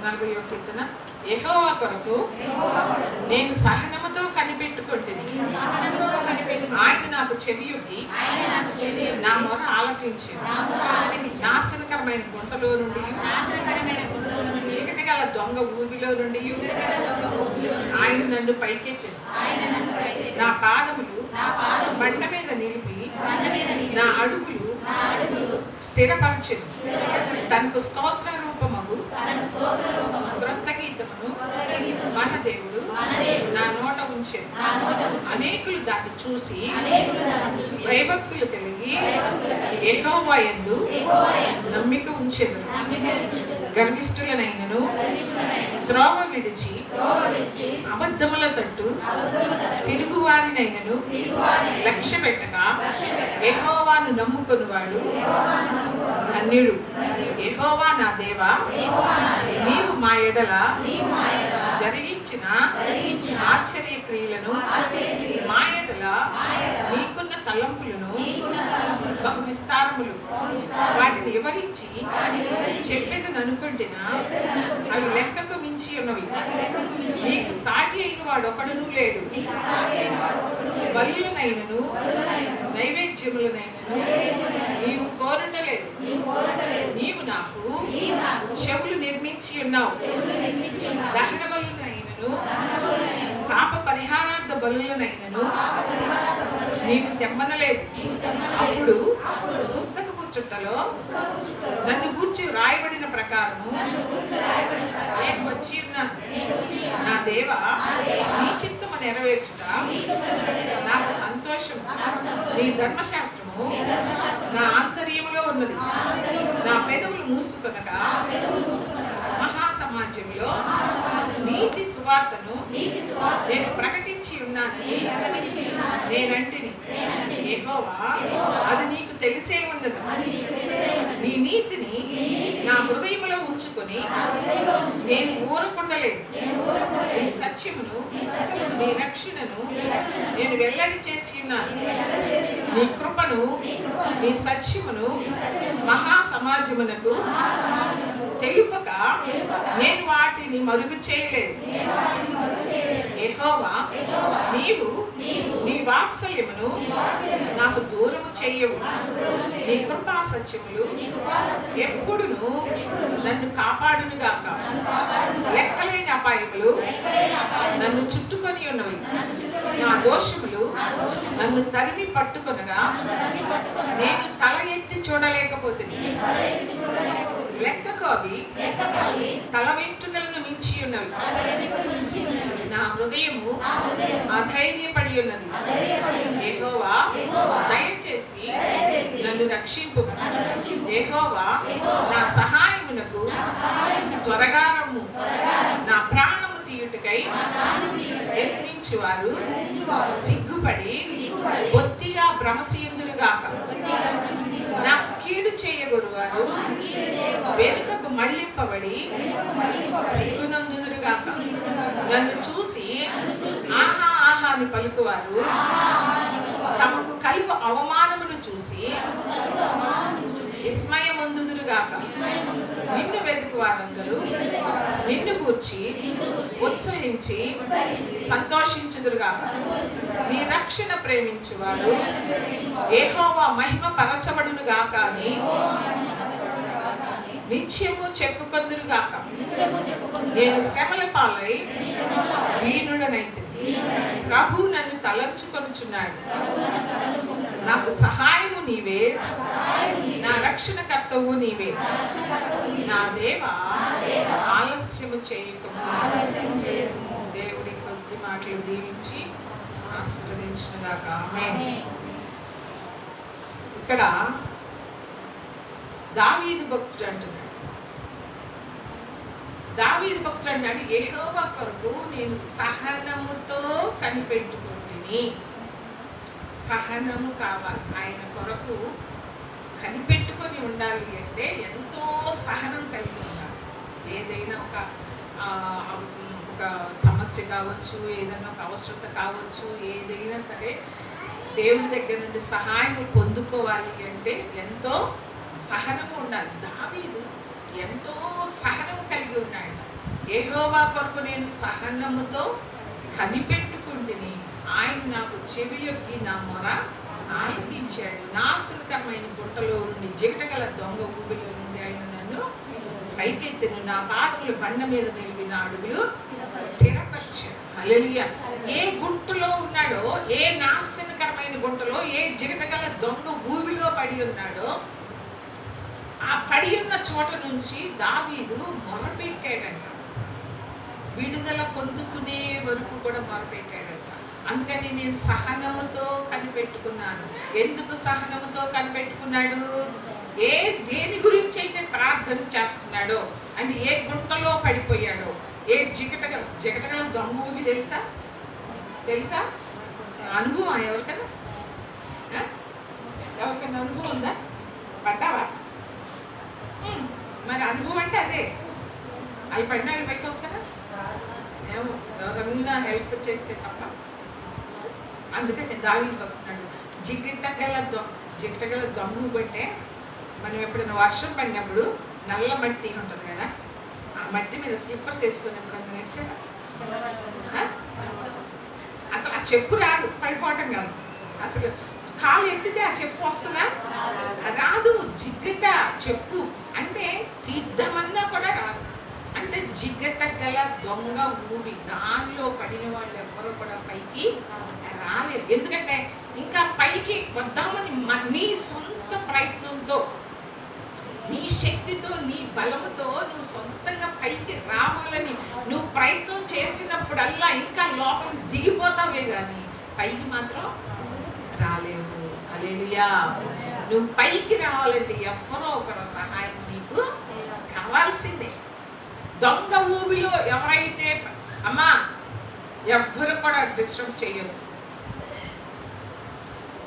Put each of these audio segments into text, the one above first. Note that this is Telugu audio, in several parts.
40వ కీర్తన. యెహోవా కొరకు నేను సహనముతో కనిపెట్టుకుంటుని, ఆయన నాకు చెవియొగ్గి నా మొర ఆలకించెను. నాశనకరమైన గుంటలో నుండి, చీకటి గల దొంగ ఊబిలో నుండి ఆయన నన్ను పైకెత్తెను. నా పాదములు బండ మీద నిలిపి నా అడుగులు స్థిరపరచెను. తనకు స్తోత్ర రూపమగు క్రొత్త గీతమును మన దేవుడు నా నోట ఉంచెను. అనేకులు దాన్ని చూసి భయభక్తులు కలిగి యెహోవా యందు నమ్మిక ఉంచెదరు. గర్విష్ఠులనైనను త్రోవ విడిచి అబద్ధముల తట్టు తిరుగువారినైనను లక్ష్య పెట్టక యెహోవాను నమ్ముకొనువాడు ధన్యుడు. యెహోవా నా దేవా, నీవు మా ఎడల జరిగించిన ఆశ్చర్య క్రియలను, మా ఎడల నీకున్న తలంపులను బహు విస్తారములు. వాటిని వివరించి చెప్పేదని అనుకుంటున్నా అవి లెక్కకు మించి ఉన్నవి. నీకు సాటి అయిన వాడు ఒకడును లేడు. బలులనైనను నైవేద్యములనైనను నీవు కోరటలేదు. నీవు నాకు చెవులు నిర్మించి ఉన్నావు. దహన బలులనైనను పాప పరిహారార్థ బలులనైనను నీవు తెమ్మనలేదు. అప్పుడు పుస్తకపు చుట్టలో నన్ను గూర్చి రాయబడిన ప్రకారము నేను వచ్చి ఉన్నాను. నా దేవా, నీ చిత్తము నెరవేర్చుట నాకు సంతోషం. నీ ధర్మశాస్త్రము నా ఆంతర్యములో ఉన్నది. నా పెదవులు మూసుకొనగా మహాసమాజంలో నీతి సువార్తను నేను ప్రకటించి ఉన్నానని నేనంటిని. యెహోవా, అది నీకు తెలిసే ఉన్నది. నీ నీతిని నా హృదయములో ఉంచుకొని నేను ఊరకుండలేదు. నీ సత్యమును, నీ రక్షణను నేను వెల్లడి చేసి ఉన్నాను. నీ కృపను, నీ సత్యమును మహాసమాజమునకు తెలుపక నేను వాటిని మరుగు చేయలేదు. యెహోవా, నీవు నీ వాత్సల్యమును నాకు దూరము చేయవు. నీ కృపా సత్యములు ఎప్పుడును నన్ను కాపాడునుగాక. లెక్కలేని అపాయములు నన్ను చుట్టుకొని ఉన్నవి. నా దోషములు నన్ను తరిమి పట్టుకొనగా నేను తల ఎత్తి చూడలేకపోతుంది. లెక్కకు అవి తల వెంట్రుకలను మించి ఉన్నవి. నా హృదయము అధైర్యపడి ఉన్నది. యెహోవా, దయచేసి నన్ను రక్షింపు. యెహోవా, నా సహాయమునకు త్వరగా రమ్ము. నా ప్రాణము తీయుటకై యత్నించువారు సిగ్గుపడి బొత్తిగా భ్రమసియుందురుగాక. నాకు కీడు చేయగొరువారు వెనుకకు మళ్ళింపబడి సిగ్గునందుదురుగాక. నన్ను చూసి ఆహా ఆహా అని పలుకువారు తమకు కలుగు అవమానమును చూసి విస్మయముందుదురుగాక. నిన్ను వెతుకు వారందరూ నిన్ను గూర్చి ఉత్సహించి సంతోషించుదురుగాక. నీ రక్షణ ప్రేమించువారు యెహోవా మహిమ పరచబడునుగాక అని నిత్యము చెప్పుకొందురుగాక. నేను శ్రమల పాలై దీనుడనైతే ప్రభు నన్ను తలంచుకొనుచున్నాడు. నాకు సహాయము నీవే, నా రక్షణకర్తవు నీవే. నా దేవా, ఆలస్యము చేయకము. దేవుడి కొద్ది మాటలు దీవించి ఆశీర్వదించునుగాక. ఆమేన్. ఇక్కడ దావీదు భక్తుడు అంటున్నాడు. దావీదు భక్తుడు అన్నాడు, యెహోవా కొరకు నేను సహనముతో కనిపెట్టుకుంటుని. సహనము కావాలి. ఆయన కొరకు కనిపెట్టుకొని ఉండాలి అంటే ఎంతో సహనం కలిగి ఉండాలి. ఏదైనా ఒక సమస్య కావచ్చు, ఏదైనా ఒక అవసరత కావచ్చు, ఏదైనా సరే దేవుడి దగ్గర నుండి సహాయం పొందుకోవాలి అంటే ఎంతో సహనము ఉండాలి. దావీదు ఎంతో సహనం కలిగి ఉన్నాడు. యెహోవా కొరకు నేను సహనముతో కనిపెట్టుకుంటుని, ఆయన నాకు చెవియొగ్గి నా మొర ఆలకించాడు. నాశనకరమైన గుంటలో నుండి, జిగటగల దొంగ ఊబిలో నుండి ఆయన నన్ను పైకెత్తెను. నా పాదములు బండ మీద నిలిపి నా అడుగులు స్థిరపరిచాడు. హల్లెలూయా. ఏ గుంటలో ఉన్నాడో, ఏ నాశనకరమైన గుంటలో, ఏ జిగటగల దొంగ ఊబిలో పడి ఉన్నాడో, ఆ పడి ఉన్న చోట నుంచి దావీదు మొరపెట్టాడంట. విడుదల పొందుకునే వరకు కూడా మొరపెట్టాడంట. అందుకని నేను సహనముతో కనిపెట్టుకున్నాను. ఎందుకు సహనముతో కనిపెట్టుకున్నాడు? దేని గురించి అయితే ప్రార్థన చేస్తున్నాడో, అంటే ఏ గుంటలో పడిపోయాడో, ఏ జిగటగల దొంగ ఊబి తెలుసా? అనుభవం ఎవరికైనా అనుభవం ఉందా? పడ్డావా? మరి అనుభవం అంటే అదే. అవి పడినా అవి పైకి వస్తారా? ఏమో, ఎవరన్నా హెల్ప్ చేస్తే తప్ప. అందుకని దావీదు పడుతున్నాడు. జిగటగల దొంగ పట్టే, మనం ఎప్పుడైనా వర్షం పడినప్పుడు నల్ల మట్టి ఉంటుంది కదా, ఆ మట్టి మీద స్లిప్పర్స్ వేసుకొని ఎప్పుడన్నా నడిచారా? అసలు ఆ చెప్పు రాదు, పడిపోవటం కాదు. అసలు కాలు ఎత్తితే ఆ చెప్పు వస్తుందా? రాదు. జిగట చెప్పు అంటే తీద్దామన్నా కూడా రాదు. అంటే జిగట గల దొంగ ఊబి, దానిలో పడిన వాళ్ళు ఎవరు కూడా పైకి రాలేదు. ఎందుకంటే ఇంకా పైకి వద్దామని నీ సొంత ప్రయత్నంతో, నీ శక్తితో, నీ బలముతో నువ్వు సొంతంగా పైకి రావాలని నువ్వు ప్రయత్నం చేసినప్పుడల్లా ఇంకా లోపలికి దిగిపోతావే కానీ పైకి మాత్రం రాలేవు. హల్లెలూయా. నువ్వు పైకి రావాలంటే ఎవరో ఒకరు సహాయం నీకు కావాల్సిందే. దొంగ ఊబిలో ఎవరైతే, అమ్మా ఎవ్వరు కూడా డిస్టర్బ్ చేయొద్దు.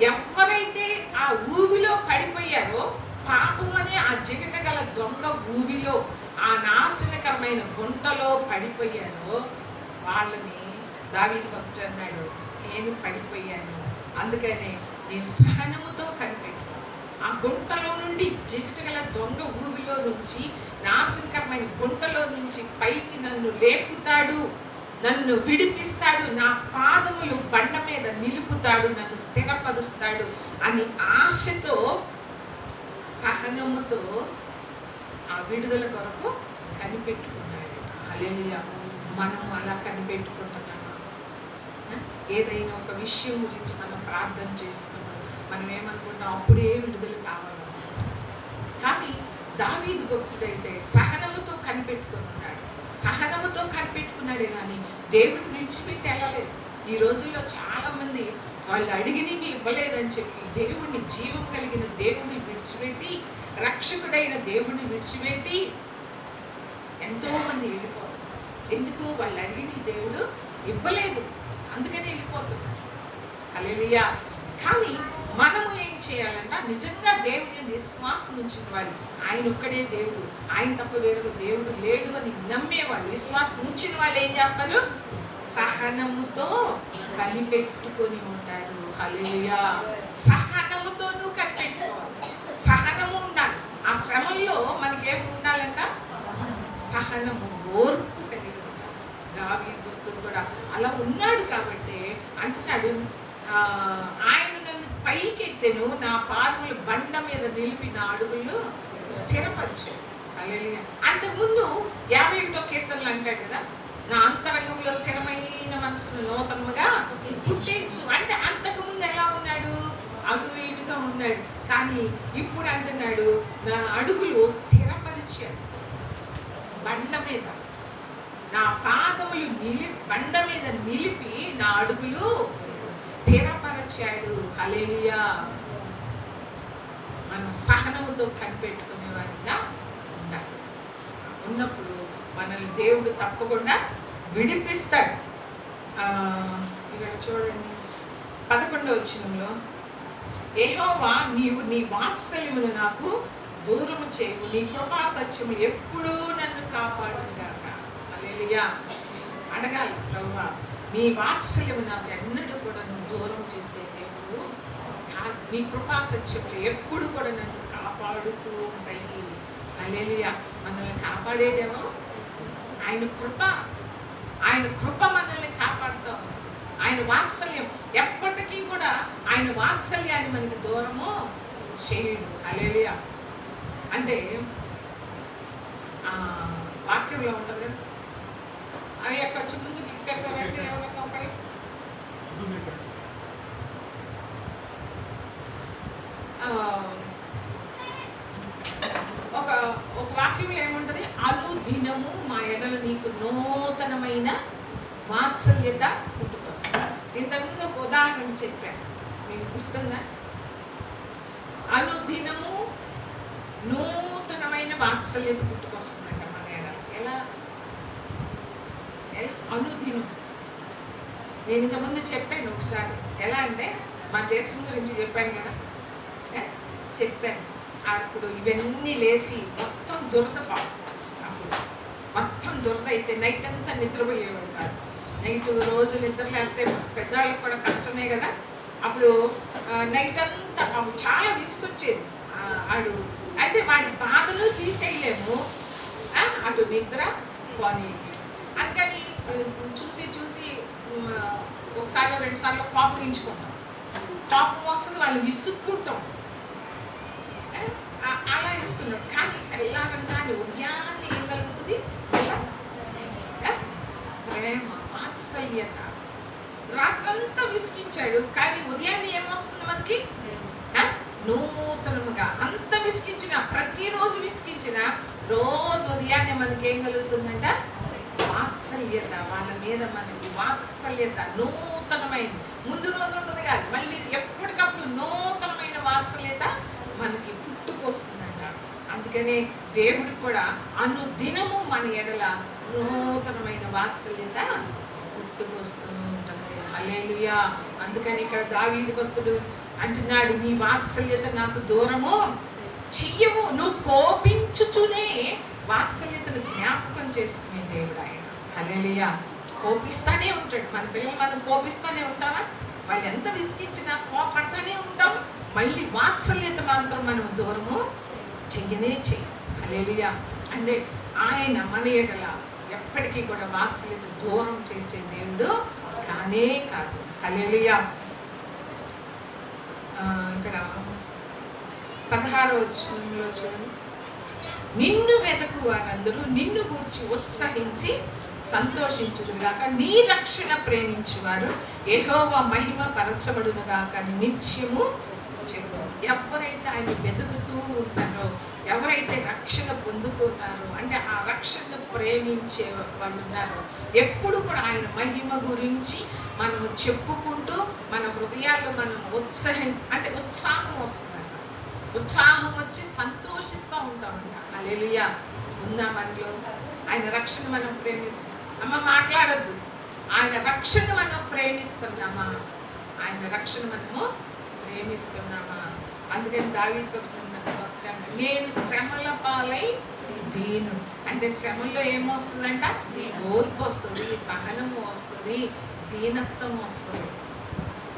ఎవరైతే ఆ ఊబిలో పడిపోయారో, పాపమనే ఆ జిగటగల దొంగ ఊబిలో, ఆ నాశనకరమైన గుంటలో పడిపోయారో వాళ్ళని దావీదు భక్తుడు అన్నాడు, నేను పడిపోయాను, అందుకనే నేను సహనముతో కనిపెట్టు. ఆ గుంటలో నుండి, జిగటగల దొంగ ఊబిలో నుంచి, నాశనకరమైన గుంటలో నుంచి పైకి నన్ను లేపుతాడు, నన్ను విడిపిస్తాడు, నా పాదములు బండ మీద నిలుపుతాడు, నన్ను స్థిరపరుస్తాడు అని ఆశతో, సహనముతో ఆ విడుదల కొరకు కనిపెట్టుకున్నాడు. హల్లెలూయా. మనం అలా కనిపెట్టుకుంటున్నామా? ఏదైనా ఒక విషయం గురించి మనం ప్రార్థన చేస్తున్నాం, మనం ఏమనుకుంటాం? అప్పుడే విడుదల కావాలి. కానీ దావీదు భక్తుడైతే సహనముతో కనిపెట్టుకున్నాడు. సహనముతో కనిపెట్టుకున్నాడే కానీ దేవుడు విడిచిపెట్టి వెళ్ళలేదు. ఈ రోజుల్లో చాలామంది వాళ్ళు అడిగినవి ఇవ్వలేదని చెప్పి దేవుడిని, జీవం కలిగిన దేవుడిని విడిచిపెట్టి, రక్షకుడైన దేవుడిని విడిచిపెట్టి ఎంతోమంది వెళ్ళిపోతారు. ఎందుకు? వాళ్ళు అడిగిన దేవుడు ఇవ్వలేదు, అందుకని వెళ్ళిపోతున్నారు. హల్లెలూయా. కానీ మనము ఏం చేయాలంట? నిజంగా దేవుని విశ్వాసం ఉంచిన వాడు, ఆయన ఒక్కడే దేవుడు, ఆయన తప్ప వేరొక దేవుడు లేడు అని నమ్మేవాళ్ళు, విశ్వాసం ఉంచిన వాళ్ళు ఏం చేస్తారు? సహనముతో కనిపెట్టుకొని ఉంటారు. హల్లెలూయా. సహనముతో నువ్వు కనిపెట్టుకోవాలి. సహనము ఉండాలి. ఆ శ్రమల్లో మనకేమి ఉండాలంట? సహనము, ఓర్పు కలిగి ఉండాలి. దావీదు భక్తుడు కూడా అలా ఉన్నాడు కాబట్టి అంటున్నాడు, ఆయన నన్ను పైకెత్తెను, నా పాదములు బండ మీద నిలిపి నా అడుగులు స్థిరపరిచాడు. హల్లెలూయా. అంతకుముందు 51వ కీర్తనలు అంటాడు కదా, నా అంతరంగంలో స్థిరమైన మనసును నూతనముగా పుట్టించు. అంటే అంతకుముందు ఎలా ఉన్నాడు? అటు ఇటుగా ఉన్నాడు. కానీ ఇప్పుడు అంటున్నాడు, నా అడుగులు స్థిరపరిచాడు బండ మీద. నా పాదములు బండ మీద నిలిపి నా అడుగులు స్థిరపరచాడు. హల్లెలూయా. మనం సహనముతో కనిపెట్టుకునే వారిగా ఉండాలి. ఉన్నప్పుడు మనల్ని దేవుడు తప్పకుండా విడిపిస్తాడు. ఇక్కడ చూడండి 11వ వచనంలో, యెహోవా నీవు నీ వాత్సల్యమును నాకు దూరము చేయవు, నీ కృపా సత్యము ఎప్పుడూ నన్ను కాపాడుగాక. హల్లెలూయా. అడగాలి, ప్రభువా నీ వాత్సల్యము నాకు ఎన్నడూ కూడా నువ్వు దూరం చేసే దేవుడు కాదు, నీ కృపా సత్యములు ఎప్పుడు కూడా నన్ను కాపాడుతూ ఉంటాయి. హల్లెలూయా. మనల్ని కాపాడేదేమో ఆయన కృప, ఆయన కృప మనల్ని కాపాడుతూ ఉంది. ఆయన వాత్సల్యం ఎప్పటికీ కూడా ఆయన వాత్సల్యాన్ని మనకి దూరము చేయడు. హల్లెలూయా. అంటే వాక్యంలో ఉంటుంది కదా, అవి కొంచెం ముందుకు ఇక్కడికి రండి ఎవరైనా ఒకళ్ళు. ఒక వాక్యంలో ఏముంటుంది, అనుదినము మా ఎడల నీకు నూతనమైన వాత్సల్యత పుట్టుకొస్తుంది. ఇంతకుముందు ఒక ఉదాహరణ చెప్పాను, మీకు గుర్తుందా? అనుదినము నూతనమైన వాత్సల్యత పుట్టుకొస్తుందంట మన ఎడల. ఎలా? అనుదినం. నేను ఇంతకుముందు చెప్పాను ఒకసారి. ఎలా అంటే మా దేశం గురించి చెప్పాను కదా, చెప్పాను. అప్పుడు ఇవన్నీ లేచి మొత్తం దురద అప్పుడు మొత్తం దురద అయితే నైట్ అంతా నిద్రపోయేవాడు కాదు. నైట్ రోజు నిద్ర లేకపోతే పెద్దవాళ్ళకి కూడా కష్టమే కదా. అప్పుడు నైట్ అంతా అప్పుడు చాలా విసుకొచ్చేది. ఆడు అంటే వాడి బాధలు తీసేయలేము, అటు నిద్ర పోనీకి. అందుకని చూసి చూసి ఒకసారి 2 సార్లు కోపగించుకున్నాం. కోపం వస్తుంది, వాళ్ళు విసుక్కుంటాం, అలా ఇస్తున్నాడు. కానీ తెల్లారంతా ఉదయాన్నే ఏం కలుగుతుంది? ప్రేమ, వాత్సల్యత. రాత్రంతా విసిగించాడు, కానీ ఉదయాన్నే ఏమొస్తుంది మనకి? నూతనముగా. అంత విసిగించిన, ప్రతిరోజు విసిగించిన, రోజు ఉదయాన్నే మనకి ఏం కలుగుతుందంట? వాత్సల్యత. వాళ్ళ మీద మనకి వాత్సల్యత నూతనమైంది. ముందు రోజు ఉంటుంది కాదు, మళ్ళీ ఎప్పటికప్పుడు నూతనమైన వాత్సల్యత మనకి పుట్టుకొస్తుందంట. అందుకనే దేవుడికి కూడా అనుదినము మన ఎడల నూతనమైన వాత్సల్యత పుట్టుకొస్తూ ఉంటుంది. హల్లెలూయా. అందుకని ఇక్కడ దావీదు భక్తుడు అంటున్నాడు, నీ వాత్సల్యత నాకు దూరము చెయ్యవు. నువ్వు కోపించుచునే వాత్సల్యతను జ్ఞాపకం చేసుకునే దేవుడు ఆయన. హల్లెలూయా. కోపిస్తానే ఉంటాడు. మన పిల్లలు మనం కోపిస్తానే ఉంటారా? వాళ్ళు ఎంత విసిగించినా కోపడతానే ఉంటాం. మళ్ళీ వాత్సల్యత మాత్రం మనం దూరము చెయ్యనే చెయ్యి. హల్లెలూయా. అంటే ఆయన మన ఎడల ఎప్పటికీ కూడా వాత్సల్యత దూరం చేసే దేవుడు కానే కాదు. హల్లెలూయా. ఇక్కడ 16వ వచనంలో చూడండి, నిన్ను వెతకు వారందరూ నిన్ను గూర్చి ఉత్సహించి సంతోషించుదురుగాక, నీ రక్షణ ప్రేమించువారు యెహోవా మహిమ పరచబడునుగాక నిత్యము చెప్పు. ఎవరైతే ఆయన వెతుకుతూ ఉంటారో, ఎవరైతే రక్షణ పొందుకున్నారో, అంటే ఆ రక్షణను ప్రేమించే వాళ్ళు ఉన్నారో, ఎప్పుడు కూడా ఆయన మహిమ గురించి మనము చెప్పుకుంటూ మన హృదయాల్లో మనం ఉత్సాహం వస్తుందంట. ఉత్సాహం వచ్చి సంతోషిస్తూ ఉంటామంట. హల్లెలూయా. ఉందా మనలో? ఆయన రక్షణ మనం ప్రేమిస్తాం. అమ్మ మాట్లాడద్దు. ఆయన రక్షణ మనం ప్రేమిస్తున్నామా? ఆయన రక్షణ మనము ప్రేమిస్తున్నామా? అందుకని దావీదు భక్తుడు నేను శ్రమల పాలై దీను. అంటే శ్రమల్లో ఏమొస్తుందంట? ఓర్పు వస్తుంది, సహనము వస్తుంది, దీనత్వం వస్తుంది.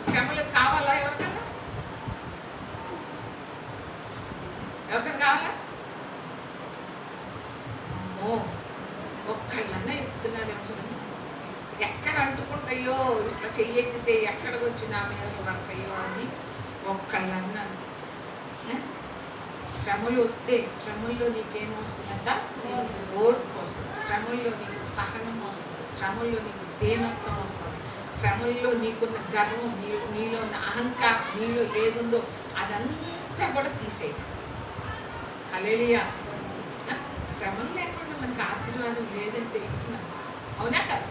శ్రమలు కావాలా ఎవరికన్నా? ఎవరికైనా కావాలా? అమ్మో, ఒక్కళ్ళన్నా ఎత్తుతున్నారేమో చూడండి. ఎక్కడ అంటుకుంటాయో, ఇట్లా చెయ్యెత్తితే ఎక్కడికి వచ్చి నా మీద పడతాయో అని ఒక్కళ్ళన్నా. శ్రమలు వస్తే శ్రమల్లో నీకేమొస్తుందంట? ఓర్పు వస్తుంది. శ్రమల్లో నీకు సహనం వస్తుంది. శ్రమల్లో నీకు దీనత్వం వస్తుంది. శ్రమల్లో నీకున్న గర్వం, నీలో ఉన్న అహంకారం, నీలో ఏదుందో అదంతా కూడా తీసేయి. హల్లెలూయా. శ్రమలు లేకుండా మనకు ఆశీర్వాదం లేదని తెలుసు మనకు. అవునా కదా?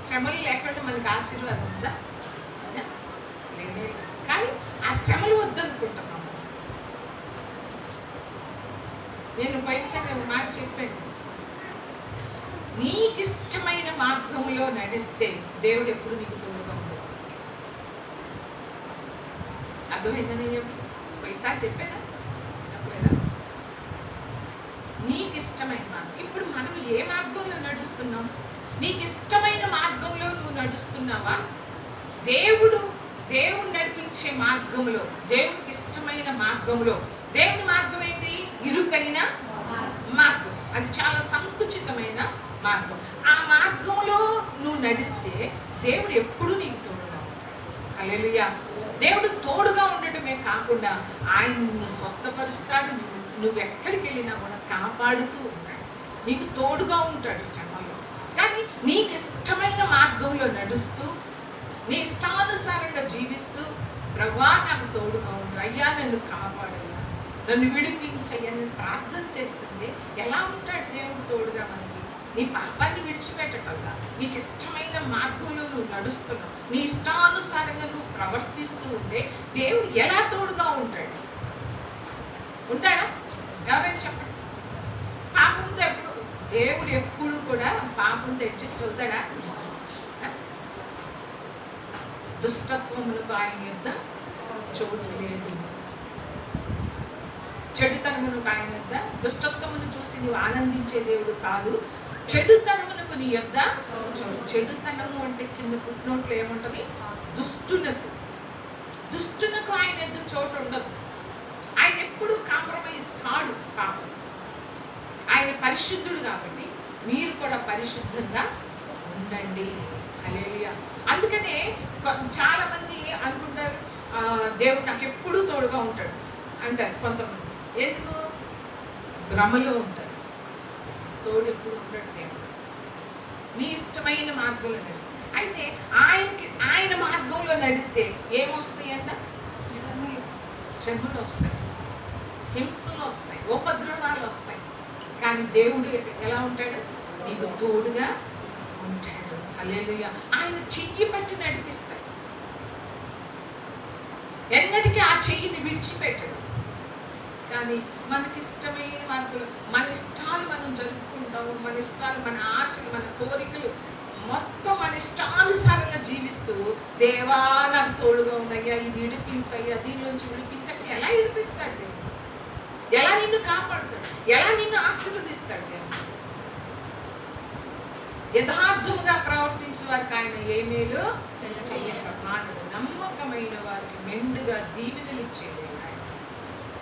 శ్రమలు లేకుండా మనకు ఆశీర్వాదం ఉందా? లేదే. కానీ ఆ శ్రమలు వద్దనుకుంటున్నాం. నేను పైసలు మాట చెప్పాను, నీకు ఇష్టమైన మార్గంలో నడిస్తే దేవుడు ఎప్పుడు నీకు తోడుగా ఉంటాడు. అర్థమైందని చెప్పి పైసా చెప్పానా? చెప్పలేదా? నీకు ఇష్టమైన మార్గం. ఇప్పుడు మనం ఏ మార్గంలో నడుస్తున్నాం? నీకు ఇష్టమైన మార్గంలో నువ్వు నడుస్తున్నావా? దేవుడు నడిపించే మార్గంలో, దేవునికి ఇష్టమైన మార్గంలో. దేవుని మార్గం ఏంటి? ఇరుకైన మార్గం. అది చాలా సంకుచితమైన మార్గం. ఆ మార్గంలో నువ్వు నడిస్తే దేవుడు ఎప్పుడు నీకు తోడుగా ఉంటాడు. హల్లెలూయా. దేవుడు తోడుగా ఉండటమే కాకుండా ఆయన నిన్ను స్వస్థపరుస్తాడు. నువ్వెక్కడికి వెళ్ళినా కూడా కాపాడుతూ ఉంటాడు, నీకు తోడుగా ఉంటాడు శ్రమలో. కానీ నీకు ఇష్టమైన మార్గంలో నడుస్తూ నీ ఇష్టానుసారంగా జీవిస్తూ, ప్రభువా నాకు తోడుగా ఉండు, అయ్యా నన్ను కాపాడయ్యా, నన్ను విడిపించయ్యా నేను ప్రార్థన చేస్తుంది. ఎలా ఉంటాడు దేవుడు తోడుగా మనకి? నీ పాపాన్ని విడిచిపెట్టటల్లా, నీకు ఇష్టమైన మార్గంలో నువ్వు నడుస్తున్నావు, నీ ఇష్టానుసారంగా నువ్వు ప్రవర్తిస్తూ ఉంటే దేవుడు ఎలా తోడుగా ఉంటాడు? ఉంటాడా? ఎవరైనా చెప్పండి. పాపంతో దేవుడు ఎప్పుడు కూడా పాపంతో అడ్జస్ట్ అవుతాడా? దుష్టత్వములకు ఆయన యొద్ద చోటు లేదు. చెడుతనమునకు ఆయన యొద్ద, దుష్టత్వమును చూసి నువ్వు ఆనందించే దేవుడు కాదు, చెడుతనమునకు నీ యొద్ద చోటు. చెడుతనము అంటే కింద ఫుట్నోట్లో ఏముంటుంది? దుష్టునకు. దుష్టునకు ఆయన యొద్ద చోటు ఉండదు. ఆయన ఎప్పుడు కాంప్రమైజ్ కాడు పాపం. ఆయన పరిశుద్ధుడు కాబట్టి మీరు కూడా పరిశుద్ధంగా ఉండండి. హల్లెలూయా. అందుకనే చాలా మంది అనుకుంటారు దేవుడు నాకు ఎప్పుడూ తోడుగా ఉంటాడు అంటారు కొంతమంది. ఎందుకు? భ్రమలో ఉంటారు. తోడు ఎప్పుడు ఉంటాడు దేవుడు. నీ ఇష్టమైన మార్గంలో నడిస్తే, అయితే ఆయన మార్గంలో నడిస్తే ఏమొస్తాయి అంట? శ్రమలు వస్తాయి, హింసలు వస్తాయి, ఉపద్రవాలు వస్తాయి. కానీ దేవుడు ఎలా ఉంటాడు? నీకు తోడుగా ఉంటాడు. హల్లెలూయా. ఆయన చెయ్యి పట్టి నడిపిస్తాడు. ఎన్నటికీ ఆ చెయ్యిని విడిచిపెట్టడు. కానీ మనకి ఇష్టమైన మార్పులు, మన ఇష్టాలు మనం జరుపుకుంటాము, మన ఇష్టాలు, మన ఆశలు, మన కోరికలు మొత్తం మన ఇష్టానుసారంగా జీవిస్తూ, దేవా నాకు తోడుగా ఉన్నాయ్యా, ఇది విడిపించయ్యా, దీనిలోంచి విడిపించక ఎలా విడిపిస్తాడు దేవుడు? ఎలా నిన్ను కాపాడుతాడు? ఎలా నిన్ను ఆశీర్వదిస్తాడు దేవుడు? యథార్థంగా ప్రవర్తించే వారికి ఆయన ఏ మేలు చెయ్యక మానడు, నమ్మకమైన వారికి మెండుగా దీవెనలు ఇచ్చేది ఆయన.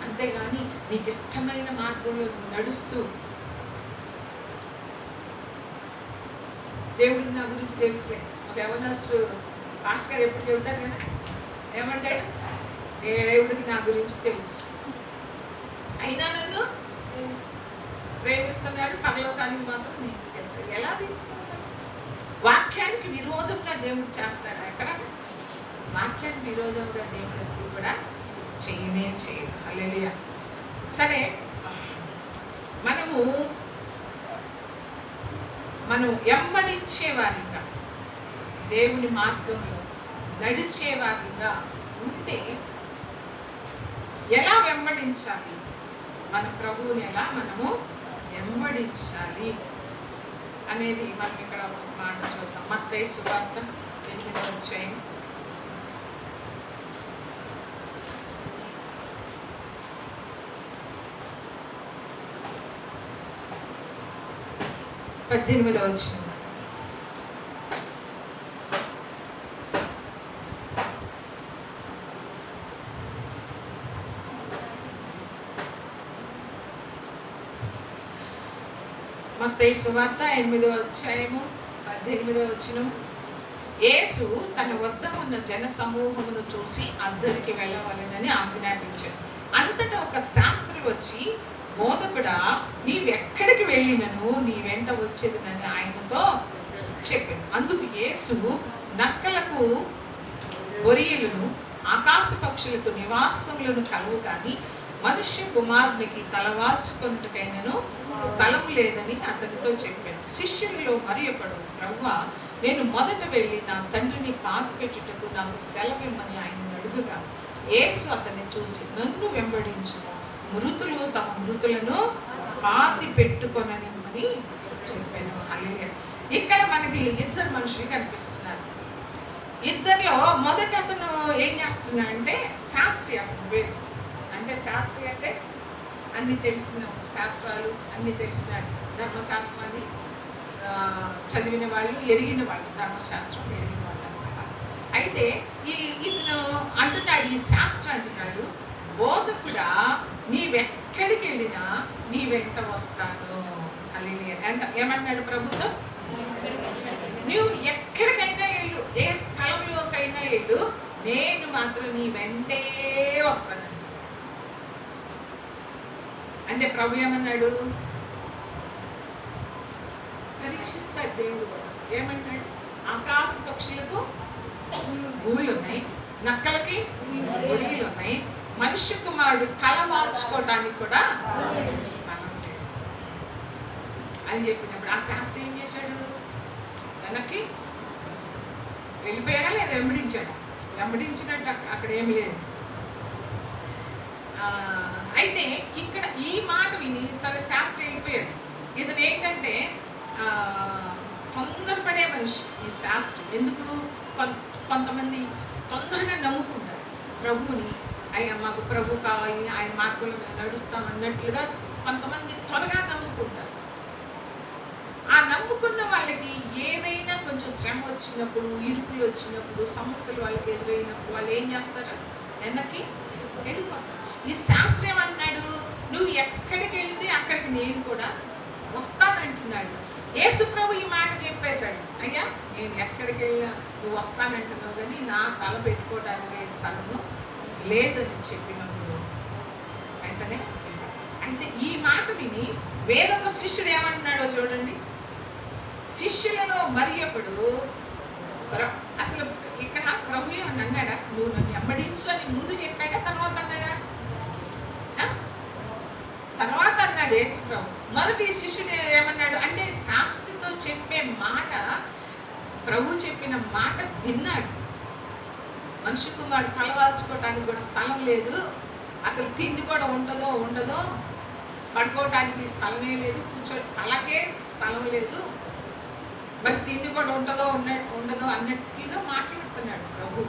అంతేగాని నీకు ఇష్టమైన మార్గంలో నడుస్తూ, దేవుడికి నా గురించి తెలిసే ఒక యవనస్తుడు భాస్కర్ ఎప్పుడు చెబుతారు కదా, ఏమంటాడు? దేవుడికి నా గురించి తెలుసు, అయినా నన్ను ప్రేమిస్తున్నాడు, పరలోకానికి మాత్రం తీసుకెళ్తాడు. ఎలా తీసుకెళ్తాడు? వాక్యానికి విరోధంగా దేవుడు చేస్తాడు. ఎక్కడ? వాక్యానికి విరోధంగా దేవుడు ఎప్పుడు కూడా చేయనే చేయడు. హల్లెలూయా. సరే, మనం వెంబడించేవారిగా, దేవుని మార్గంలో నడిచేవారిగా ఉంటే ఎలా వెంబడించాలి? మన ప్రభువుని ఎలా మనము వెంబడించాలి అనేది మనం ఇక్కడ ఒక మాట చూద్దాం. మత్తయి సువార్త 8వ అధ్యాయం 18వ వచనం. మత్తయి సువార్త 8వ అధ్యాయము 18వ వచనం. యేసు తన వద్ద ఉన్న జన సమూహమును చూసి అద్దరికి వెళ్ళవలెనని ఆజ్ఞాపించాడు. అంతటా ఒక శాస్త్రి వచ్చి, బోధకుడా, నీవెక్కడికి వెళ్ళినను నీ వెంట వచ్చేదనని ఆయనతో చెప్పాడు. అందుకు యేసు, నక్కలకు బొరియలను, ఆకాశ పక్షులకు నివాసములను కలువు కానీ మనుష్య కుమారునికి తలవాల్చుకొనుటకైనను స్థలం లేదని అతనితో చెప్పాను. శిష్యులలో మరి ఒకడు, ప్రభువా, నేను మొదట వెళ్ళి నా తండ్రిని పాతి పెట్టుటకు నాకు సెలవిమ్మని ఆయన అడుగుగా, యేసు అతన్ని చూసి, నన్ను వెంబడించుము, మృతులు తమ మృతులను పాతి పెట్టుకొననిమ్మని చెప్పాను. హల్లెలూయా. ఇక్కడ మనకి ఇద్దరు మనుషులు కనిపిస్తున్నారు. ఇద్దరిలో మొదట అతను ఏం చేస్తున్నాడంటే శాస్త్రి. అతను పేరు అంటే శాస్త్రి అంటే అన్నీ తెలిసిన శాస్త్రాలు అన్నీ తెలిసిన, ధర్మశాస్త్రాన్ని చదివిన వాళ్ళు, ఎరిగిన వాళ్ళు, ధర్మశాస్త్రం ఎరిగిన వాళ్ళు అనమాట. అయితే ఇతను అంటున్నాడు, ఈ శాస్త్రం అంటున్నాడు, బోధకుడా, నీవెక్కడికి వెళ్ళినా నీ వెంట వస్తాను. హల్లెలూయా. ఏమన్నాడు ప్రభుత్వం? నువ్వు ఎక్కడికైనా వెళ్ళు, ఏ స్థలంలోకైనా వెళ్ళు, నేను మాత్రం నీ వెంటే వస్తానంట. అంటే ప్రభు ఏమన్నాడు? పరీక్షిస్తాడు దేవుడు కూడా. ఏమంటాడు? ఆకాశ పక్షులకు గూళ్ళు ఉన్నాయి, నక్కలకి ఒరిగిలు ఉన్నాయి, మనుష్య కుమారుడు తల వాల్చుకోవడానికి కూడా స్థలం లేదు అని చెప్పినప్పుడు ఆ శాస్త్రి ఏం చేశాడు? వెనక్కి వెళ్ళిపోయాడా లేదా వెంబడించాడు? వెంబడించినట్టు అక్కడ ఏమి లేదు. అయితే ఇక్కడ ఈ మాట విని సరే శాస్త్రి వెళ్ళిపోయాడు. ఇతను ఏంటంటే తొందరపడే మనిషి ఈ శాస్త్రి. ఎందుకు? కొంతమంది తొందరగా నమ్ముకుంటారు ప్రభువుని. అయ్యా మాకు ప్రభు కావాలి, ఆయన మార్గంలో మేము నడుస్తాం అన్నట్లుగా కొంతమంది త్వరగా నమ్ముకుంటారు. ఆ నమ్ముకున్న వాళ్ళకి ఏదైనా కొంచెం శ్రమ వచ్చినప్పుడు, ఇరుకులు వచ్చినప్పుడు, సమస్యలు వాళ్ళకి ఎదురైనప్పుడు వాళ్ళు ఏం చేస్తారు? వెనక్కి వెళ్ళిపోతారు. ఈ శాస్త్రం అన్నాడు, నువ్వు ఎక్కడికి వెళితే అక్కడికి నేను కూడా వస్తానంటున్నాడు. యేసు ప్రభు ఈ మాట చెప్పేశాడు, అయ్యా నేను ఎక్కడికి వెళ్ళినా నువ్వు వస్తానంటున్నావు, కానీ నా తల పెట్టుకోవడానికి స్థలము లేదని చెప్పినప్పుడు వెంటనే. అయితే ఈ మాట విని వేరొక శిష్యుడు ఏమంటున్నాడో చూడండి. శిష్యులలో మరి ఒకడు, అసలు ఇక్కడ ప్రభు ఏమని అన్నాడా? నువ్వు నన్ను వెంబడించు అని ముందు చెప్పాడా, తర్వాత అన్నాడా? తర్వాత అన్నాడు యేసు ప్రభు. మొదటి శిష్యుడు ఏమన్నాడు అంటే శాస్త్రితో చెప్పే మాట, ప్రభు చెప్పిన మాట విన్నాడు. మనిషి కుమారుడు తలవాల్చుకోవటానికి కూడా స్థలం లేదు, అసలు తిండి కూడా ఉండదో, పడుకోవటానికి స్థలమే లేదు, తలకే స్థలం లేదు, మరి తిండి కూడా ఉండదో అన్నట్లుగా మాట్లాడుతున్నాడు ప్రభు.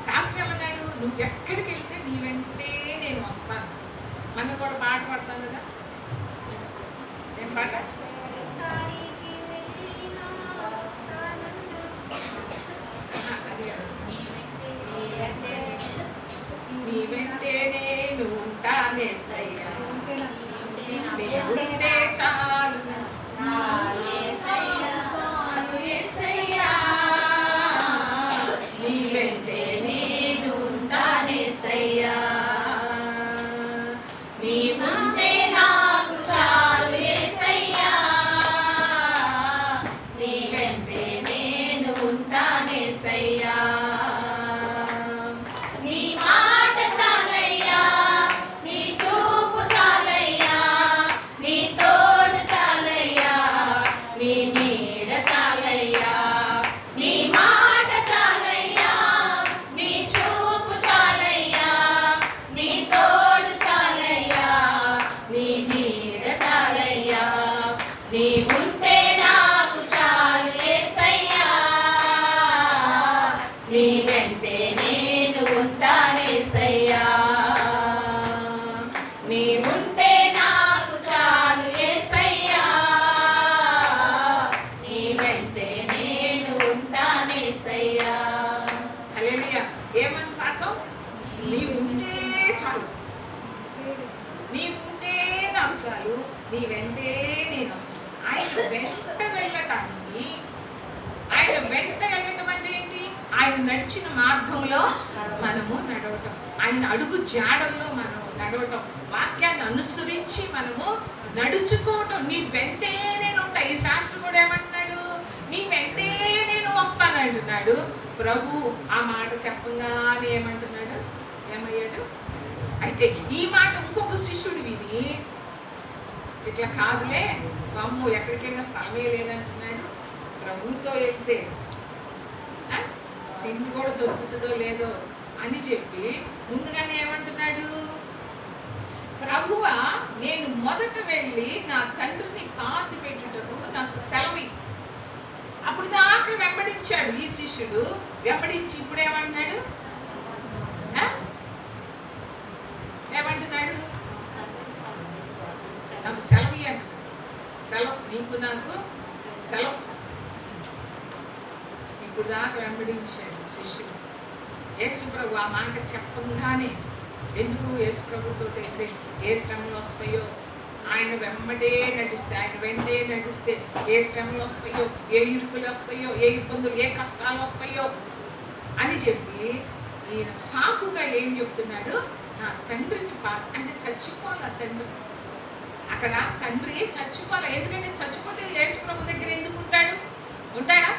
శాస్త్రం అన్నాడు, నువ్వు ఎక్కడికి వెళ్తే నీ వెంటే నేను వస్తాను. మనం కూడా పాట పాడతాం కదా. ఏం పాట? నీ వెంటే నేను ఉంటానేసయ్యా, ఉంటే చాలు యేసయ్యా, నీ వెంటే నేను ఉంటానేసయ్యా, నీ ఉంటే నాకు చాలు యేసయ్యా, నీ వెంటే నేను ఉంటానేసయ్యా, నీ మాట చాలయ్యా, నీ చూపు చాలయ్యా, నీ తోడు చాలయ్యా, నీ నీడ చాలయ్యా, నీ మాట చాలయ్యా, నీ చూపు చాలయ్యా, నీ తోడు చాలయ్యా, నీ నీడ చాలయ్యా, నీ ఉంటే నాకు చాలు యేసయ్యా, నీ వెంటే నేను ఉంటానేసయ్యా, నీ ఉంటే నాకు చాలు యేసయ్యా, నీ వెంటే నేను ఉంటానేసయ్యా. హల్లెలూయా. ఏమని పాడతాం? నీ ఉంటే చాలు, నీ ఉంటే నాకు చాలు, నీ వెంటే నేను వస్తాను. ఆయన వెంట వెళ్ళటానికి, ఆయన వెంట వెళ్ళటం అంటే ఏంటి? ఆయన నడిచిన మార్గంలో మనము నడవటం, ఆయన అడుగు జాడల్లో మనం నడవటం, వాక్యాన్ని అనుసరించి మనము నడుచుకోవటం. నీ వెంటే నేను ఉంటా. ఈ శాస్త్రం కూడా ఏమంటున్నాడు? నీ వెంటే నేను వస్తానంటున్నాడు ప్రభు. ఆ మాట చెప్పంగానే ఏమంటున్నాడు? ఏమయ్యాడు? అయితే ఈ మాట ఇంకొక శిష్యుడు విని, ఇట్లా కాదులే అమ్మో ఎక్కడికైనా స్థలమే లేదంటున్నాడు, ప్రభుతో వెళ్తే తిండి కూడా దొరుకుతుందో లేదో అని చెప్పి ముందుగానే ఏమంటున్నాడు? ప్రభువా, నేను మొదట వెళ్ళి నా తండ్రిని పాతి పెట్టుటకు నాకు సెలవు. అప్పుడు దాకా వెంబడించాడు ఈ శిష్యుడు. వెంబడించి ఇప్పుడు ఏమంటున్నాడు? ఏమంటున్నాడు? నాకు సెలవు అంటున్నాడు. సెలవు, నీకు నాకు సెలవు. ఇప్పుడు దాకా వెంబడించాడు శిష్యుడు. యేసు ప్రభు ఆ మాట చెప్పంగానే, ఎందుకు యేసు ప్రభుతో అయితే ఏ శ్రమలు వస్తాయో ఆయన వెంబడే నడిస్తే, ఆయన వెంటే నడిస్తే ఏ శ్రమలు వస్తాయో, ఏ ఇరుకులు వస్తాయో, ఏ ఇబ్బందులు, ఏ కష్టాలు వస్తాయో అని చెప్పి ఈయన సాకుగా ఏం చెప్తున్నాడు, నా తండ్రిని అంటే చచ్చిపోవాల తండ్రి. అక్కడ తండ్రి చచ్చిపోవాలి. ఎందుకంటే చచ్చిపోతే యేసు ప్రభు దగ్గర ఎందుకు ఉంటాడా?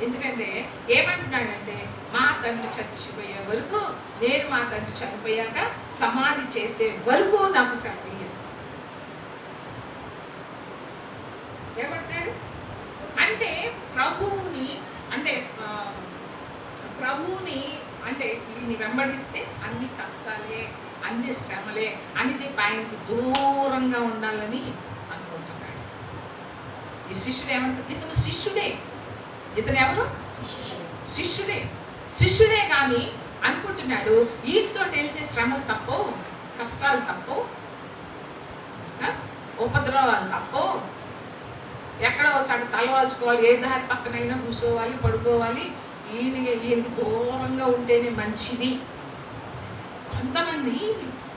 ఎందుకంటే ఏమంటున్నాడంటే, మా తండ్రి చచ్చిపోయే వరకు, నేను మా తండ్రి చనిపోయాక సమాధి చేసే వరకు నాకు సెలవు. ఏమంటున్నాడు అంటే ప్రభువుని అంటే ఈయన్ని వెంబడిస్తే అన్ని కష్టాలే, అన్ని శ్రమలే అని చెప్పి ఆయనకి దూరంగా ఉండాలని అనుకుంటున్నాడు. ఈ శిష్యుడు ఏమంటాడు, ఇతను శిష్యుడే. ఇతను ఎవరు? శిష్యుడే కానీ అనుకుంటున్నాడు వీటితో వెళ్తే శ్రమలు తప్పవు, కష్టాలు తప్పవు, ఉపద్రవాలు తప్పవు, ఎక్కడో ఒకసారి తలవాల్చుకోవాలి, ఏ దారి పక్కనైనా కూర్చోవాలి, పడుకోవాలి, ఈయనకి దూరంగా ఉంటేనే మంచిది. కొంతమంది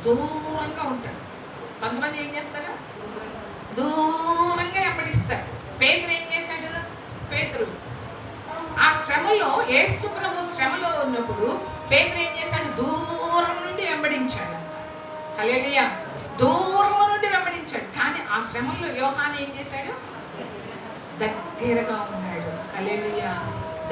దూరంగా ఉంటారు, కొంతమంది ఏం చేస్తారు, దూరంగా వెంబడిస్తారు. పేతురు ఏం చేశాడు? పేతురు ఆ శ్రమలో, యేసు ప్రభు శ్రమలో ఉన్నప్పుడు పేతురు ఏం చేశాడు? దూరం నుండి వెంబడించాడు. హల్లెలూయా, దూరం నుండి వెంబడించాడు. కానీ ఆ శ్రమలో యోహాను ఏం చేశాడు? దగ్గరగా ఉన్నాడు. హల్లెలూయా,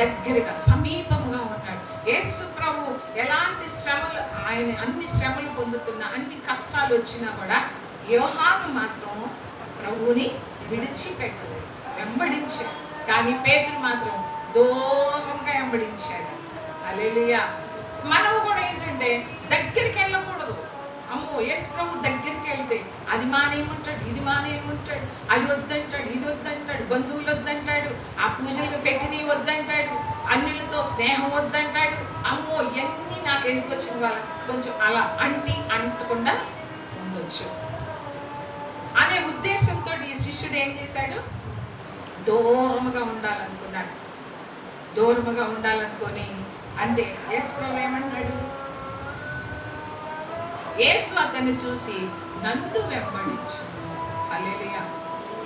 దగ్గరగా సమీపంగా ఉన్నాడు. యేసు ప్రభు ఎలాంటి శ్రమలు, ఆయన అన్ని శ్రమలు పొందుతున్నా, అన్ని కష్టాలు వచ్చినా కూడా యోహాను మాత్రం ప్రభువుని విడిచిపెట్టలేదు, వెంబడించాడు. కానీ పేతురు మాత్రం దూరంగా వెంబడించాడు. హల్లెలూయా. మనము కూడా ఏంటంటే దగ్గరికి వెళ్ళకూడదు. అమ్మో, యేసు ప్రభు దగ్గరికి వెళ్తే అది మానేయమంటాడు, ఇది మానేయమంటాడు, అది వద్దంటాడు, ఇది వద్దంటాడు, బంధువులు వద్దంటాడు, ఆ పూజలు పెట్టినవి వద్దంటాడు, అన్నిలతో స్నేహం వద్దంటాడు. అమ్మో, ఇవన్నీ నాకు ఎందుకు వచ్చిన వాళ్ళ కొంచెం అలా అంటకుండా ఉండొచ్చు అనే ఉద్దేశంతో ఈ శిష్యుడు ఏం చేశాడు? దూరముగా ఉండాలనుకున్నాడు. దూరముగా ఉండాలనుకొని అంటే యేసు ప్రభు ఏమన్నాడు? యేసు అతన్ని చూసి నన్ను వెంబడించు. హల్లెలూయా.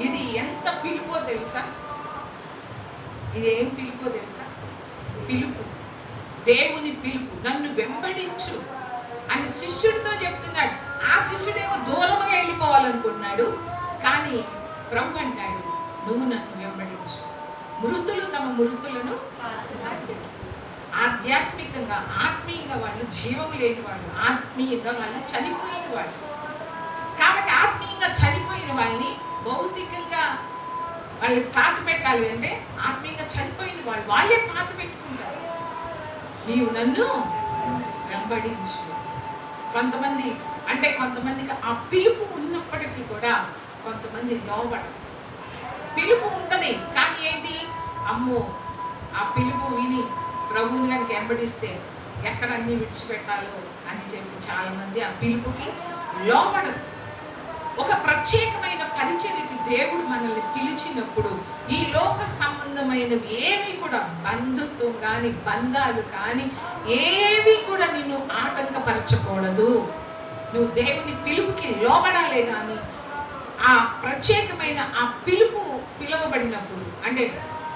ఇది ఎంత పిలుపో తెలుసా? ఇది ఏం పిలుపో తెలుసా? పిలుపు, దేవుని పిలుపు. నన్ను వెంబడించు అని శిష్యుడితో చెప్తున్నాడు. ఆ శిష్యుడేమో దూరముగా వెళ్ళిపోవాలనుకున్నాడు. కానీ ప్రభు అంటాడు, నువ్వు నన్ను వెంబడించు. మృతులు తమ మృతులను ఆధ్యాత్మికంగా, ఆత్మీయంగా వాళ్ళు జీవం లేని వాళ్ళు, ఆత్మీయంగా వాళ్ళు చనిపోయిన వాళ్ళు. కాబట్టి ఆత్మీయంగా చనిపోయిన వాళ్ళని భౌతికంగా వాళ్ళు పాత పెట్టాలి అంటే ఆత్మీయంగా చనిపోయిన వాళ్ళే పాత పెట్టుకుంటారు. నీవు నన్ను వెంబడించు. కొంతమందికి ఆ పిలుపు ఉన్నప్పటికీ కూడా కొంతమంది లోబడరు. పిలుపు ఉంటుంది కానీ ఏంటి, అమ్మో ఆ పిలుపు విని ప్రభువుని కనుక వెంబడిస్తే ఎక్కడ అన్ని విడిచిపెట్టాలో అని చెప్పి చాలామంది ఆ పిలుపుకి లోబడరు. ఒక ప్రత్యేకమైన పరిచర్యకి దేవుడు మనల్ని పిలిచినప్పుడు ఈ లోక సంబంధమైనవి ఏవి కూడా, బంధుత్వం కానీ బంధాలు కానీ ఏవి కూడా నిన్ను ఆటంకపరచకూడదు. నువ్వు దేవుని పిలుపుకి లోబడాలే కానీ ఆ ప్రత్యేకమైన ఆ పిలువబడినప్పుడు అంటే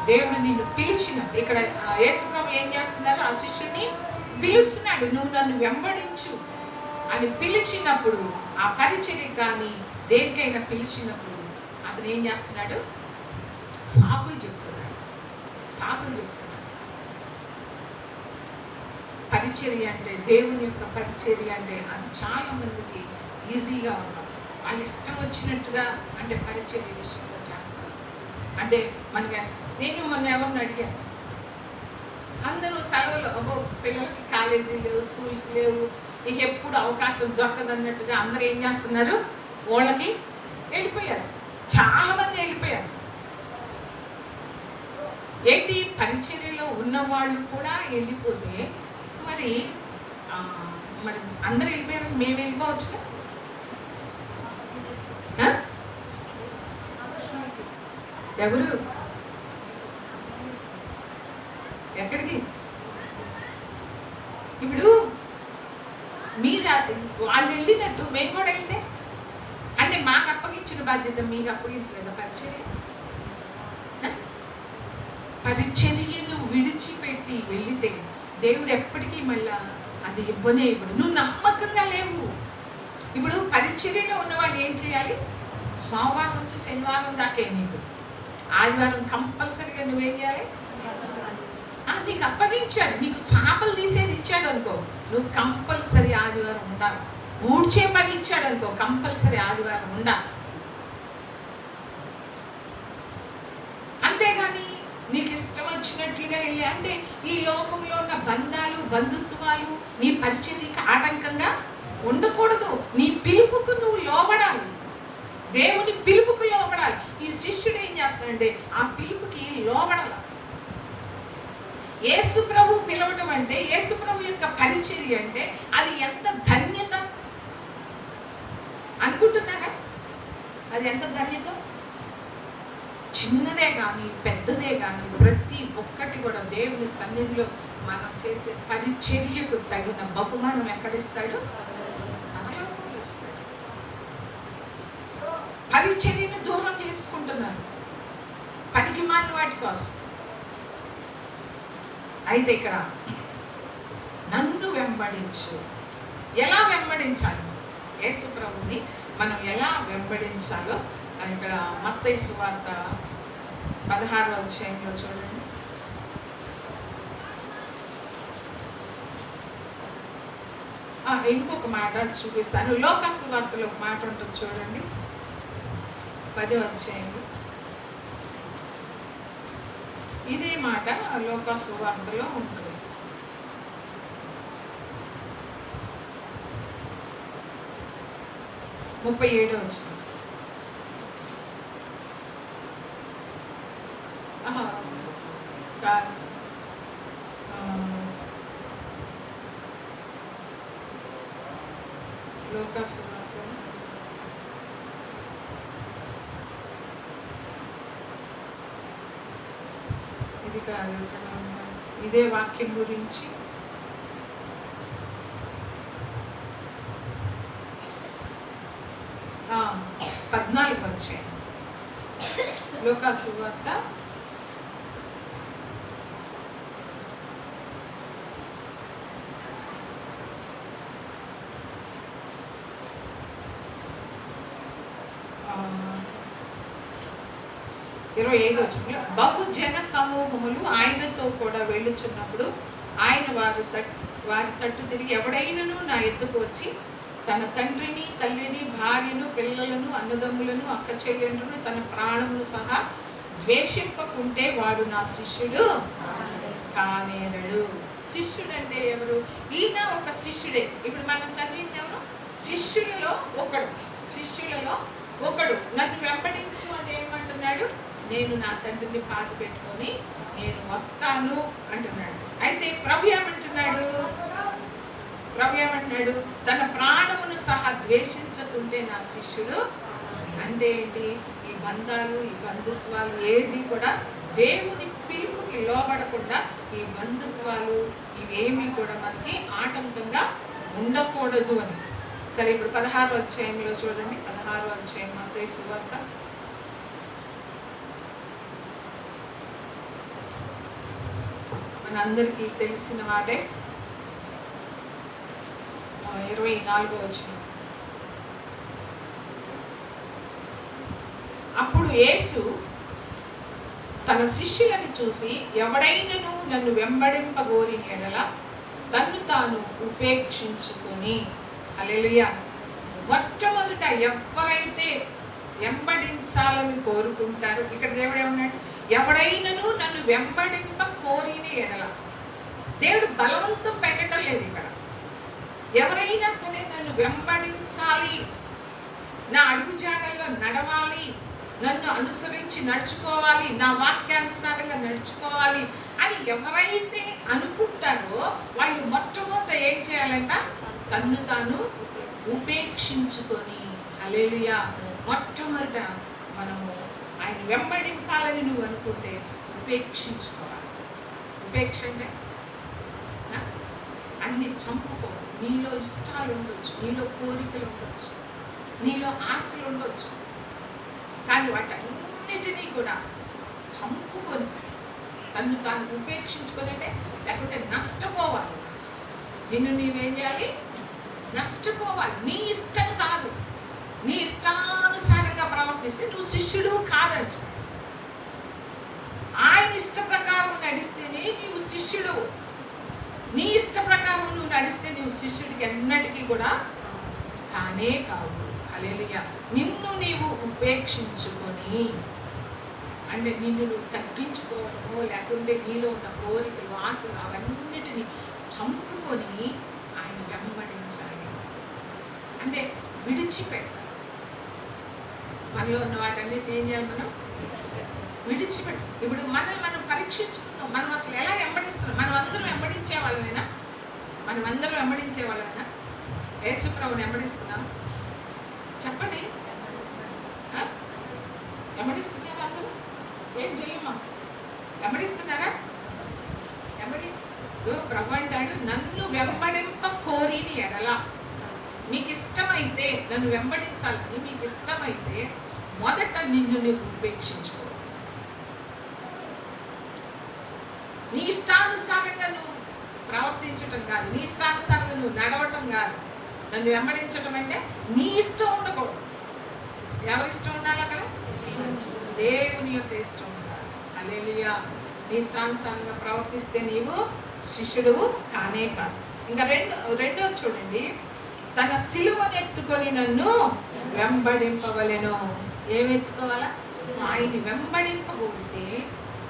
దేవుడు నిన్ను పిలిచినప్పుడు, ఇక్కడ యేసు ప్రభు ఏం చేస్తున్నారు? ఆ శిష్యుని పిలుస్తున్నాడు, నువ్వు నన్ను వెంబడించు అని పిలిచినప్పుడు, ఆ పరిచర్య కానీ దేనికైనా పిలిచినప్పుడు అతను ఏం చేస్తున్నాడు? సాకులు చెప్తున్నాడు. పరిచర్య అంటే, దేవుని యొక్క పరిచర్య అంటే అది చాలా మందికి ఈజీగా ఉన్నాం. వాళ్ళు ఇష్టం వచ్చినట్టుగా అంటే పరిచర్య విషయంలో చేస్తారు. అంటే నేను మొన్న ఎవరిని అడిగాను, అందరూ సెలవులు, పిల్లలకి కాలేజీ లేవు, స్కూల్స్ లేవు, ఇక ఎప్పుడు అవకాశం దొరకదన్నట్టుగా అందరూ ఏం చేస్తున్నారు? వాళ్ళకి వెళ్ళిపోయారు. చాలామంది వెళ్ళిపోయారు. ఏంటి, పరిచర్యలో ఉన్నవాళ్ళు కూడా వెళ్ళిపోతే మరి అందరూ వెళ్ళిపోయారు, మేము వెళ్ళిపోవచ్చు. ఎవరు? ఎక్కడికి? ఇప్పుడు మీరు వాళ్ళు వెళ్ళినట్టు మేము కూడా వెళ్తే బాధ్యత మీకు అప్పగించలేదా పరిచర్య? పరిచర్యను విడిచిపెట్టి వెళితే దేవుడు ఎప్పటికీ మళ్ళా అది ఇవ్వనే ఇవ్వడు. నువ్వు నమ్మకంగా లేవు. ఇప్పుడు పరిచర్యలో ఉన్న వాళ్ళు ఏం చేయాలి? సోమవారం నుంచి శనివారం దాకే నీకు, ఆదివారం కంపల్సరీగా నువ్వేం చేయాలి? నీకు అప్పగించాడు, నీకు చేపలు తీసేది ఇచ్చాడు అనుకో, నువ్వు కంపల్సరీ ఆదివారం ఉండాలి. ఊడ్చే పని ఇచ్చాడు అనుకో, కంపల్సరీ ఆదివారం ఉండాలి. అంతేగాని నీకు ఇష్టం వచ్చినట్లుగా వెళ్ళి అంటే ఈ లోకంలో ఉన్న బంధాలు బంధుత్వాలు నీ పరిచర్యకి ఆటంకంగా ఉండకూడదు. నీ పిలుపుకు నువ్వు లోబడాలి, దేవుని పిలుపుకు లోబడాలి. ఈ శిష్యుడు ఏం చేస్తాడంటే ఆ పిలుపుకి లోబడాలి. యేసు ప్రభు పిలవటం అంటే, యేసు ప్రభు యొక్క పరిచర్య అంటే అది ఎంత ధన్యత అనుకుంటున్నారా? అది ఎంత ధన్యత. చిన్నదే కానీ పెద్దదే కానీ ప్రతి ఒక్కటి కూడా దేవుని సన్నిధిలో మనం చేసే పరిచర్యకు తగిన బహుమానం ఎక్కడిస్తాడు? పరిచర్యను దూరం చేసుకుంటున్నారు పనికి మాలిన వాటి కోసం. అయితే ఇక్కడ నన్ను వెంబడించు. ఎలా వెంబడించాలి? యేసు ప్రభుని మనం ఎలా వెంబడించాలో ఇక్కడ మత్తయి సువార్త 16వ అధ్యాయంలో చూడండి. ఇంకొక మాట చూపిస్తాను. లోకా సువార్తలో ఒక మాట ఉంటుంది చూడండి, 10వ అధ్యాయంలో ఇదే మాట లోకా సువార్తలో ఉంటుంది. ముప్పై 37వ వచనం. లోకా సువార్త ఇది కాదు, ఇదే వాక్యం గురించి పద్నాలుగు వచ్చాయి. లోకా సువార్త 25వ వచనంలో బహుజన సమూహములు ఆయనతో కూడా వెళ్ళుచున్నప్పుడు ఆయన వారి తట్టు తిరిగి, ఎవడైనను నా ఎద్దుకు వచ్చి తన తండ్రిని తల్లిని భార్యను పిల్లలను అన్నదమ్ములను అక్క చెల్లెండ్రును తన ప్రాణమును సహా ద్వేషింపకుంటే వాడు నా శిష్యుడు కానేరడు. శిష్యుడు అంటే ఎవరు? ఈయన ఒక శిష్యుడే. ఇప్పుడు మనం చదివింది ఎవరు? శిష్యులలో ఒకడు. నన్ను వెంబడించు అంటే ఏమంటున్నాడు? నేను నా తండ్రిని బాధ పెట్టుకొని నేను వస్తాను అంటున్నాడు. అయితే ప్రభు ఏమంటున్నాడు? తన ప్రాణమును సహా ద్వేషించకుంటే నా శిష్యుడు. అంటే ఏంటి? ఈ బంధాలు ఈ బంధుత్వాలు ఏది కూడా దేవుని పిలుపుకి లోబడకుండా ఈ బంధుత్వాలు ఇవేమీ కూడా మనకి ఆటంకంగా ఉండకూడదు అని. సరే, ఇప్పుడు 16వ అధ్యాయంలో చూడండి. 16వ అధ్యాయం మత్తయి సువార్త మనందరికీ తెలిసిన వాటే. 24వ వచనం. అప్పుడు యేసు తన శిష్యులను చూసి, ఎవడైనను నన్ను వెంబడింపగోరిన యెడల తన్ను తాను ఉపేక్షించుకొని. హల్లెలూయా. మొట్టమొదట ఎవరైతే వెంబడించాలని కోరుకుంటారో, ఇక్కడ దేవుడు ఏమన్నాడు? ఎవడైనను నన్ను వెంబడింప కోరిన యెడల. దేవుడు బలవంతం పెట్టడం లేదు ఇక్కడ. ఎవరైనా సరే నన్ను వెంబడించాలి, నా అడుగుజాడల్లో నడవాలి, నన్ను అనుసరించి నడుచుకోవాలి, నా వాక్యానుసారంగా నడుచుకోవాలి అని ఎవరైతే అనుకుంటారో వాళ్ళు మొట్టమొదట ఏం చేయాలంట? తన్ను తాను ఉపేక్షించుకొని. హల్లెలూయా. మొట్టమొదట మనము ఆయన వెంబడింపాలని నువ్వు అనుకుంటే ఉపేక్షించుకోవాలి. ఉపేక్ష అంటే అన్ని చంపుకో. నీలో ఇష్టాలు ఉండొచ్చు, నీలో కోరికలు ఉండొచ్చు, నీలో ఆశలు ఉండొచ్చు, కానీ వాటన్నిటినీ కూడా చంపుకొని తను తాను ఉపేక్షించుకొని, అంటే లేకుంటే నష్టపోవాలి. నిన్ను నీవేం చేయాలి? నష్టపోవాలి. నీ ఇష్టం కాదు. నీ ఇష్టానుసారంగా ప్రవర్తిస్తే నువ్వు శిష్యుడు కాదంట. ఆయన ఇష్ట ప్రకారం నడిస్తేనే నీవు శిష్యుడు. నీ ఇష్ట ప్రకారం నువ్వు నడిస్తే నువ్వు శిష్యుడికి ఎన్నటికీ కూడా కానే కావు. హల్లెలూయా. నిన్ను నీవు ఉపేక్షించుకొని, అంటే నిన్ను నువ్వు తగ్గించుకోవడము, లేకుంటే నీలో ఉన్న కోరికలు, ఆశలు అవన్నిటినీ చంపుకొని ఆయన వెంబడించాలి. అంటే విడిచిపెట్టాలి. మనలో ఉన్న వాటన్నిటిని ఏం చేయాలి? మనం విడిచిపెట్టు. ఇప్పుడు మనల్ని మనం పరీక్షించుకున్నాం. మనం అసలు ఎలా వెంబడిస్తున్నాం? మనం అందరం వెంబడించే వాళ్ళమైనా? యేసు ప్రభువుని వెంబడిస్తున్నాం? చెప్పండి. వెంబడిస్తున్నారా అందరూ? ఏం చేయమ్మా? వెంబడిస్తున్నారా? ప్రభు అంటాడు, నన్ను వెంబడింప కోరిని ఎడల. మీకు ఇష్టమైతే నన్ను వెంబడించాలని మీకు ఇష్టమైతే మొదట నిన్ను నువ్వు ఉపేక్షించుకో. నీ ఇష్టానుసారంగా నువ్వు ప్రవర్తించటం కాదు, నీ ఇష్టానుసారంగా నువ్వు నడవటం కాదు. నన్ను వెంబడించటం అంటే నీ ఇష్టం ఉండకూడదు. ఎవరి ఇష్టం ఉండాలి అక్కడ? దేవుని యొక్క ఇష్టం ఉండాలి. హల్లెలూయా. నీ ఇష్టానుసారంగా ప్రవర్తిస్తే నీవు శిష్యుడువు కానే కాదు. ఇంకా రెండోది చూడండి, తన సిలువను ఎత్తుకొని నన్ను వెంబడింపవలెను. ఏమి ఎత్తుకోవాలా? ఆయన్ని వెంబడింపబోతే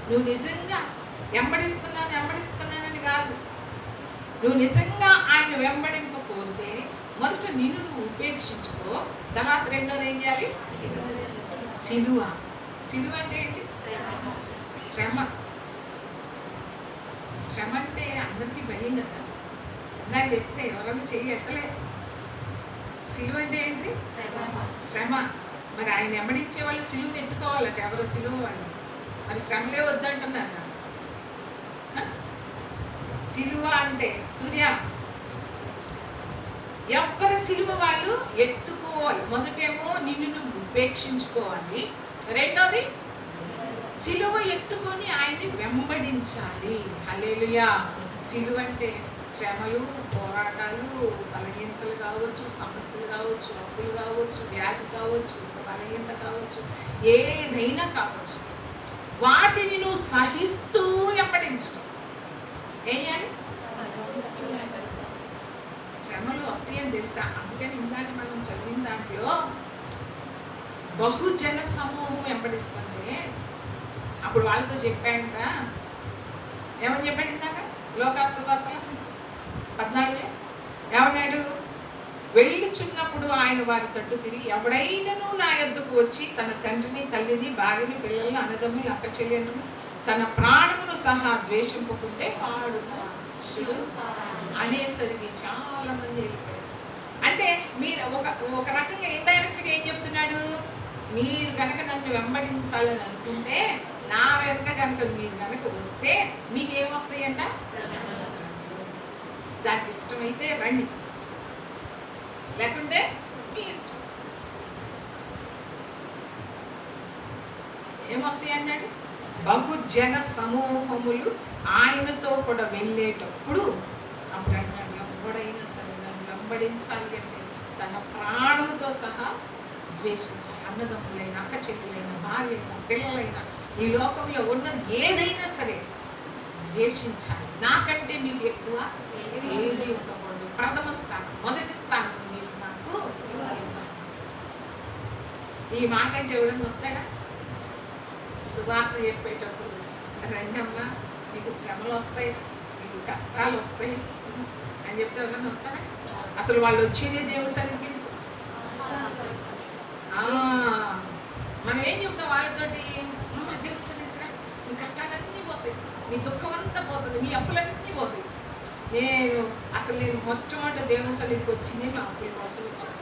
నువ్వు నిజంగా వెంబడిస్తున్నానని కాదు. నువ్వు నిజంగా ఆయన వెంబడింపకపోతే మొదట నిన్ను నువ్వు ఉపేక్షించుకో. తర్వాత రెండోది ఏం చేయాలి? సిలువ. సిలువ అంటే ఏంటి? శ్రమ. శ్రమ అంటే అందరికీ భయం కదా. నాకు చెప్తే ఎవరైనా చెయ్యి ఎత్తలే. సిలువ అంటే ఏంటి? శ్రమ. మరి ఆయన వెంబడించే వాళ్ళు సిలువని ఎత్తుకోవాలట. ఎవరో సిలువ వాళ్ళు. మరి శ్రమలే వద్దంటున్నారు. సిలువ అంటే సూర్య, ఎవరి సిలువ వాళ్ళు ఎత్తుకోవాలి. మొదటేమో నిన్ను నువ్వు ఉపేక్షించుకోవాలి. రెండోది సిలువ ఎత్తుకొని ఆయన్ని వెంబడించాలి. హల్లెలూయా. సిలువ అంటే శ్రమలు, పోరాటాలు, బలహీనతలు కావచ్చు, సమస్యలు కావచ్చు, అప్పులు కావచ్చు, వ్యాధి కావచ్చు, బలహీనత కావచ్చు, ఏదైనా కావచ్చు. వాటిని నువ్వు సహిస్తూ వెంబడించడం. ఏం చేయాలి? శ్రమలు వస్తాయని తెలుసా? అందుకని ఇందాక మనం చదివిన దాంట్లో బహుజన సమూహం వెంబడిస్తుంటే అప్పుడు వాళ్ళతో చెప్పాడంట. ఏమని చెప్పాడు ఇందాక? లోకాసువార్తల 14 ఏమన్నాడు? వెళ్ళుచున్నప్పుడు ఆయన వారి తట్టు తిరిగి, ఎవడైనను నా యొద్దకు వచ్చి తన తండ్రిని, తల్లిని, భార్యని, పిల్లలను, అన్నదమ్ములు, అక్క చెల్లెలను, తన ప్రాణమును సహా ద్వేషింపుకుంటే వాడు నా శిష్యుడు అనేసరికి చాలా మంది వెళ్ళిపోయారు. అంటే మీరు ఒక రకంగా ఇండైరెక్ట్గా ఏం చెప్తున్నాడు? మీరు కనుక నన్ను వెంబడించాలని అనుకుంటే, నా వెనక కనుక మీరు కనుక వస్తే మీకు ఏమొస్తాయంట? దానికి ఇష్టమైతే రండి, లేకుంటే మీ ఇష్టం. ఏమొస్తాయి అన్నాడు? బహుజన సమూహములు ఆయనతో కూడా వెళ్ళేటప్పుడు అప్పుడు అన్నాడు, ఎవడైనా సరే నన్ను వెంబడించాలి అంటే తన ప్రాణముతో సహా ద్వేషించాలి. అన్నదమ్ములైన, అక్క చెల్లులైన, భార్య అయినా, పిల్లలైనా, ఈ లోకంలో ఉన్నది ఏదైనా సరే ద్వేషించాలి. నాకంటే మీకు ఎక్కువ ఏది ఉండకూడదు. ప్రథమ స్థానం, మొదటి స్థానం మీరు నాకు ఇవ్వాలి. ఈ మాట అంటే ఎవడన్నా వస్తాడా? సువార్త చెప్పేటప్పుడు, రండమ్మా మీకు శ్రమలు వస్తాయి, మీకు కష్టాలు వస్తాయి అని చెప్తే ఎవరన్నా వస్తారా? అసలు వాళ్ళు వచ్చేదే దేవుని సన్నిధికి ఎందుకు? మనం ఏం చెప్తాం వాళ్ళతోటి? దేవుని సన్నిధికి మీ కష్టాలన్నీ పోతాయి, మీ దుఃఖం అంతా పోతుంది, మీ అప్పులన్నీ పోతాయి. నేను మొట్టమొదటి దేవుని సన్నిధికి వచ్చింది మా అప్పుల కోసం వచ్చాను.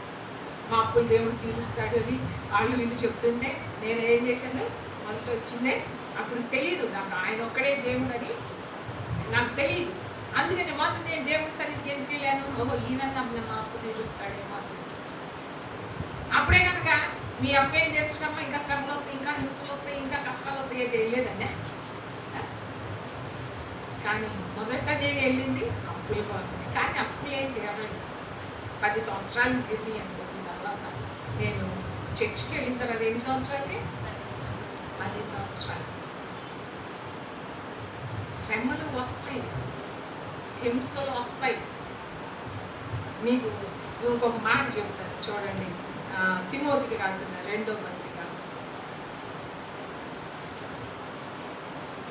మా అప్పులు దేవుడు తీరుస్తాడు అని వాళ్ళు వీళ్ళు చెప్తుంటే నేను ఏం చేశాను? మొదట వచ్చిందే అప్పుడు తెలియదు నాకు ఆయన ఒక్కడే దేవుడు అని నాకు తెలియదు. అందుకని మొత్తం నేను దేవుని సన్నిధికి ఎందుకు వెళ్ళాను? ఓహో, ఈయన మా అప్పు తీరుస్తాడేమో. అప్పుడే కనుక మీ అప్పేం తీర్చడమ్మా, ఇంకా శ్రమలు వస్తాయి, ఇంకా హింసలు వస్తాయి, ఇంకా కష్టాలు వస్తాయి అయితే వెళ్ళలేదండి. కానీ మొదట నేను వెళ్ళింది అప్పుల కోసం. కానీ అప్పులు ఏం తీరలేదు. 10 సంవత్సరాలు తిరిగి అనుకోండి. తర్వాత నేను చర్చికి వెళ్ళిన తర్వాత ఎన్ని సంవత్సరాలకి? 10 సంవత్సరాలు. శ్రమలు వస్తాయి, హింసలు వస్తాయి. మీకు ఇంకొక మాట చెప్తారు చూడండి. తిమోతికి రాసిన 2వ పత్రిక,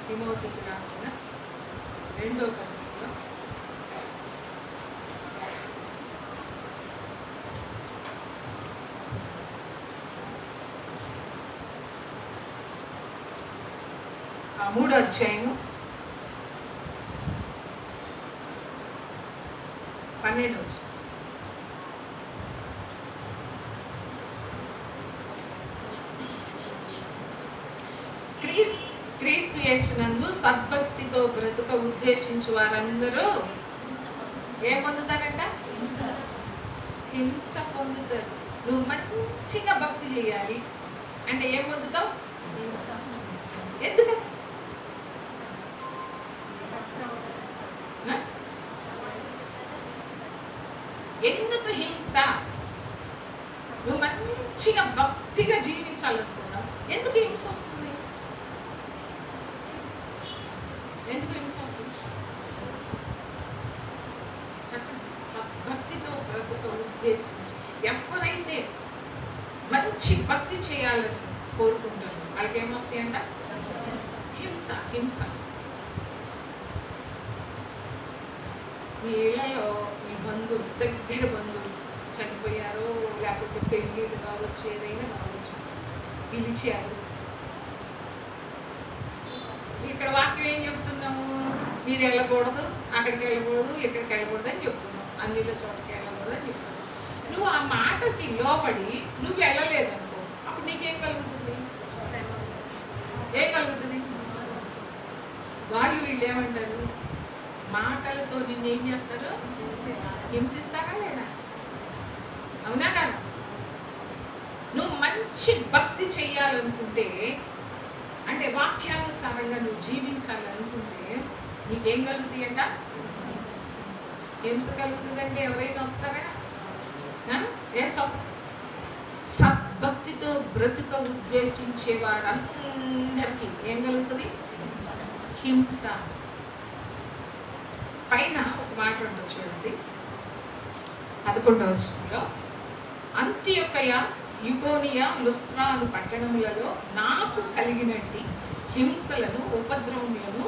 తిమోతికి రాసిన 2వ పత్రికలో ఆ 3వ అధ్యాయము 12వ వచనం. క్రీస్తు యేసునందు సద్భక్తితో బ్రతుక ఉద్దేశించు వారందరూ ఏం పొందుతారంట? హింస పొందుతారు. నువ్వు మంచిగా భక్తి చేయాలి అంటే ఏం పొందుతావు? ఎందుకని? ఎందుకు హింస? నువ్వు మంచిగా భక్తిగా జీవించాలనుకున్నావు, ఎందుకు హింస వస్తుంది? ఎందుకు హింస వస్తుంది చెప్పండి. సద్భక్తితో బ్రతుక ఉద్దేశించి ఎవరైతే మంచి భక్తి చేయాలని కోరుకుంటారు వాళ్ళకి ఏమొస్తాయంట? హింస. హింస. మీ ఇళ్లలో మీ బంధువు, దగ్గర బంధువులు చనిపోయారో, లేకపోతే పెళ్ళిళ్ళు కావచ్చు, ఏదైనా కావచ్చు, పిలిచారు. ఇక్కడ వాక్యం ఏం చెప్తున్నాము? మీరు వెళ్ళకూడదు, అక్కడికి వెళ్ళకూడదు, ఇక్కడికి వెళ్ళకూడదు అని చెప్తున్నావు. అన్నిలో చోటకి వెళ్ళకూడదు అని చెప్తున్నావు. నువ్వు ఆ మాటకి లోపడి నువ్వు వెళ్ళలేదు అనుకో, అప్పుడు నీకేం కలుగుతుంది? ఏం కలుగుతుంది? వాళ్ళు వీళ్ళు ఏమంటారు? మాటలతో నిన్ను ఏం చేస్తారు? హింసిస్తారా లేదా? అవునా కదా? నువ్వు మంచి భక్తి చెయ్యాలనుకుంటే, అంటే వాక్యానుసారంగా నువ్వు జీవించాలనుకుంటే నీకేం కలుగుతాయి అంట? హింస కలుగుతుందంటే ఎవరైనా వస్తారా? ఏం సద్భక్తితో బ్రతుక ఉద్దేశించే వారందరికీ ఏం కలుగుతుంది? హింస. పైన ఒక మాట ఉంటుంది చూడండి, 11వ వచనంలో, అంత్యొకయ, యుకోనియ, లుస్త్రాను పట్టణములలో నాకు కలిగినట్టి హింసలను, ఉపద్రవములను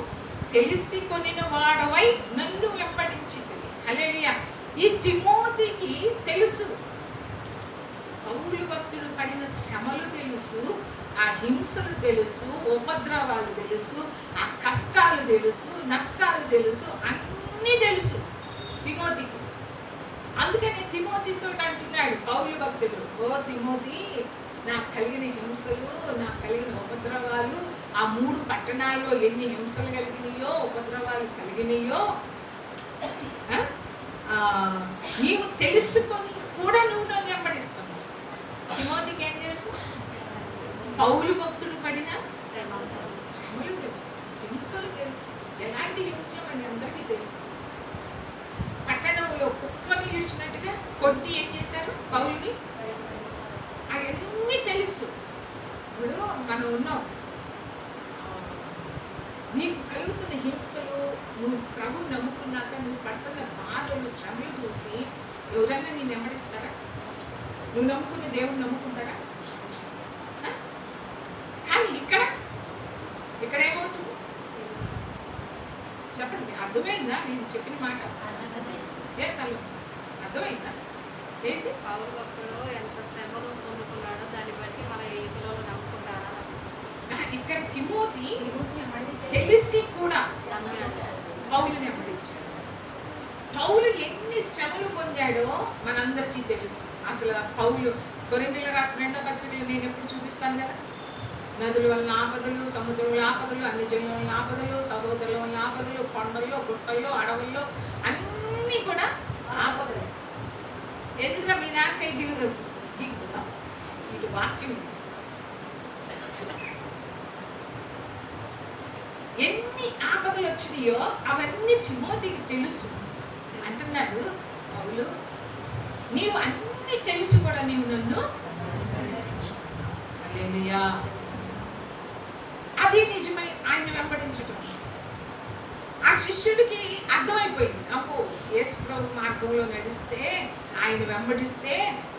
తెలిసి కొనిన వాడవై నన్ను వెంబడించితివి. హల్లెలూయా. ఈ తిమోతికి తెలుసు, పౌలు భక్తులు పడిన శ్రమలు తెలుసు, ఆ హింసలు తెలుసు, ఉపద్రవాలు తెలుసు, ఆ కష్టాలు తెలుసు, నష్టాలు తెలుసు, అన్నీ తెలుసు తిమోతికి. అందుకని తిమోతితో అంటున్నాడు పౌలు భక్తుడు, ఓ తిమోతి, నాకు కలిగిన హింసలు, నాకు కలిగిన ఉపద్రవాలు, ఆ 3 పట్టణాల్లో ఎన్ని హింసలు కలిగినాయో, ఉపద్రవాలు కలిగినాయో నీవు తెలుసుకొని కూడా నువ్వు నన్ను వెంబడిస్తావు. తిమోతికి ఏం తెలుసు? పౌలు భక్తులు పడిన శ్రమలు తెలుసు, హింసలు తెలుసు. ఎలాంటి హింసలు అని అందరికీ తెలుసు. పట్టణంలో కుక్కని ఈడ్చినట్టుగా కొట్టి ఏం చేశారు పౌలుని, అవన్నీ తెలుసు. ఇప్పుడు మనం ఉన్నాం, నీకు కలుగుతున్న హింసలు, నువ్వు ప్రభుని నమ్ముకున్నాక నువ్వు పడుతున్న బాధలు, శ్రమలు చూసి ఎవరన్నా నేను వెంబడిస్తారా? నువ్వు నమ్ముకున్న దేవుని నమ్ముకుంటారా? కానీ ఇక్కడ ఏమవుతుంది చెప్పండి. అర్థమైందా నేను చెప్పిన మాట? అసలు అర్థమైందా? ఏంటి? పౌలు భక్తుడు ఎంత శ్రమలు పొందుకున్నాడో దాన్ని బట్టి మన ఇతరులు నమ్ముకుంటారా? ఇక్కడ తిమోతి తెలిసి కూడా పౌలుని వెంబడించాడు. పౌలు ఎన్ని శ్రమలు పొందాడో మనందరికీ తెలుసు. అసలు పౌలు కొరింథీయులకు రాసిన 2వ పత్రికలో నేను ఎప్పుడు చూపిస్తాను కదా, నదుల వలన ఆపదలు, సముద్రం వల్ల ఆపదలు, అన్ని జనుల వలన ఆపదలు, సహోదరుల వలన ఆపదలు, కొండల్లో, గుట్టల్లో, అడవుల్లో అన్నీ కూడా ఆపదలు. ఎందుకురా మీ నా చేయి గీగుతున్నా? ఇటు వాక్యం. ఎన్ని ఆపదలు వచ్చినాయో అవన్నీ తిమోతికి తెలుసు అంటున్నాడు పౌలు. నీవు అన్ని తెలిసి కూడా నీవు నన్ను హల్లెలూయా. అది నిజమై ఆయన వెంబడించటం. ఆ శిష్యుడికి అర్థమైపోయింది, అబ్బో యేసు ప్రభు మార్గంలో నడిస్తే, ఆయన వెంబడిస్తే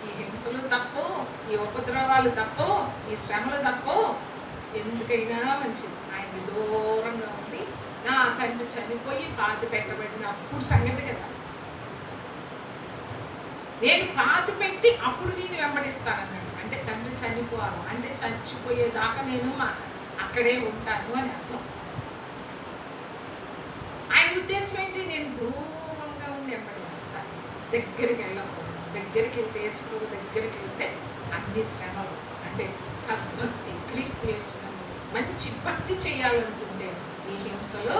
ఈ హింసలు తప్పు, ఈ ఉపద్రవాలు తప్పు, ఈ శ్రమలు తప్పు, ఎందుకైనా మంచిది ఆయనకి దూరంగా ఉండి నా తండ్రి చనిపోయి పాతి పెట్టబడినప్పుడు సంగతి కదా, నేను పాతి పెట్టి అప్పుడు నేను వెంబడిస్తానన్నాడు. అంటే తండ్రి చనిపోవాలి అంటే చచ్చిపోయేదాకా నేను అక్కడే ఉంటాను అని అర్థం. ఆయన ఉద్దేశం ఏంటి? నేను దూరంగా ఉండి వెంబడిస్తాను, దగ్గరికి వెళ్ళకూడదు. దగ్గరికి వెళ్తే యేసు ప్రభు దగ్గరికి వెళ్తే అన్ని శ్రమలు, అంటే సద్భక్తి, క్రీస్తు యేసునందు మంచి భక్తి చేయాలనుకుంటే ఈ హింసలో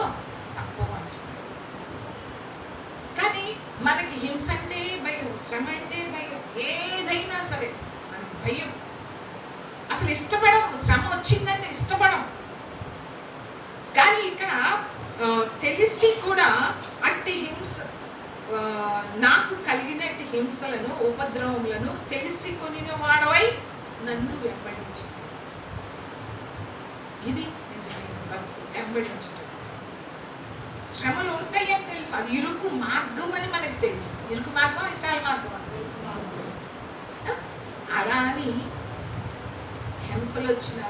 తక్కువ అంటున్నాడు. కానీ మనకి హింస అంటే భయం, శ్రమ అంటే భయం, ఏదైనా సరే మనకి భయం. అసలు ఇష్టపడం, శ్రమ వచ్చిందంటే ఇష్టపడం. కానీ ఇక్కడ తెలిసి కూడా అట్టి హింస, నాకు కలిగినట్టి హింసలను ఉపద్రవములను తెలిసి కొనిన వాడవై నన్ను వెంబడించు. ఇది నిజమైన భక్తి, వెంబడించడం. శ్రమలు ఉంటాయని తెలుసు, అది ఇరుకు మార్గం అని మనకు తెలుసు. ఇరుకు మార్గం, విశాల మార్గం అలా అని హింసలు వచ్చిన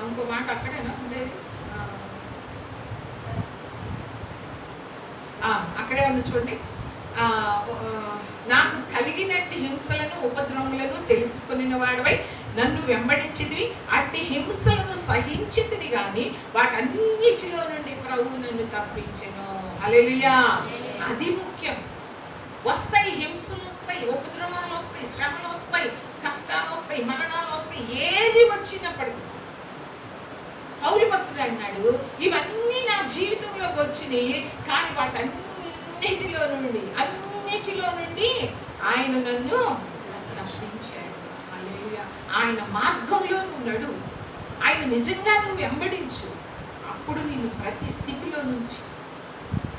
ఇంకో మాట అక్కడేనా ఉండేది, అక్కడే ఉంది చూడండి. నాకు కలిగినట్టి హింసలను ఉపద్రవములను తెలుసుకుని వాడవై నన్ను వెంబడించితివి, అట్టి హింసలను సహించితిని గాని వాటన్నిటిలో నుండి ప్రభువు నన్ను తప్పించెను. హల్లెలూయా. అది ముఖ్యం. వస్తాయి, హింసలు వస్తాయి, ఉపద్రవాలు వస్తాయి, శ్రమలు వస్తాయి, కష్టాలు వస్తాయి, మరణాలు వస్తాయి. ఏది వచ్చినప్పటికీ పౌలు భక్తుడు అన్నాడు, ఇవన్నీ నా జీవితంలోకి వచ్చినాయి, కానీ వాటన్నిటిలో నుండి ఆయన నన్ను తప్పించాడు. హల్లెలూయా. ఆయన మార్గంలో నువ్వు నడు, ఆయన నిజంగా నువ్వు వెంబడించు. అప్పుడు నేను ప్రతి స్థితిలో నుంచి,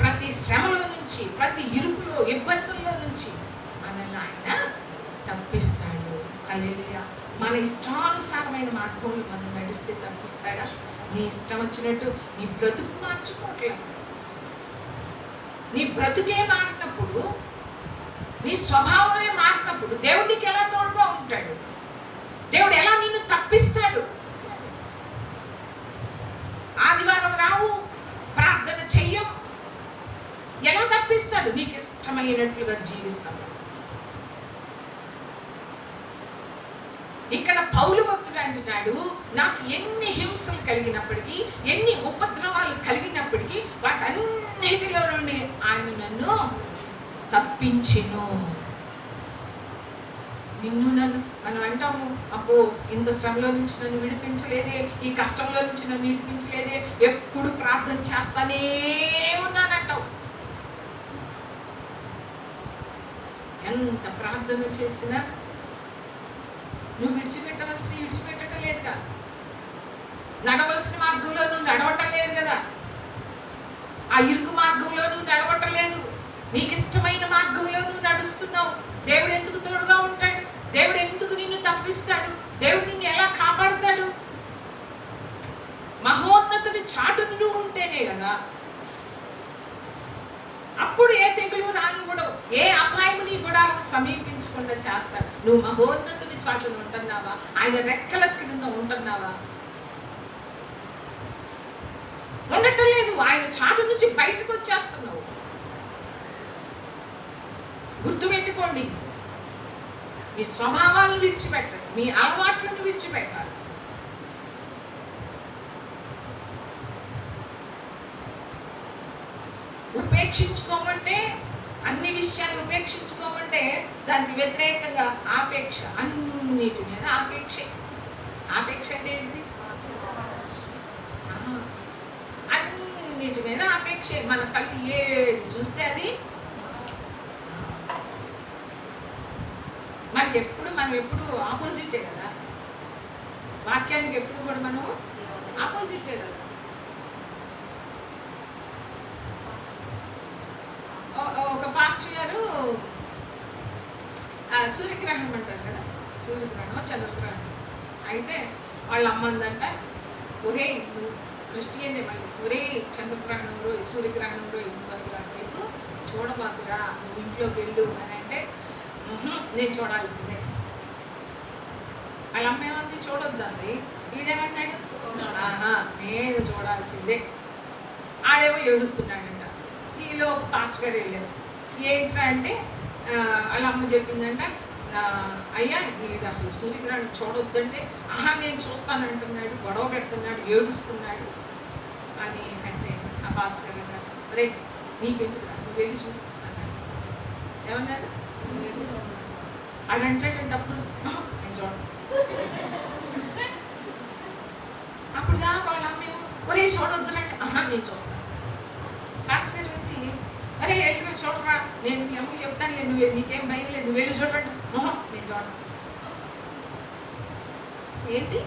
ప్రతి శ్రమలో నుంచి, ప్రతి ఇరుకులో, ఇబ్బందుల్లో నుంచి మనల్ని ఆయన తప్పిస్తాడు. హల్లెలూయా. మన ఇష్టానుసారమైన మార్గంలో మనం నడిస్తే తప్పిస్తాడా? నీ ఇష్టం వచ్చినట్టు నీ బ్రతుకు మార్చుకోవట్లేదు. నీ బ్రతుకే మారినప్పుడు, నీ స్వభావమే మారినప్పుడు దేవుడు నీకు ఎలా తోడుగా ఉంటాడు? దేవుడు ఎలా నిన్ను తప్పిస్తాడు? ఆదివారం రావు, ప్రార్థన చెయ్యం, ఎలా తప్పిస్తాడు? నీకు ఇష్టమైనట్లుగా జీవిస్తాడు. ఇక్కడ పౌలు భక్తుడు అంటున్నాడు, నాకు ఎన్ని హింసలు కలిగినప్పటికీ, ఎన్ని ఉపద్రవాలు కలిగినప్పటికీ వాటన్నిటిలో నుండి ఆయన నన్ను తప్పించెను. నిన్ను నన్ను మనం అంటాము, అబ్బో ఇంత శ్రమలో నుంచి నన్ను విడిపించలేదే, ఈ కష్టంలో నుంచి నన్ను విడిపించలేదే, ఎప్పుడు ప్రార్థన చేస్తానే ఉన్నానంటావు. ఎంత ప్రార్థన చేసినా నువ్వు విడిచిపెట్టడం లేదు కదా, నడవలసిన మార్గంలో నువ్వు నడవటం లేదు కదా, ఆ ఇరుకు మార్గంలో నువ్వు నడవటం లేదు, నీకు ఇష్టమైన మార్గంలో నువ్వు నడుస్తున్నావు. దేవుడు ఎందుకు తోడుగా ఉంటాడు? దేవుడు ఎందుకు నిన్ను తప్పిస్తాడు? దేవుడు నిన్ను ఎలా కాపాడుతాడు? మహోన్నతుడి చాటును నువ్వు ఉంటేనే కదా. అప్పుడు ఏ తెగులు రానివ్వడు, ఏ అపాయం నీ కూడా సమీపించకుండా చేస్తాడు. నువ్వు మహోన్నతుని చాటును ఉంటున్నావా? ఆయన రెక్కల క్రింద ఉంటున్నావా? ఉండటం లేదు. ఆయన చాటు నుంచి బయటకు వచ్చేస్తున్నావు. గుర్తుపెట్టుకోండి, మీ స్వభావాలను విడిచిపెట్టండి, మీ అలవాట్లను విడిచిపెట్టాలి. ఉపేక్షించుకోమంటే, అన్ని విషయాన్ని ఉపేక్షించుకోమంటే దానికి వ్యతిరేకంగా ఆపేక్ష, అన్నిటి మీద ఆపేక్షే. ఆపేక్ష అంటే ఏంటి? అన్నిటి మీద ఆపేక్షే. మన కళ్ళు ఏది చూస్తే అది మనకి ఎప్పుడు మన మనం ఎప్పుడు ఆపోజిటే కదా, వాక్యానికి ఎప్పుడు కూడా మనము ఆపోజిటే కదా. ఒక పాస్టర్ గారు సూర్యగ్రహణం అంటారు కదా, సూర్యగ్రహణం చంద్రగ్రహణం అయితే వాళ్ళ అమ్మందంట, ఒరే నువ్వు క్రిస్టియన్ మళ్ళీ, ఒరే చంద్రగ్రహణంలో సూర్యగ్రహణంలో నువ్వు అసలు అటువైపు చూడబాకురా, నువ్వు ఇంట్లోకి వెళ్ళు అని అంటే, నేను చూడాల్సిందే. వాళ్ళ అమ్మ ఏమంది, చూడొద్దండి. వీడేమన్నాడు, నేను చూడాల్సిందే. ఆడేమో ఏడుస్తున్నాడంట. ఈలో ఒక పాస్టర్ గారు వెళ్ళారు. ఏంట్రా అంటే వాళ్ళ అమ్మ చెప్పిందంట, అయ్యా వీడు అసలు సూర్యగ్రహణం చూడొద్దంటే, నేను చూస్తాను అంటున్నాడు, గొడవ పెడుతున్నాడు, ఏడుస్తున్నాడు అని అంటే ఆ పాస్టర్ గారు అన్నారు, రే నీకెందుకు రా, నువ్వు వెళ్ళి చూడు అన్నాడు. ఏమన్నారు? అడంటాడంటే అప్పుడు నేను చూడండి. అప్పుడు దాకా వాళ్ళ అమ్మ ఒరే చూడొద్దునంటే, నేను చూస్తాను. పాస్టర్ గారు వచ్చి, అరే వెళ్ళిరా చూడరా, నేను మీ అమ్మకి చెప్తాను, నువ్వు నీకేం భయం లేదు, నువ్వు వెళ్ళి చూడండి. నేను చూడను. ఏంటి?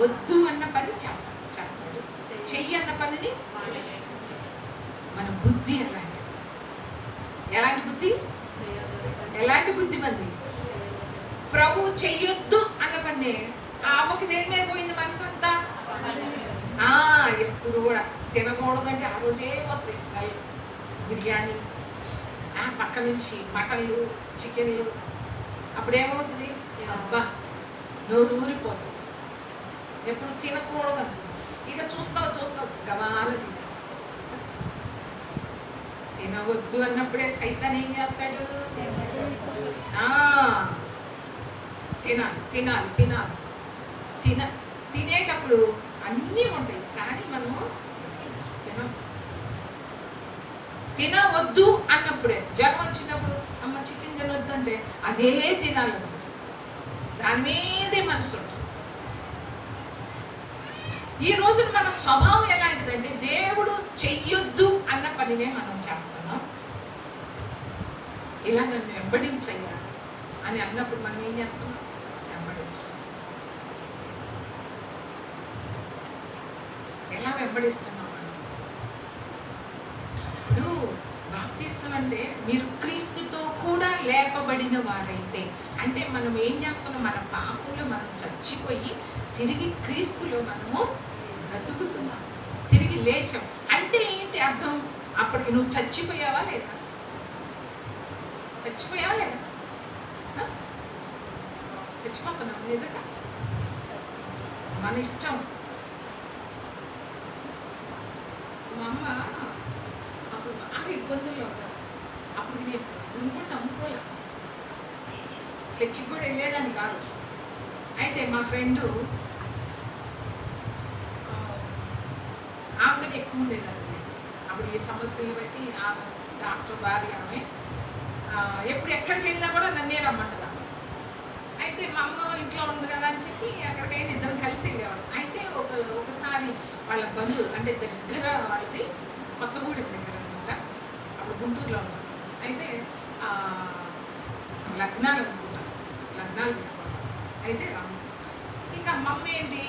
వద్దు అన్న పని చేస్తాడు, చెయ్యి అన్న పనిని. మన బుద్ధి ఎలాంటి, ఎలాంటి బుద్ధి, ఎలాంటి బుద్ధి మంది? ప్రభు చెయ్యొద్దు అన్న పని. ఆ అమ్మకి దేని మీద పోయింది మనసు అంతా? ఎప్పుడు కూడా తినకూడదు అంటే ఆ రోజే వస్తాయి స్మెల్, బిర్యానీ, పక్క నుంచి మటన్లు, చికెన్లు. అప్పుడేమవుతుంది, అబ్బా నోరు ఊరిపోతుంది. ఎప్పుడు తినకూడదు, ఇక చూస్తావు గవాల తినేస్తావు. తినవద్దు అన్నప్పుడే సైతాన్ ఏం చేస్తాడు, తినాలి. తినేటప్పుడు అన్నీ ఉంటాయి, కానీ మనము తినవద్దు అన్నప్పుడే, జ్వరం వచ్చినప్పుడు అమ్మ చికెన్ తినవద్దు అంటే అదే తినాలి మనసు, దాని మీదే మనసు ఉంటుంది. ఈ రోజున మన స్వభావం ఎలాంటిదంటే, దేవుడు చెయ్యొద్దు అన్న పనినే మనం చేస్తున్నాం. ఇలా నన్ను వెంబడించయ్యా అని అన్నప్పుడు మనం ఏం చేస్తున్నాం, వెంబడించాలి. ఎలా వెంబడిస్తున్నాం మనం? ఇప్పుడు బాప్తిస్మం అంటే మీరు క్రీస్తుతో కూడా లేపబడిన వారైతే, అంటే మనం ఏం చేస్తున్నాం, మన పాపంలో మనం చచ్చిపోయి తిరిగి క్రీస్తులో మనము బ్రతుకుతున్నాం, తిరిగి లేచాం. అంటే ఏంటి అర్థం? అప్పటికి నువ్వు చచ్చిపోయావా లేదా? చచ్చిపోయావా లేదా? చచ్చిపోతున్నావు నిజంగా, మన ఇష్టం. మా అమ్మ అప్పుడు బాగా ఇబ్బందుల్లో ఉన్నారు. అప్పుడు నేను ఉండి నమ్ముకోలే, చర్చికి కూడా వెళ్ళేదాన్ని కాదు. అయితే మా ఫ్రెండు ఆమెతో ఎక్కువ ఉండేదాన్ని. అప్పుడు ఈ సమస్యలు బట్టి ఆమె డాక్టర్ భార్య ఆమె ఎప్పుడు ఎక్కడికి వెళ్ళినా కూడా నన్నే రమ్మంటారు. అయితే మా అమ్మ ఇంట్లో ఉంది కదా అని చెప్పి అక్కడికైనా ఇద్దరం కలిసి వెళ్ళేవాడు. అయితే ఒకసారి వాళ్ళ బంధువు అంటే దగ్గర వాళ్ళది కొత్తగూడెం దగ్గర అనమాట, అప్పుడు గుంటూరులో ఉంటారు. అయితే లగ్నాలు పెట్టుకుంటారు. అయితే ఇక మమ్మ ఏంటి,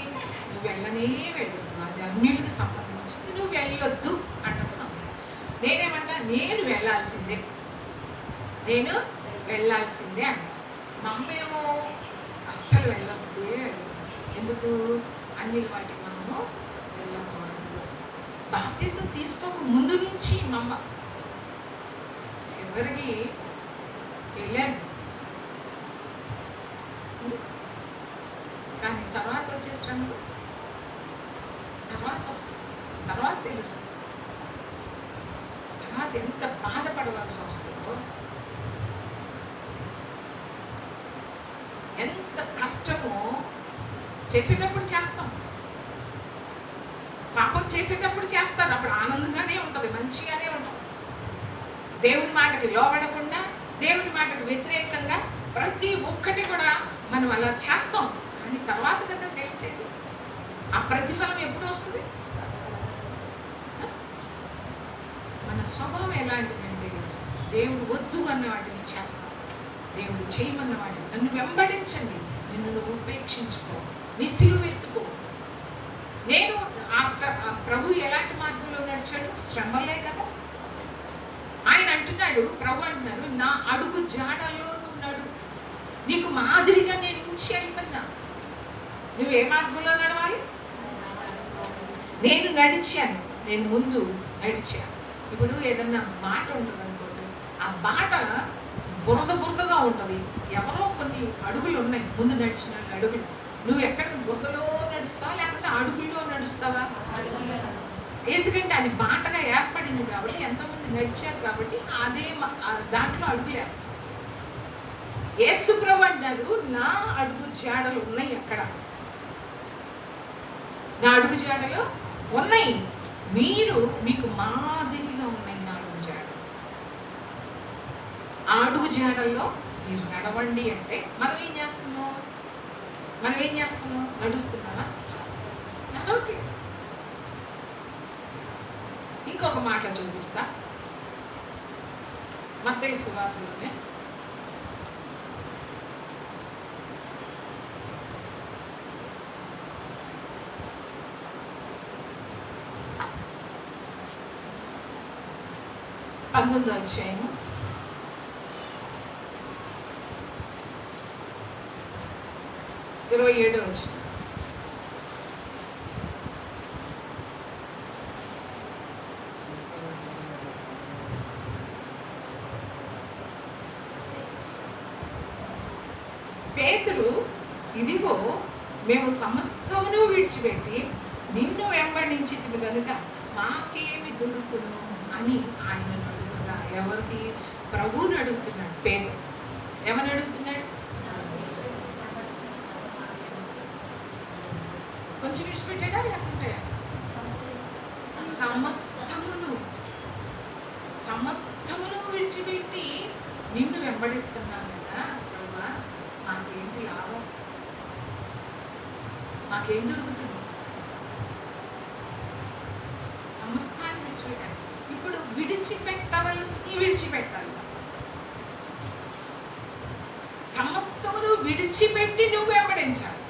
నువ్వు వెళ్ళనే వెళ్ళొద్దు, అది అన్నిటికి సంబంధించి నువ్వు వెళ్ళొద్దు అంటాను. నేనేమంటా, నేను వెళ్ళాల్సిందే అంట. మా అమ్మ ఏమో అస్సలు వెళ్ళొద్దు, ఎందుకు, అన్ని వాటికి మనము వెళ్ళకూడదు. బాప్తిసం తీసుకోక ముందు నుంచి మా అమ్మ చివరికి వెళ్ళాను. కానీ తర్వాత వచ్చేసినప్పుడు తర్వాత తెలుస్తుంది, తర్వాత ఎంత బాధపడవలసి వస్తుందో, ఎంత కష్టమో. చేసేటప్పుడు చేస్తాం, పాపం చేసేటప్పుడు చేస్తారు, అప్పుడు ఆనందంగానే ఉంటుంది, మంచిగానే ఉంటుంది. దేవుని మాటకి లోబడకుండా, దేవుని మాటకు వ్యతిరేకంగా ప్రతి ఒక్కటి కూడా మనం అలా చేస్తాం. కానీ తర్వాత కదా తెలిసేది ఆ ప్రతిఫలం ఎప్పుడు వస్తుంది. మన స్వభావం ఎలాంటిదంటే, దేవుడు వద్దు అన్న వాటిని చేస్తాం, దేవుడు చేయమన్న వాటిని నన్ను వెంబడించండి, నిన్ను నువ్వు ఉపేక్షించుకో, నీ సిలువ ఎత్తుకో. నేను ఆ ప్రభు ఎలాంటి మార్గంలో నడిచాడు? శ్రమలే కదా. ఆయన అంటున్నాడు, ప్రభు అంటున్నారు, నా అడుగు జాడల్లో నువ్వు నడు, నీకు మాదిరిగా నేను ఉంచి వెళ్తున్నా. నువ్వు ఏ మార్గంలో నడవాలి? నేను నడిచాను, నేను ముందు నడిచాను. ఇప్పుడు ఏదన్నా బాట ఉంటుంది అనుకోండి, ఆ బాట బురదగా ఉంటుంది, ఎవరో కొన్ని అడుగులు ఉన్నాయి ముందు నడిచిన అడుగులు. నువ్వు ఎక్కడ బురదలో నడుస్తావా లేకపోతే అడుగుల్లో నడుస్తావా? ఎందుకంటే అది బాటగా ఏర్పడింది కాబట్టి, ఎంతోమంది నడిచారు కాబట్టి అదే దాంట్లో అడుగులు వేస్తాం. యేసు ప్రభు అన్నారు, నా అడుగు జాడలు ఉన్నాయి, అక్కడ నా అడుగు జాడలు ఉన్నాయి, మీకు మాదిరిగా ఉన్నాయి నా అడుగు జాడలు. ఆ అడుగు జాడల్లో మీరు నడవండి అంటే మనం ఏం చేస్తున్నాం? నడుస్తున్నావా? నడవట్లేదు. ఇంకొక మాట చూపిస్తా, మత్తయి సువార్తలోనే పంతొమ్మిదో అధ్యాయము 27వ వచనం. పేతురు, ఇదిగో మేము సమస్తమును విడిచిపెట్టి నిన్ను వెంబడించితిమి గనుక మాకేమి దొరుకును అని ఆయనను అడుగుగా, ఎవరికి? ప్రభువుని అడుగుతున్నాడు పేతురు. ఏమని అడుగుతున్నాడు? కొంచెం విడిచిపెట్టాడా లేకుంటే సమస్తమును విడిచిపెట్టి నిన్ను వెంబడిస్తున్నాను కదా ప్రభువా, మాకేంటి లాభం? మాకేం దొరుకుతుంది? సమస్తాన్ని విడిచిపెట్టాలి. ఇప్పుడు విడిచిపెట్టాలి. సమస్తమును విడిచిపెట్టి నువ్వు వెంబడించాలి.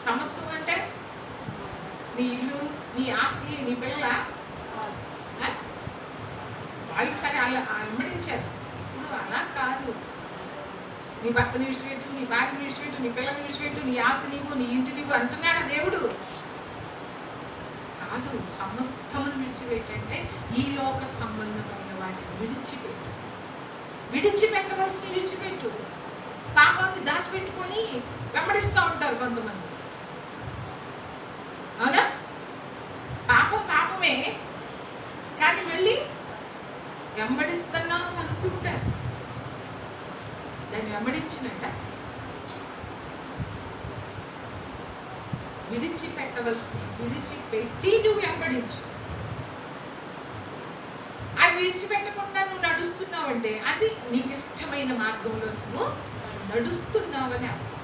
సమస్తం అంటే నీ ఇల్లు, నీ ఆస్తి, నీ పిల్లల, వాళ్ళు సరే అలా వెంబడించారు. ఇప్పుడు అలా కాదు. నీ భర్తని విడిచిపెట్టు, నీ భార్యని విడిచిపెట్టు, నీ పిల్లల్ని విడిచిపెట్టు, నీ ఆస్తి నీవు, నీ ఇంటి నీవు అంటున్నాడా దేవుడు? కాదు. సమస్తమును విడిచిపెట్టంటే ఈ లోక సంబంధమైన వాటిని విడిచిపెట్టవలసి విడిచిపెట్టు. పాపాన్ని దాచిపెట్టుకొని వెంబడిస్తూ ఉంటారు కొంతమంది. అవునా? పాపమే కానీ వెళ్ళి వెంబడిస్తున్నాం అనుకుంటారు. దాన్ని వెంబడించినట్ట విడిచిపెట్టి నువ్వు వెంబడించు. అది విడిచిపెట్టకుండా నువ్వు నడుస్తున్నావు అంటే అది నీకు ఇష్టమైన మార్గంలో నువ్వు నడుస్తున్నావని అర్థం.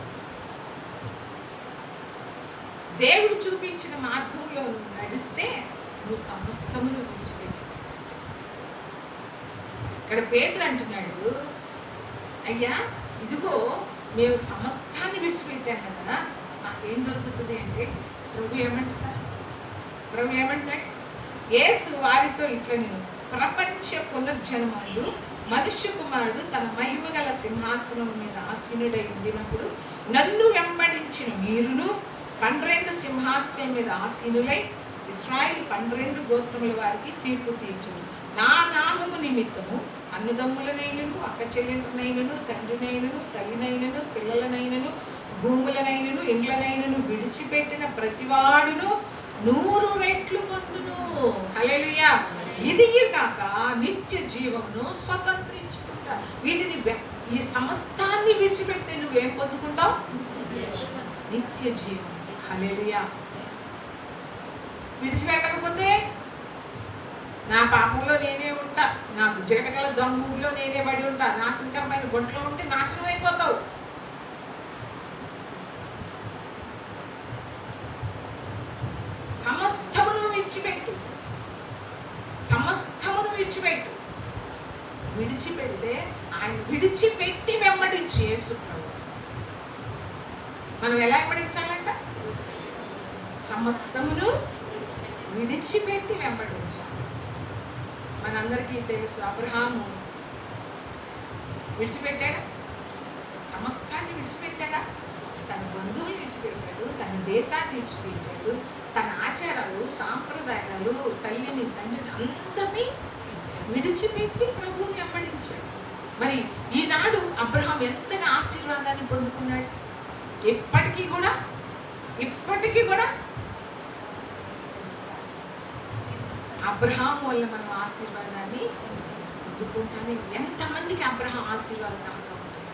దేవుడు చూపించిన మార్గంలో నువ్వు నడిస్తే నువ్వు సమస్తమును విడిచిపెట్టి. ఇక్కడ పేతురు అంటున్నాడు, అయ్యా ఇదిగో మేము సమస్తాన్ని విడిచిపెట్టాం కదా, మాకేం దొరుకుతుంది అంటే ప్రభు ఏమంటున్నాడు? యేసు వారితో ఇట్లా, నేను ప్రపంచ పునర్జన్మందు మనుష్య కుమారుడు తన మహిమగల సింహాసనం మీద ఆసీనుడై ఉండినప్పుడు నన్ను వెంబడించిన మీరును 12 సింహాసనం మీద ఆసీనులై ఇశ్రాయేలు 12 గోత్రముల వారికి తీర్పు తీర్చును. నా నామము నిమిత్తము అన్నదమ్ములనైనను, అక్క చెల్లెండ్రనైనను, తండ్రినైనను, తల్లినైనను, పిల్లలనైనను, భూములనైనను, ఇండ్లనైనను విడిచిపెట్టిన ప్రతివాడును 100 రెట్లు పొందును. హల్లెలూయా. ఇది కాక నిత్య జీవమును స్వతంత్రించుకుంటా. వీటిని, ఈ సమస్తాన్ని విడిచిపెడితే నువ్వేం పొందుకుంటావు? నిత్య జీవం. హల్లెలూయా. విడిచిపెట్టకపోతే నా పాపంలో నేనే ఉంటా, నాకు జగటగల దొంగలో నేనే పడి ఉంటా, నాశనకరమైన గొంట్లో ఉంటే నాశనం అయిపోతావు. సమస్తమును విడిచిపెట్టు. విడిచిపెడితే ఆయన విడిచిపెట్టి వెంబడించి యేసు ప్రభు. మనం ఎలా వెంబడించాలంట? సమస్తమును విడిచిపెట్టి వెంబడించాలి. మనందరికీ తెలుసు అబ్రహాము విడిచిపెట్టాడా? సమస్తాన్ని విడిచిపెట్టాడా? తన బంధువుని విడిచిపెట్టాడు, తన దేశాన్ని విడిచిపెట్టాడు, తన ఆచారాలు సాంప్రదాయాలు తల్లిని తండ్రిని అందరినీ విడిచిపెట్టి ప్రభువుని వెంబడించాడు. మరి ఈనాడు అబ్రహాం ఎంతగా ఆశీర్వాదాన్ని పొందుకున్నాడు. ఇప్పటికీ కూడా అబ్రహాం వల్ల మనం ఆశీర్వాదాన్ని పొందుకుంటానే. ఎంతమందికి అబ్రహాం ఆశీర్వాదకరంగా ఉంటుంది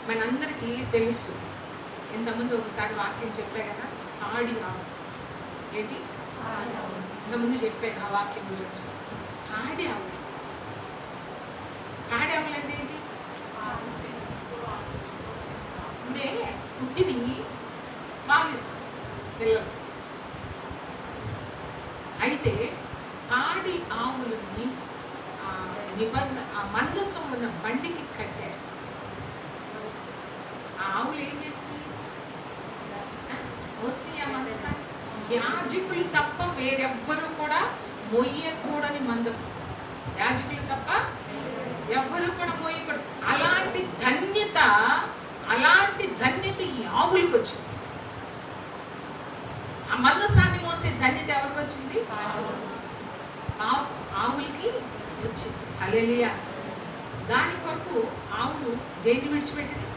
మనందరికీ తెలుసు. ఇంతకుముందు ఒకసారి వాక్యం చెప్పే కదా, పాడి ఆవు. ఏంటి ఇంతకుముందు చెప్పాను ఆ వాక్యం గురించి. పాడి ఆవు. పాడి ఆవులు అంటే ఏంటి? ఇప్పుడే పుట్టిని బాగిస్తాం పిల్లలు. అయితే పాడి ఆవులని ఆ మందసం ఉన్న బండికి కట్టారు. ఆ ఆవులు ఏం చేస్తుంది? మోస్ట్లీ ఆ మందసాన్ని యాజకులు తప్ప వేరెవ్వరూ కూడా మొయ్యకూడని మందసం. యాజకులు తప్ప ఎవ్వరూ కూడా మోయకూడదు. అలాంటి ధన్యత ఈ ఆవులకు వచ్చింది. ఆ మందసాన్ని మోసే ధన్యత ఎవరికి వచ్చింది? ఆవులకి వచ్చింది. హల్లెలూయా. దాని కొరకు ఆవులు దేన్ని విడిచిపెట్టింది?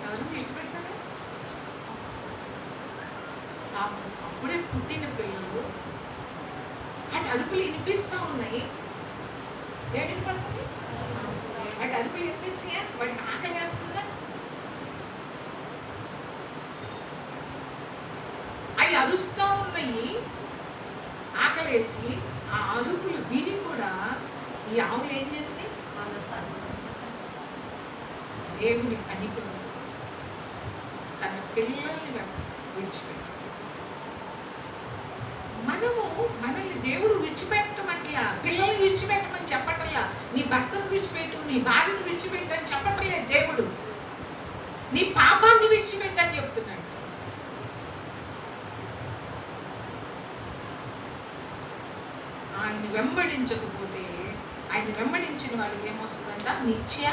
ఎవరు విడిచిపెడతారు? అప్పుడే పుట్టిన పిల్లలు అటు అరుపులు వినిపిస్తూ ఉన్నాయి. ఏం వినపడుతుంది? అటు అరుపులు వినిపిస్తాయా? వాడికి ఆకలి వేస్తుందా? అవి అరుస్తూ ఉన్నాయి. ఆకలేసి ఆ అరుపులు విని కూడా ఈ ఆవులు ఏం చేస్తాయి? దేవుని పనికి తన పిల్లల్ని విడిచిపెట్టారు. మనల్ని దేవుడు విడిచిపెట్టమంటలా, పిల్లల్ని విడిచిపెట్టమని చెప్పటల్లా, నీ భర్తను విడిచిపెట్టు, నీ భార్యను విడిచిపెట్టు అని చెప్పట్లేదు దేవుడు. నీ పాపాన్ని విడిచిపెట్టని చెప్తున్నాడు. ఆయన వెంబడించకపోతే, ఆయన వెంబడించిన వాళ్ళకి ఏమొస్తుందంట? నిత్య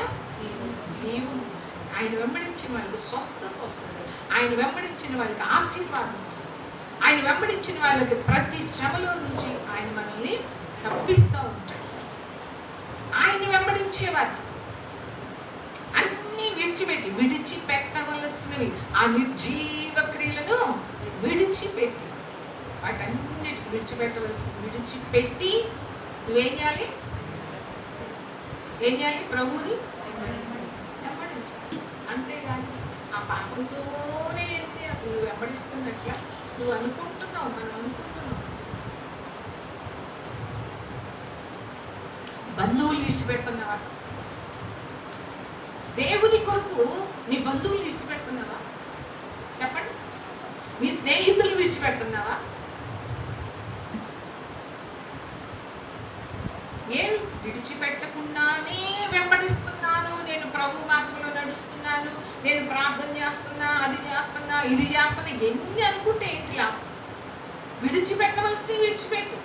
జీవం వస్తుంది. ఆయన వెంబడించిన వాళ్ళకి స్వస్థత వస్తుంది. ఆయన వెంబడించిన వాళ్ళకి ఆశీర్వాదం వస్తుంది. ఆయన వెంబడించిన వాళ్ళకి ప్రతి శ్రమలో నుంచి ఆయన మనల్ని తప్పిస్తూ ఉంటాడు. ఆయన్ని వెంబడించేవారు అన్నీ విడిచిపెట్టవలసినవి, ఆ నిర్జీవ క్రియలను విడిచిపెట్టి, వాటన్నిటిని విడిచిపెట్టవలసినవి విడిచిపెట్టి నువ్వేం చేయాలి? ప్రభువుని వెంబడించాలి. అంతేగాని ఆ పాపంతోనే వెళ్తే అసలు నువ్వు వెంబడిస్తున్నట్ల నువ్వు అనుకుంటున్నావు. మనం అనుకుంటున్నావు. బంధువులు విడిచిపెడుతున్నావా? దేవుని కొరకు నీ బంధువులు విడిచిపెడుతున్నావా? చెప్పండి. నీ స్నేహితులు విడిచిపెడుతున్నావా? ఏం విడిచిపెట్టకుండానే వెంబడిస్తున్నాను, నేను ప్రభు మార్గంలో నడుస్తున్నాను, నేను ప్రార్థన చేస్తున్నా, అది చేస్తున్నా, ఇది చేస్తున్నా, ఎన్ని అనుకుంటే ఏంటి లాభం? విడిచిపెట్టవలసి విడిచిపెట్టు.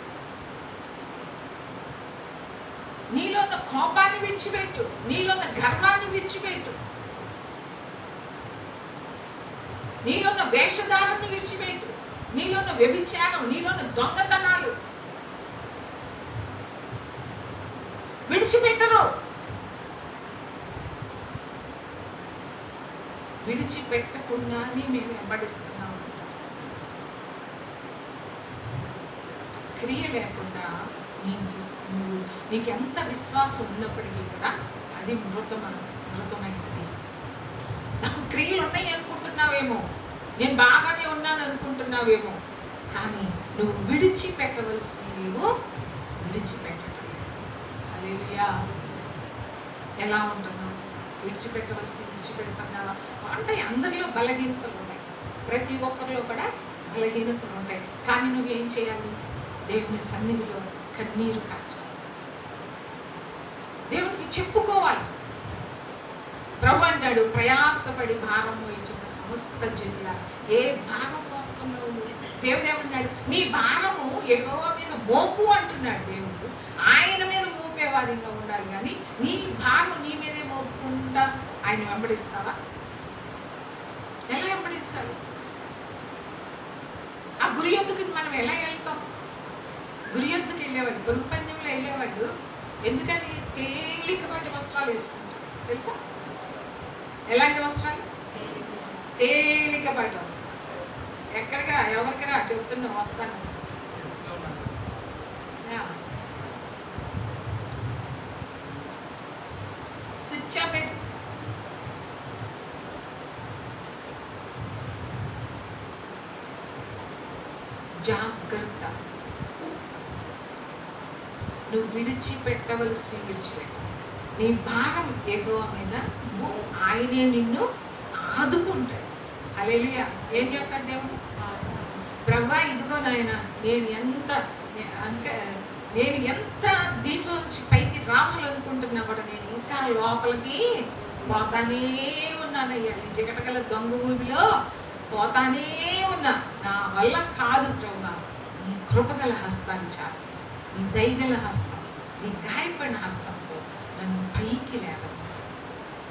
నీలో ఉన్న కోపాన్ని విడిచిపెట్టు, నీలో ఉన్న గర్వాన్ని విడిచిపెట్టు, నీలో ఉన్న వేషధారాన్ని విడిచిపెట్టు, నీలో ఉన్న వ్యభిచారం, నీలో ఉన్న దొంగతనాలు విడిచిపెట్టరు. విడిచిపెట్టకుండానే మేము వెంబడిస్తున్నాము. క్రియ లేకుండా నీకు ఎంత విశ్వాసం ఉన్నప్పటికీ కూడా అది మృతమైనది. నాకు క్రియలు ఉన్నాయి అనుకుంటున్నావేమో, నేను బాగానే ఉన్నాను అనుకుంటున్నావేమో, కానీ నువ్వు విడిచిపెట్టవలసినవి విడిచిపెట్టడం. హల్లెలూయా. ఎలా ఉంటున్నావు? విడిచిపెడుతున్నావా? అంటే అందరిలో బలహీనతలు ఉంటాయి, ప్రతి ఒక్కరిలో కూడా బలహీనతలు ఉంటాయి. కానీ నువ్వేం చేయాలి? దేవుని సన్నిధిలో కన్నీరు కాచాలి. దేవునికి చెప్పుకోవాలి. ప్రభు అంటాడు, ప్రయాసపడి భారం మోయించిన సమస్త జనుల ఏ భారం మోస్తున్నావు? దేవుడు ఏమంటున్నాడు, నీ భారము యెహోవా మీద మోపు అంటున్నాడు దేవుడు. ఆయన మీద మోపేవారిగా ఉండాలి, కానీ నీ భారం నీ మీదే మోపుకుంటా ఆయన వెంబడిస్తావా? ఎలా వెంబడించాలి? ఆ గురి యొద్దకు మనం ఎలా వెళ్తాం? గురి యొద్దకు వెళ్ళేవాడు, బరువు పందెంలో వెళ్ళేవాడు ఎందుకని తేలికపాటి వస్త్రాలు వేసుకుంటారు తెలుసా? ఎలాంటి వస్త్రాలు? తేలికపాటి వస్త్రాలు. ఎక్కడికి రా, ఎవరికి రా చెబుతున్నా, వస్తాను. స్విచ్ ఆఫ్ పెట్టు. జాగ్రత్త, నువ్వు విడిచిపెట్టవలసి విడిచిపెట్టు. నీ భారం యెహోవా మీద, ఆయనే నిన్ను ఆదుకుంటాడు. హల్లెలూయా. ఏం చేస్తాడు దేవుడు? ప్రభువా ఇదిగో నాయన, నేను ఎంత దీంట్లోంచి పైకి రావాలనుకుంటున్నా కూడా నేను ఇంకా లోపలికి పోతానే ఉన్నానయ్యా. ఈ జిగటగల దొంగ ఊబిలో పోతానే ఉన్నా. నా వల్ల కాదు ప్రభువా, నీ కృపగల హస్తాన్ని చాలు, నీ దయగల హస్తం, నీ గాయపడిన హస్తంతో నన్ను పైకి లేవనెత్తు.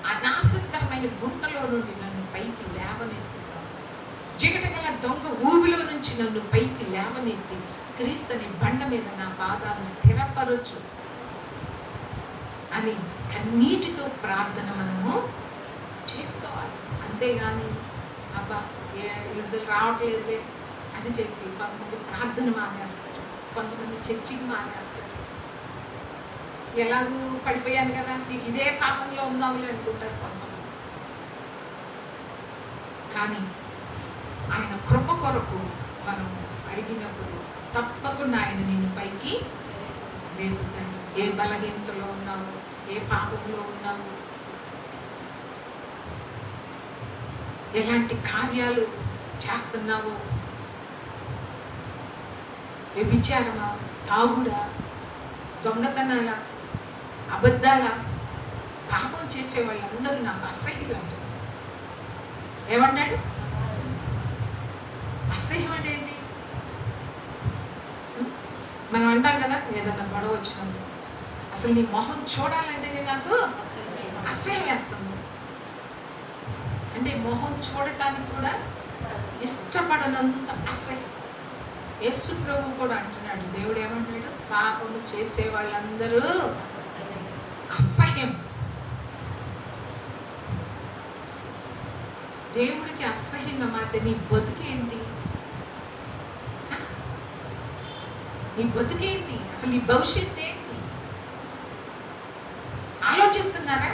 ఆ నాశకరమైన గుంటలో నుండి నన్ను పైకి లేవనెత్తు. జిగటగల దొంగ ఊబిలో నుంచి నన్ను పైకి లేవనెత్తి క్రీస్తుని బండ మీద నా పాదాలు స్థిరపరచు అని కన్నీటితో ప్రార్థన మనము చేసుకోవాలి. అంతేగాని అబ్బా విడుదల రావట్లేదులే అని చెప్పి కొంతమంది ప్రార్థన మానేస్తారు, కొంతమంది చర్చికి మానేస్తారు. ఎలాగూ పడిపోయాను కదా, ఇదే పాపంలో ఉందాంలే అనుకుంటారు కొంతమంది. కానీ ఆయన కృప కొరకు మనం అడిగినప్పుడు తప్పకుండా ఆయన నిన్ను పైకి లేపుతాడు. ఏ బలహీనతలో ఉన్నావు, ఏ పాపంలో ఉన్నావు, ఎలాంటి కార్యాలు చేస్తున్నావు, వ్యభిచారమా, తాగుడా, దొంగతనాల, అబద్ధాల, పాపం చేసే వాళ్ళందరూ నాకు అసహ్యం అంటారు. ఏమన్నాడు? అసహ్యం అంటే ఏంటి? మనం అంటాం కదా, ఏదన్నా గొడవ వచ్చినప్పుడు అసలు నీ మొహం చూడాలంటేనే నాకు అసహ్యం వేస్తుంది. అంటే మొహం చూడటానికి కూడా ఇష్టపడనంత అసహ్యం. యేసు ప్రభు కూడా అంటున్నాడు, దేవుడు ఏమంటున్నాడు, పాపము చేసే వాళ్ళందరూ అసహ్యం. దేవుడికి అసహ్యంగా మాత్రం నీ బతుకేంటి? నీ బతుకేంటి? అసలు నీ భవిష్యత్తు ఏంటి? ఆలోచిస్తున్నారా?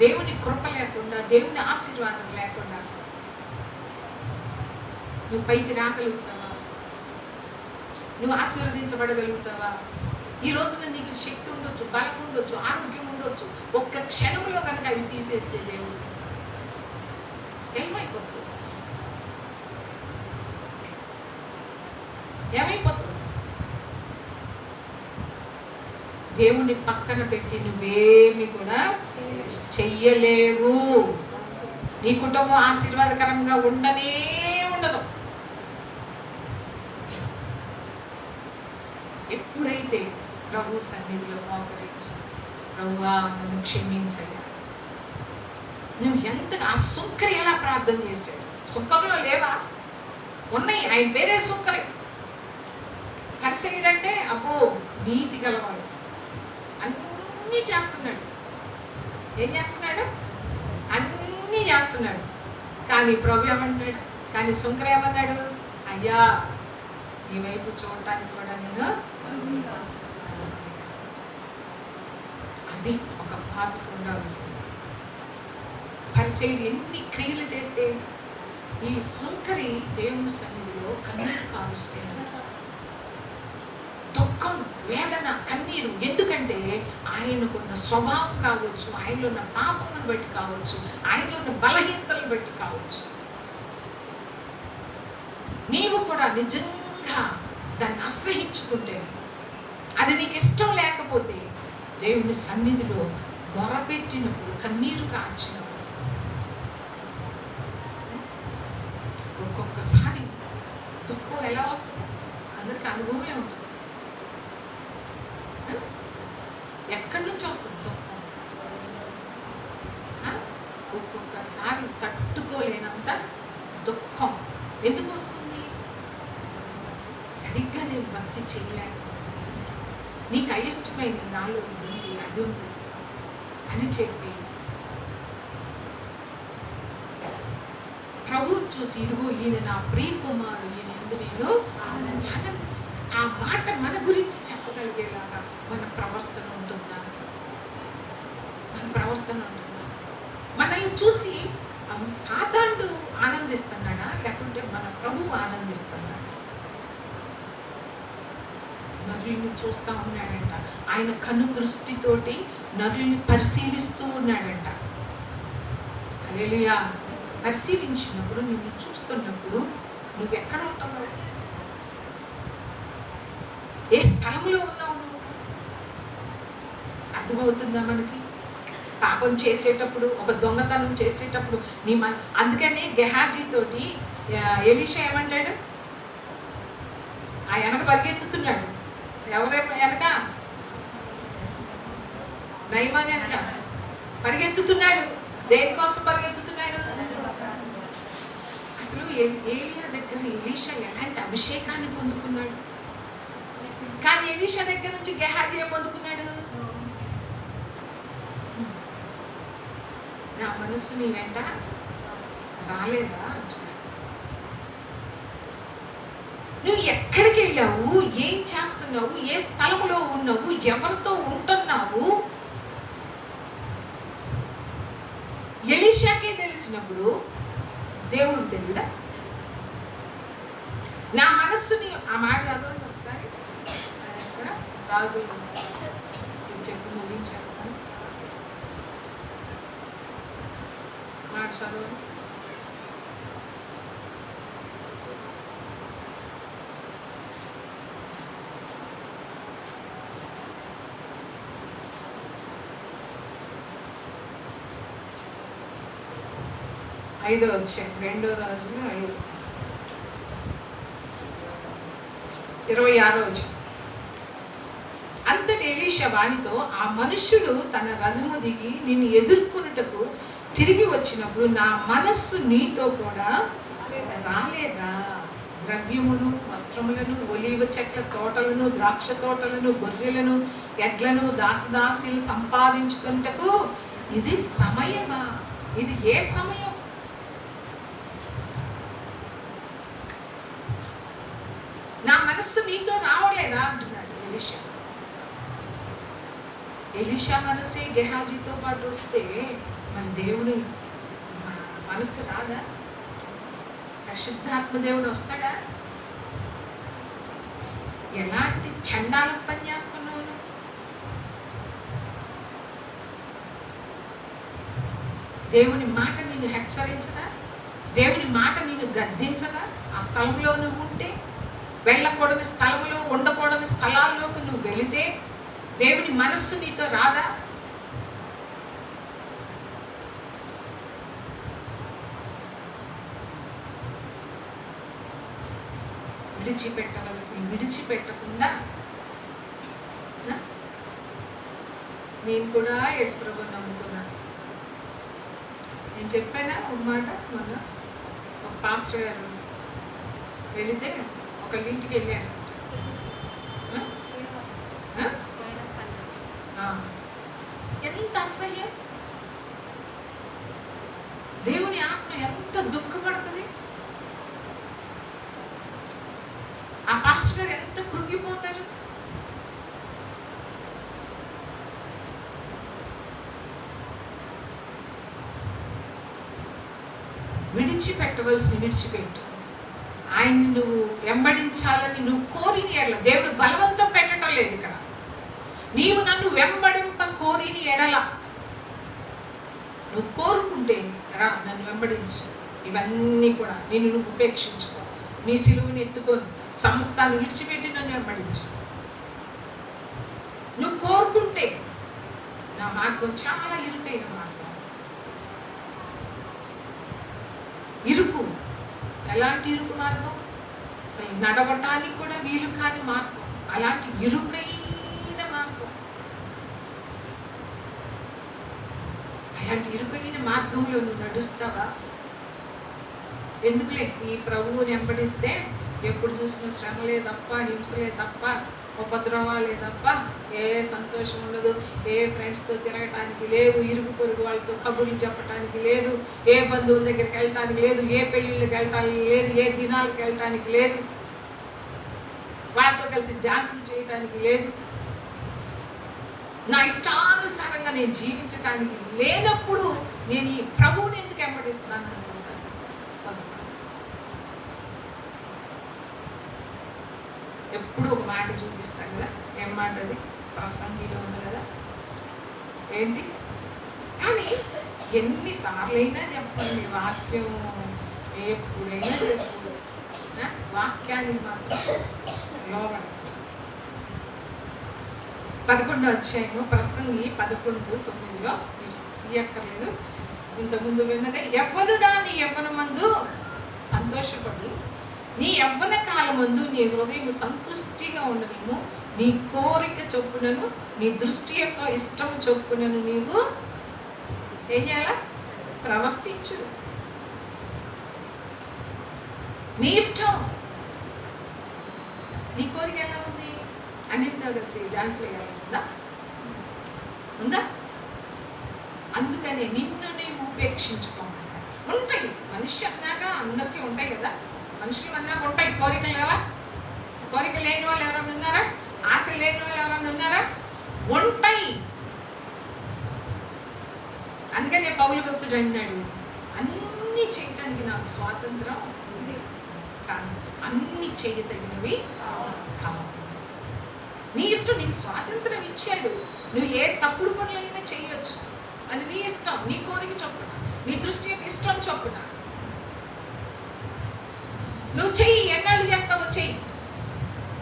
దేవుని కృప లేకుండా, దేవుని ఆశీర్వాదం లేకుండా నువ్వు పైకి రాగలుగుతావా? నువ్వు ఆశీర్వదించబడగలుగుతావా? ఈ రోజున నీకు శక్తి ఉండొచ్చు, బలం ఉండొచ్చు, ఆరోగ్యం ఉండొచ్చు. ఒక్క క్షణంలో కనుక అవి తీసేస్తే దేవుడు ఏమైపోతుంది? ఏమైపోతుంది? దేవుణ్ణి పక్కన పెట్టి నువ్వేమి కూడా చెయ్యలేవు. నీ కుటుంబం ఆశీర్వాదకరంగా ఉండనే ఉండదు. ఎప్పుడైతే ప్రభు సన్నిధిలో మోకరించి, ప్రభువా నన్ను క్షమించయ్యా, నువ్వు ఎంతగా ఆ సుంకరి ఎలా ప్రార్థన చేశాడు? సుంకరులో లేవా? ఉన్నాయి. ఆయన పేరే సుంకరి. పరిసయుడంటే అబ్బో నీతి గలవాడు, అన్నీ చేస్తున్నాడు. ఏం చేస్తున్నాడు? అన్నీ చేస్తున్నాడు. కానీ ప్రభు ఏమన్నాడు? కానీ సుంకర ఏమన్నాడు? అయ్యా నీ వైపు చూడటానికి కూడా నేను. అది ఒక పాపకు ఉండవలసింది. పరిసయుడు ఎన్ని క్రియలు చేస్తే ఈ సుంకరి దేవుని సన్నిధిలో కన్నీరు కారుస్తుంది. దుఃఖం, వేదన, కన్నీరు. ఎందుకంటే ఆయనకున్న స్వభావం కావచ్చు, ఆయనలో ఉన్న పాపమును బట్టి కావచ్చు, ఆయనలో ఉన్న బలహీనతలను బట్టి కావచ్చు. నీవు కూడా నిజంగా దాన్ని అసహించుకుంటే, అది నీకు ఇష్టం లేకపోతే, దేవుని సన్నిధిలో మొరపెట్టినప్పుడు, కన్నీరు కార్చినప్పుడు, ఒక్కొక్కసారి దుఃఖం ఎలా వస్తుంది? అందరికీ అనుభవమే ఉంటుంది. ఎక్కడి నుంచి వస్తుంది దుఃఖం? ఒక్కొక్కసారి తట్టుకోలేనంత దుఃఖం ఎందుకు వస్తుంది? సరిగ్గా నేను భక్తి చేయలేకపోతున్నాను, నీకు అయిష్టమైంది నాలో ఇది ఉంది, అది ఉంది అని చెప్పి ప్రభువుని చూసి, ఇదిగో ఈయన నా ప్రియ కుమారుడు, ఈయన యందు నేను ఆ మాట మన గురించి చెప్పగలిగేలాగా మన ప్రవర్తన ఉంటుందా? మన ప్రవర్తన ఉంటుందా? మనల్ని చూసి సాతానుడు ఆనందిస్తున్నాడా, లేకుంటే మన ప్రభువు ఆనందిస్తున్నాడా? నరుల్ని చూస్తూ ఉన్నాడంట. ఆయన కన్ను దృష్టితోటి నరుల్ని పరిశీలిస్తూ ఉన్నాడంట. హల్లెలూయా. పరిశీలించినప్పుడు, నిన్ను చూస్తున్నప్పుడు నువ్వెక్కడ ఉంటావు? ఏ స్థలంలో ఉన్నావు నువ్వు? అర్థమవుతుందా మనకి? పాపం చేసేటప్పుడు, ఒక దొంగతనం చేసేటప్పుడు అందుకని గెహాజీతోటి ఎలీషా ఏమంటాడు? ఆ వెనక పరిగెత్తుతున్నాడు. ఎవరేమో వెనక? నయమాన్ వెనక పరిగెత్తుతున్నాడు. దేనికోసం పరిగెత్తుతున్నాడు? అసలు ఏలియా దగ్గర ఎలీషా ఎలాంటి అభిషేకాన్ని పొందుకున్నాడు? కానీ ఎలీషా దగ్గర నుంచి గెహాజీ ఏం పొందుకున్నాడు? నా మనస్సు నీ వెంట రాలేదా? నువ్వు ఎక్కడికి వెళ్ళావు? ఏం చేస్తున్నావు? ఏ స్థలంలో ఉన్నావు? ఎవరితో ఉంటున్నావు? ఎలీషాకే తెలిసినప్పుడు దేవుడికి తెలియదా? నా మనస్సుని, ఆ మాట చదవండి ఒకసారి. ఇక్కడ రాజు చెప్పి ముగించేస్తాను. మాట చదవండి. ఐదో వచ్చాయి, 2వ రాజులు 5:26 వచ్చాయి. అంతటి ఎలీషా వానితో, ఆ మనుష్యుడు తన రథము దిగి నిన్ను ఎదుర్కొనుటకు తిరిగి వచ్చినప్పుడు నా మనస్సు నీతో కూడా రాలేదా? ద్రవ్యమును, వస్త్రములను, ఒలీవ చెట్ల తోటలను, ద్రాక్ష తోటలను, గొర్రెలను, ఎడ్లను, దాసదాసీలు సంపాదించుకున్నటకు ఇది సమయమా? ఇది ఏ సమయం? నా మనస్సు నీతో రావలేదా అంటున్నాడు ఎలీషా. ఎలీషా మనసే గెహాజీతో పాటు వస్తే మన దేవుని మనస్సు రాదా? పరిశుద్ధాత్మ దేవుడు వస్తాడా? ఎలాంటి చండాలం పని చేస్తున్నావు? దేవుని మాట నిన్ను హెచ్చరించదా? దేవుని మాట నిన్ను గద్దించదా? ఆ స్థలంలో నువ్వు ఉంటే, వెళ్ళకూడని స్థలంలో, ఉండకూడని స్థలాల్లోకి నువ్వు వెళితే దేవుని మనస్సు నీతో రాదా? విడిచిపెట్టకుండా నేను కూడా యేసుప్రభువుని నమ్ముకున్నా. నేను చెప్పానా ఒక మాట? మొన్న ఒక పాస్టర్ గారు వెళితే ఒకళ్ళ ఇంటికి వెళ్ళాను. ఎంత అసహ్యం! దేవుని ఆత్మ ఎంత దుఃఖపడుతుంది! ఆ పాస్టర్ గారు ఎంత కృంగిపోతారు! విడిచిపెట్టవలసిన విడిచిపెట్టు. ఆయన్ని నువ్వు వెంబడించాలని నువ్వు కోరిని ఎడల, దేవుడు బలవంతం పెట్టడం లేదు ఇక్కడ. నీవు నన్ను వెంబడింప కోరిని ఎడల, నువ్వు కోరుకుంటే రా నన్ను వెంబడించు, ఇవన్నీ కూడా నేను నువ్వు ఉపేక్షించుకో, నీ సిలువని ఎత్తుకొని సమస్తాన్ని విడిచిపెట్టి నన్ను వెంబడించు. నువ్వు కోరుకుంటే నా మార్గం చాలా ఇరుకైన మార్గం. ఇరుకు, ఎలాంటి ఇరుకు మార్గం? అసలు నడవటానికి కూడా వీలు కాని మార్గం, అలాంటి ఇరుకైన మార్గం. అలాంటి ఇరుకైన మార్గంలో నువ్వు నడుస్తావా? ఎందుకులే ఈ ప్రభువుని వెంబడిస్తే ఎప్పుడు చూసిన శ్రమలే తప్ప, హింసలే తప్ప, ఉపద్రవాలే తప్ప, ఏ సంతోషం ఉండదు, ఏ ఫ్రెండ్స్తో తిరగటానికి లేదు, ఇరుగు పొరుగు వాళ్ళతో కబుర్లు చెప్పడానికి లేదు, ఏ బంధువుల దగ్గరికి వెళ్ళటానికి లేదు, ఏ పెళ్ళిళ్ళకి వెళ్ళటానికి లేదు, ఏ దినాలకు వెళ్ళటానికి లేదు, వాళ్ళతో కలిసి డాన్సులు చేయటానికి లేదు, నా ఇష్టానుసారంగా నేను జీవించటానికి లేనప్పుడు నేను ఈ ప్రభువుని ఎందుకు వెంబడిస్తున్నాను అనుకుంటాను. ఎప్పుడు ఒక మాట చూపిస్తాను కదా, ఏం మాట అది? ప్రసంగిలో ఉంది కదా, ఏంటి? కానీ ఎన్నిసార్లైనా చెప్పండి, వాక్యం ఎప్పుడైనా చెప్పు, వాక్యాన్ని మాత్రం లోబడి 11వ అధ్యాయము ప్రసంగి 11:9 తీయక్కర్లేదు, ఇంతకుముందు విన్నదే. యవ్వనుడా నీ యవ్వనమందు సంతోషపడు, నీ యవ్వన కాలమందు నీ హృదయం సంతుష్టిగా ఉండనేమో, నీ కోరిక చొప్పునను నీ దృష్టి యొక్క ఇష్టం చొప్పునను నీవు ఏం చేయాలా? ప్రవర్తించు. నీ ఇష్టం, నీ కోరిక ఎలా ఉంది? అన్నింటితో కలిసి డాన్స్ వేయాలంటుందా? ఉందా? అందుకనే నిన్ను నీవు ఉపేక్షించుకోమన్నా. ఉంటాయి, మనిషి అన్నాక అందరికీ ఉంటాయి కదా, మనుషులు అన్నాక ఉంటాయి కోరికలు కదా. కోరిక లేని వాళ్ళు ఎవరైనా ఉన్నారా? ఆశ లేని వాళ్ళు ఎవరైనా ఉన్నారా? ఉంటాయి. అందుకనే పౌలు భక్తుడు అన్నాడు, అన్నీ చేయటానికి నాకు స్వాతంత్రం ఉంది, కానీ అన్నీ చేయతగినవి కావు. నీ ఇష్టం, నీకు స్వాతంత్రం ఇచ్చాడు, నువ్వు ఏ తప్పుడు పనులైనా చేయొచ్చు, అది నీ ఇష్టం, నీ కోరిక చొప్పున, నీ దృష్టి యొక్క ఇష్టం చొప్పున నువ్వు చెయ్యి. ఎన్నాళ్ళు చేస్తావో చెయ్యి,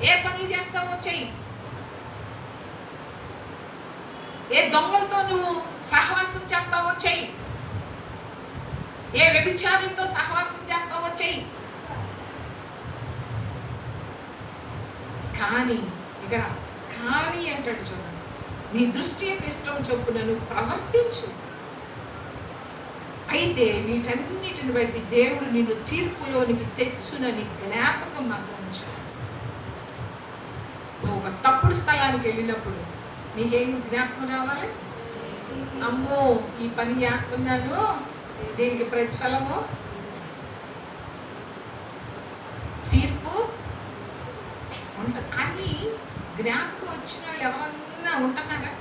ఏ పనులు చేస్తావో చెయ్యి, ఏ దొంగలతో నువ్వు సహవాసం చేస్తావో చెయ్యి, ఏ వ్యభిచారులతో సహవాసం చేస్తావో చెయ్యి. కానీ ఇక్కడ కానీ అంటాడు చూడండి, నీ దృష్టి యొక్క ఇష్టం చొప్పున నువ్వు ప్రవర్తించు. అయితే వీటన్నిటిని బట్టి దేవుడు నిన్ను తీర్పులోనికి తెచ్చునని జ్ఞాపకం మాత్రం ఉంచాడు. నువ్వు ఒక తప్పుడు స్థలానికి వెళ్ళినప్పుడు నీకేం జ్ఞాపకం రావాలి? అమ్మో, ఈ పని చేస్తున్నాను, దీనికి ప్రతిఫలము తీర్పు ఉంటుంది అని జ్ఞాపకం వచ్చిన వాళ్ళు ఎవరన్నా ఉంటున్నారా?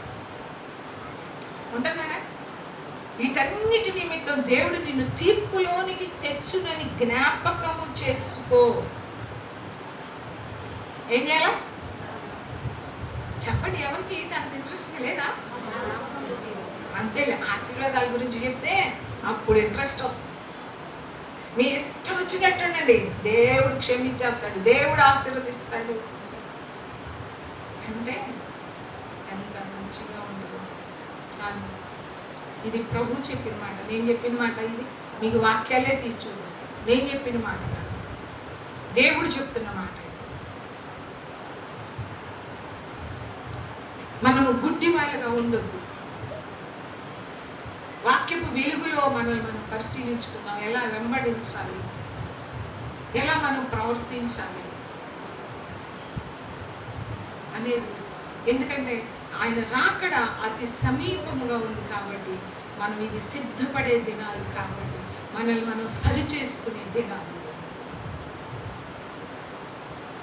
వీటన్నిటి నిమిత్తం దేవుడు నిన్ను తీర్పులోనికి తెచ్చునని జ్ఞాపకము చేసుకో. ఏం చేయాలా చెప్పండి? ఎవరికి ఏంటి అంత ఇంట్రెస్ట్ లేదా? అంతేలే, ఆశీర్వాదాల గురించి చెప్తే అప్పుడు ఇంట్రెస్ట్ వస్తుంది. మీ ఇష్టం వచ్చినట్టుండండి, దేవుడు క్షమించేస్తాడు, దేవుడు ఆశీర్వదిస్తాడు అంటే ఎంత మంచిగా ఉంటుందో. కానీ ఇది ప్రభు చెప్పిన మాట, నేను చెప్పిన మాట, ఇది మీకు వాక్యాలే తీసి చూపిస్తాను. నేను చెప్పిన మాట కాదు, దేవుడు చెప్తున్న మాట. మనము గుడ్డి వాళ్ళగా ఉండొద్దు. వాక్యపు వెలుగులో మనల్ని మనం పరిశీలించుకున్నాం, ఎలా వెంబడించాలి, ఎలా మనం ప్రవర్తించాలి అనేది. ఎందుకంటే ఆయన రాకడ అతి సమీపముగా ఉంది కాబట్టి, మనం ఇది సిద్ధపడే దినాలు కాబట్టి, మనల్ని మనం సరిచేసుకునే దినాలు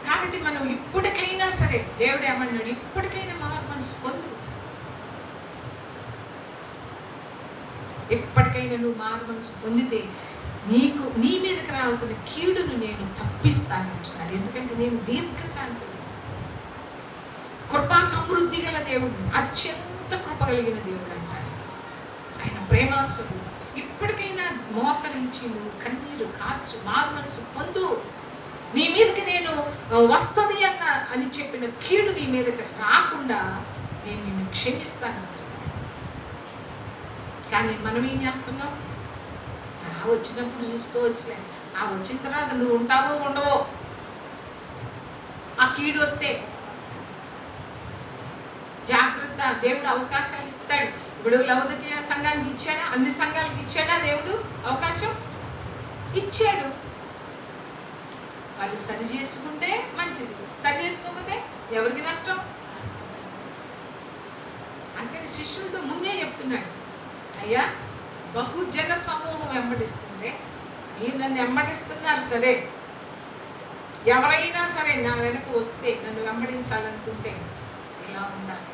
కాబట్టి, మనం ఇప్పటికైనా సరే దేవుడు ఏమన్నాడు, ఇప్పటికైనా మారు మనసు పొందు. ఎప్పటికైనా నువ్వు మారు మనసు పొందితే నీకు నీ మీదకి రావాల్సిన కీడును నేను తప్పిస్తానంటున్నాడు. ఎందుకంటే నేను దీర్ఘశాంతుడు, కృపా సమృద్ధి గల దేవుడు, అత్యంత కృప కలిగిన దేవుడు అంటాడు. ఆయన ప్రేమాస్వరుడు. ఇప్పటికైనా మోకరించి నువ్వు కన్నీరు కార్చు, మారు మనసు పొందు. నీ మీదకి నేను వస్తుంది అని చెప్పిన కీడు నీ మీదకి రాకుండా నేను నిన్ను క్షమిస్తాను అంటున్నాను. కానీ మనం ఏం చేస్తున్నాం? వచ్చినప్పుడు చూసుకోవచ్చులే, వచ్చిన తర్వాత నువ్వు ఉంటావో ఉండవో, ఆ కీడు వస్తే జాగ్రత్త. దేవుడు అవకాశాలు ఇస్తాడు. ఇప్పుడు లవోదికీయ సంఘానికి ఇచ్చాడా? అన్ని సంఘాలకు ఇచ్చాడా దేవుడు అవకాశం? ఇచ్చాడు. వాళ్ళు సరి చేసుకుంటే మంచిది, సరి చేసుకోకపోతే ఎవరికి నష్టం? అందుకని శిష్యులతో ముందే చెప్తున్నాడు, అయ్యా బహుజన సమూహం వెంబడిస్తుంటే మీరు నన్ను వెంబడిస్తున్నారు సరే, ఎవరైనా సరే నా వెనక వస్తే నన్ను వెంబడించాలనుకుంటే ఇలా ఉండాలి,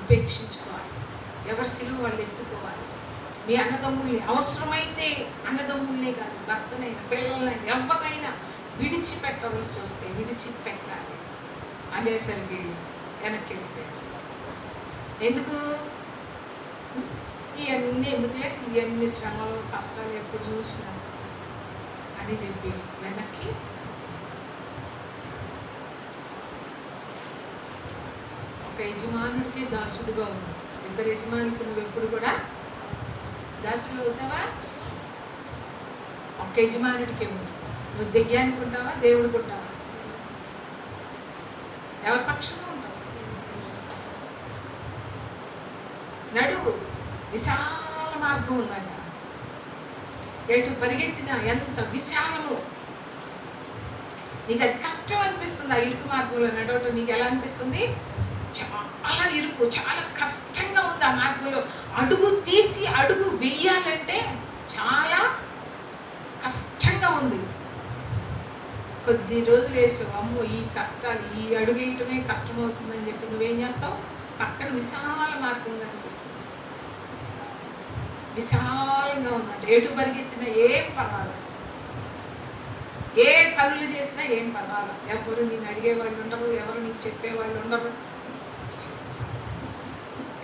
ఉపేక్షించుకోవాలి, ఎవరి సిలువ వాళ్ళు ఎత్తుకోవాలి. మీ అన్నదమ్ముల్ని అవసరమైతే అన్నదమ్ముల్నే కాదు, భర్తనైనా పిల్లలైనా ఎవరినైనా విడిచిపెట్టవలసి వస్తే విడిచిపెట్టాలి అనేసరికి వెనక్కి వెళ్ళిపోయారు. ఎందుకు? ఇవన్నీ ఎందుకులే, ఇవన్నీ శ్రమలు కష్టాలు ఎప్పుడు చూసినా అని చెప్పి వెనక్కి. ఒక యజమానుడికి దాసుడుగా ఉంది. ఇద్దరు యజమానులకు నువ్వు ఎప్పుడు కూడా దాసుడు అవుతావా? ఒక్క యజమానుడికే ఉంది. నువ్వు దెయ్యానికి ఉంటావా, దేవుడికి ఉంటావా? ఎవరి పక్షంగా ఉంటావు? నడువు, విశాల మార్గం ఉందంట. ఎటు పరిగెత్తినా ఎంత విశాలము. నీకు అది కష్టం అనిపిస్తుంది ఆ ఇరుకు మార్గంలో నడవటం. నీకు ఎలా అనిపిస్తుంది? చాలా ఇరుకు, చాలా కష్టంగా ఉంది ఆ మార్గంలో. అడుగు తీసి అడుగు వెయ్యాలంటే చాలా కష్టంగా ఉంది. కొద్ది రోజులు వేసావు, అమ్మో ఈ కష్టాలు, ఈ అడుగు వేయటమే కష్టమవుతుందని చెప్పి నువ్వేం చేస్తావు? పక్కన విశాల మార్గం కనిపిస్తుంది. విశాలంగా ఉందంట. ఎటు పరిగెత్తినా ఏం పర్వాలేదు, ఏ పనులు చేసినా ఏం పర్వాలేదు. ఎవరు నేను అడిగేవాళ్ళు ఉండరు, ఎవరు నీకు చెప్పేవాళ్ళు ఉండరు.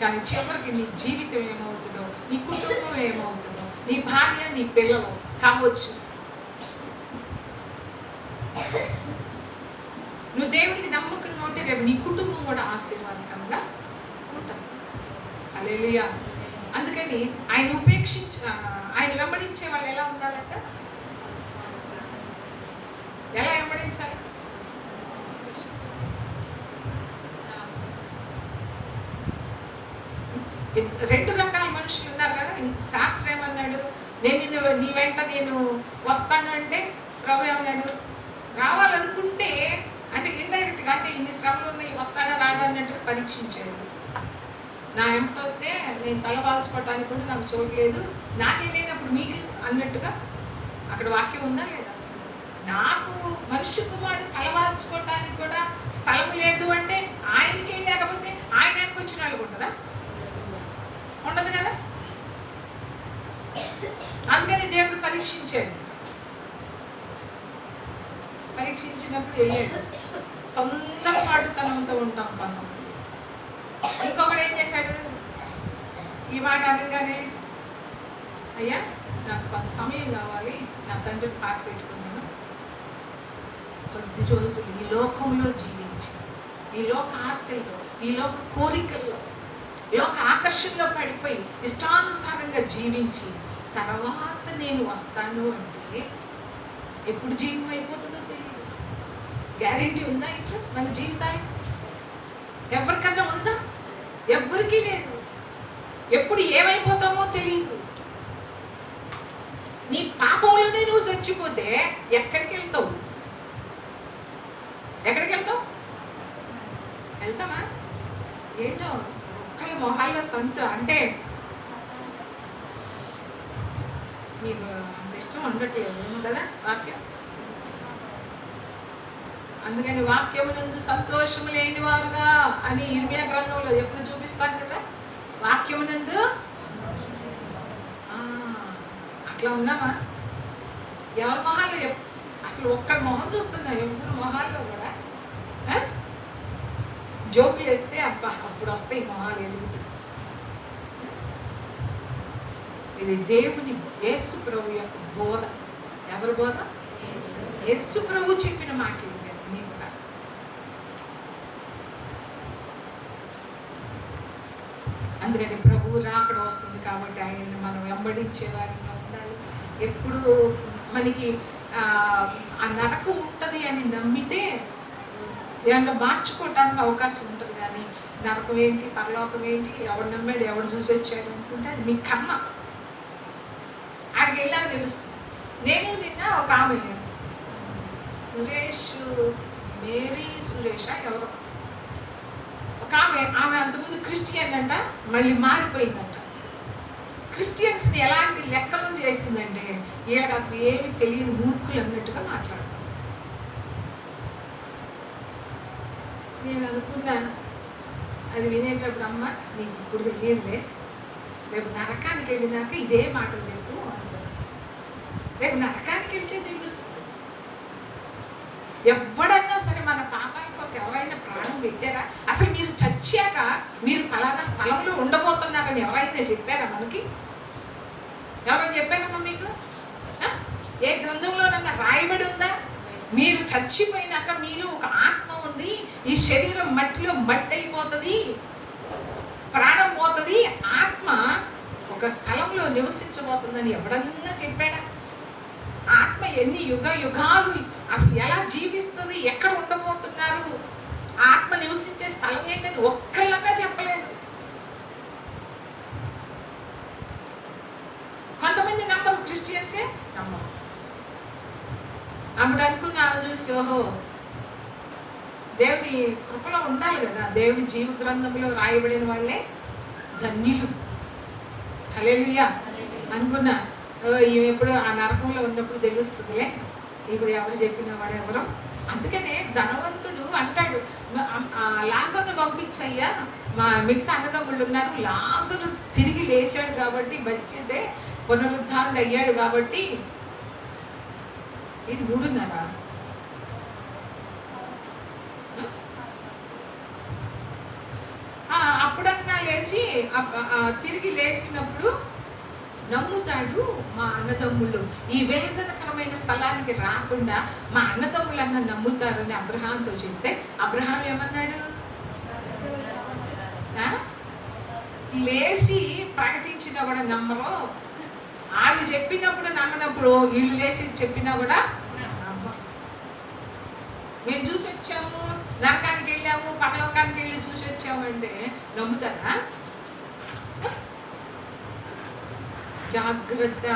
కానీ చివరికి నీ జీవితం ఏమవుతుందో, నీ కుటుంబం ఏమవుతుందో, నీ భార్య నీ పిల్లలు కావచ్చు. నువ్వు దేవుడికి నమ్మకంగా ఉంటే రేపు నీ కుటుంబం కూడా ఆశీర్వాదకరంగా ఉంటుంది. హల్లెలూయా. అందుకని ఆయన వెంబడించే వాళ్ళు ఎలా ఉండాలంట? ఎలా వెంబడించాలి? రెండు రకాల మనుషులు ఉన్నారు కదా. శాస్త్రం ఏమన్నాడు? నీ వెంట నేను వస్తాను అంటే ప్రభు ఏమన్నాడు? రావాలనుకుంటే అంటే ఇండైరెక్ట్గా, అంటే ఇన్ని శ్రమలు ఉన్నాయి, వస్తాడా రాడా అన్నట్టుగా పరీక్షించాడు. నా వెంట వస్తే నేను తల వాల్చుకోవటానికి కూడా నాకు చోటు లేదు, నాకే లేనప్పుడు మీకు అన్నట్టుగా అక్కడ వాక్యం ఉందా లేదా? నాకు మనిషి కుమారుడు తల వాల్చుకోవటానికి కూడా స్థలం లేదు అంటే ఆయనకే లేకపోతే ఆయన వెనక వచ్చిన వాళ్ళకి ఉంటుందా? ఉండదు కదా. అందుకని దేవుడు పరీక్షించాడు. పరీక్షించినప్పుడు వెళ్ళాడు. తొందరపాటుతనంతో ఉంటాం కొంతమంది. ఇంకొకడు ఏం చేశాడు? ఈ మాట అనగానే, అయ్యా నాకు కొంత సమయం కావాలి, నా తండ్రిని పాత పెట్టుకున్నాను. కొద్ది రోజులు ఈ లోకంలో జీవించి, ఈ లోక ఆశల్లో, ఈ లోక కోరికల్లో, లోక ఆకర్షణలో పడిపోయి ఇష్టానుసారంగా జీవించి తర్వాత నేను వస్తాను అంటే ఎప్పుడు జీవితం అయిపోతుందో తెలియదు. గ్యారెంటీ ఉందా ఇట్లా మన జీవితానికి? ఎవరికన్నా ఉందా? ఎవ్వరికీ లేదు. ఎప్పుడు ఏమైపోతామో తెలియదు. నీ పాపంలోనే నువ్వు చచ్చిపోతే ఎక్కడికి వెళ్తావు? ఎక్కడికి వెళ్తావు? వెళ్తామా? ఏంటో ఒక్కళ్ళ మొహాల్లో అంటే మీకు అంత ఇష్టం ఉండట్లేదు కదా వాక్యం. అందుకని వాక్యమునందు సంతోషం లేనివారుగా అని ఇర్మియా గ్రంథంలో ఎప్పుడు చూపిస్తాను కదా. వాక్యమునందు అట్లా ఉన్నామా? ఎవరి మొహాల్లో అసలు ఒక్క మొహం చూస్తున్నా, ఎవరి మొహాల్లో కూడా జోకులు వేస్తే అబ్బా అప్పుడు వస్తాయి మొహాలు ఎదుగుతాయి. ఇది దేవుని యేసు ప్రభు యొక్క బోధ. ఎవరి బోధ? యేసు ప్రభు చెప్పిన మాటలు నీ కూడా. అందుకని ప్రభు రాకడ వస్తుంది కాబట్టి ఆయన్ని మనం వెంబడించే వారిగా ఉండాలి. ఎప్పుడు మనకి ఆ నరకం ఉంటుంది అని నమ్మితే ఏమన్నా మార్చుకోవటానికి అవకాశం ఉంటుంది. కానీ నరకం ఏంటి, పరలోకం ఏంటి, ఎవడు నమ్మాడు, ఎవడు చూసి వచ్చాడు అనుకుంటే అది మీ కర్మ. ఆయనకి వెళ్ళాక తెలుస్తుంది. నేను నిన్న ఒక ఆమె సురేష్, మేరీ సురేష ఎవరో ఒక ఆమె అంతకుముందు క్రిస్టియన్ అంట, మళ్ళీ మారిపోయిందంట. క్రిస్టియన్స్ని ఎలాంటి లెక్కలు చేసిందంటే వీళ్ళకి అసలు ఏమి తెలియని మూర్ఖులు అన్నట్టుగా మాట్లాడతాం. నేను అనుకున్నా అది వినేటప్పుడు, అమ్మ నీకు ఇప్పుడు తెలియదులే, రేపు నరకానికి వెళ్ళినాక ఇదే మాటలు చెప్పు అనుకున్నా. రేపు నరకానికి వెళ్తే తెలుస్తుంది. ఎవడన్నా సరే మన పాపానికి ఒక ఎవరైనా ప్రాణం పెట్టారా? అసలు మీరు చచ్చాక మీరు ఫలానా స్థలంలో ఉండబోతున్నారని ఎవరైనా చెప్పారా? మనకి ఎవరైనా చెప్పారమ్మా మీకు? ఏ గ్రంథంలోనన్నా రాయబడి ఉందా? మీరు చచ్చిపోయినాక మీలో ఒక ఆత్మ ఉంది, ఈ శరీరం మట్టిలో మట్టి అయిపోతుంది, ప్రాణం పోతుంది, ఆత్మ ఒక స్థలంలో నివసించబోతుందని ఎవడన్నా చెప్పాడా? ఆత్మ ఎన్ని యుగాలు అసలు ఎలా జీవిస్తుంది, ఎక్కడ ఉండబోతున్నారు, ఆత్మ నివసించే స్థలం ఏంటని ఒక్కళ్ళన్నా చెప్పలేదు. కొంతమంది నమ్మరు, క్రిస్టియన్సే నమ్మరు. అప్పుడు అనుకున్న ఆమె చూసి, ఓహో దేవుని కృపలో ఉండాలి కదా, దేవుని జీవ గ్రంథంలో రాయబడిన వాళ్ళే ధన్యులు, హల్లెలూయా అనుకున్నా. ఈమె ఎప్పుడు ఆ నరకంలో ఉన్నప్పుడు తెలుస్తుందిలే, ఇప్పుడు ఎవరు చెప్పిన వాడు ఎవరు. అందుకనే ధనవంతుడు అంటాడు, లాజరును పంపించయ్యా, మా మిగతా అన్నదమ్ముళ్ళు ఉన్నారు, లాజరు తిరిగి లేచాడు కాబట్టి, బతికితే పునరుద్ధారణ అయ్యాడు కాబట్టి. ఇది 3:30. అప్పుడన్నా లేచి తిరిగి లేచినప్పుడు నమ్ముతాడు మా అన్నదమ్ముళ్ళు, ఈ వేదనకరమైన స్థలానికి రాకుండా మా అన్నదమ్ములన్నా నమ్ముతారని అబ్రహాంతో చెప్తే, అబ్రహాం ఏమన్నాడు? లేచి ప్రకటించినా కూడా నమ్మరు, వాళ్ళు చెప్పినప్పుడు నమ్మనప్పుడు వీళ్ళు లేచి చెప్పినా కూడా నమ్మరు. మేము చూసి వచ్చాము, నరకానికి వెళ్ళాము, పరలోకానికి వెళ్ళి చూసి వచ్చాము అంటే నమ్ముతారా? జాగ్రత్త.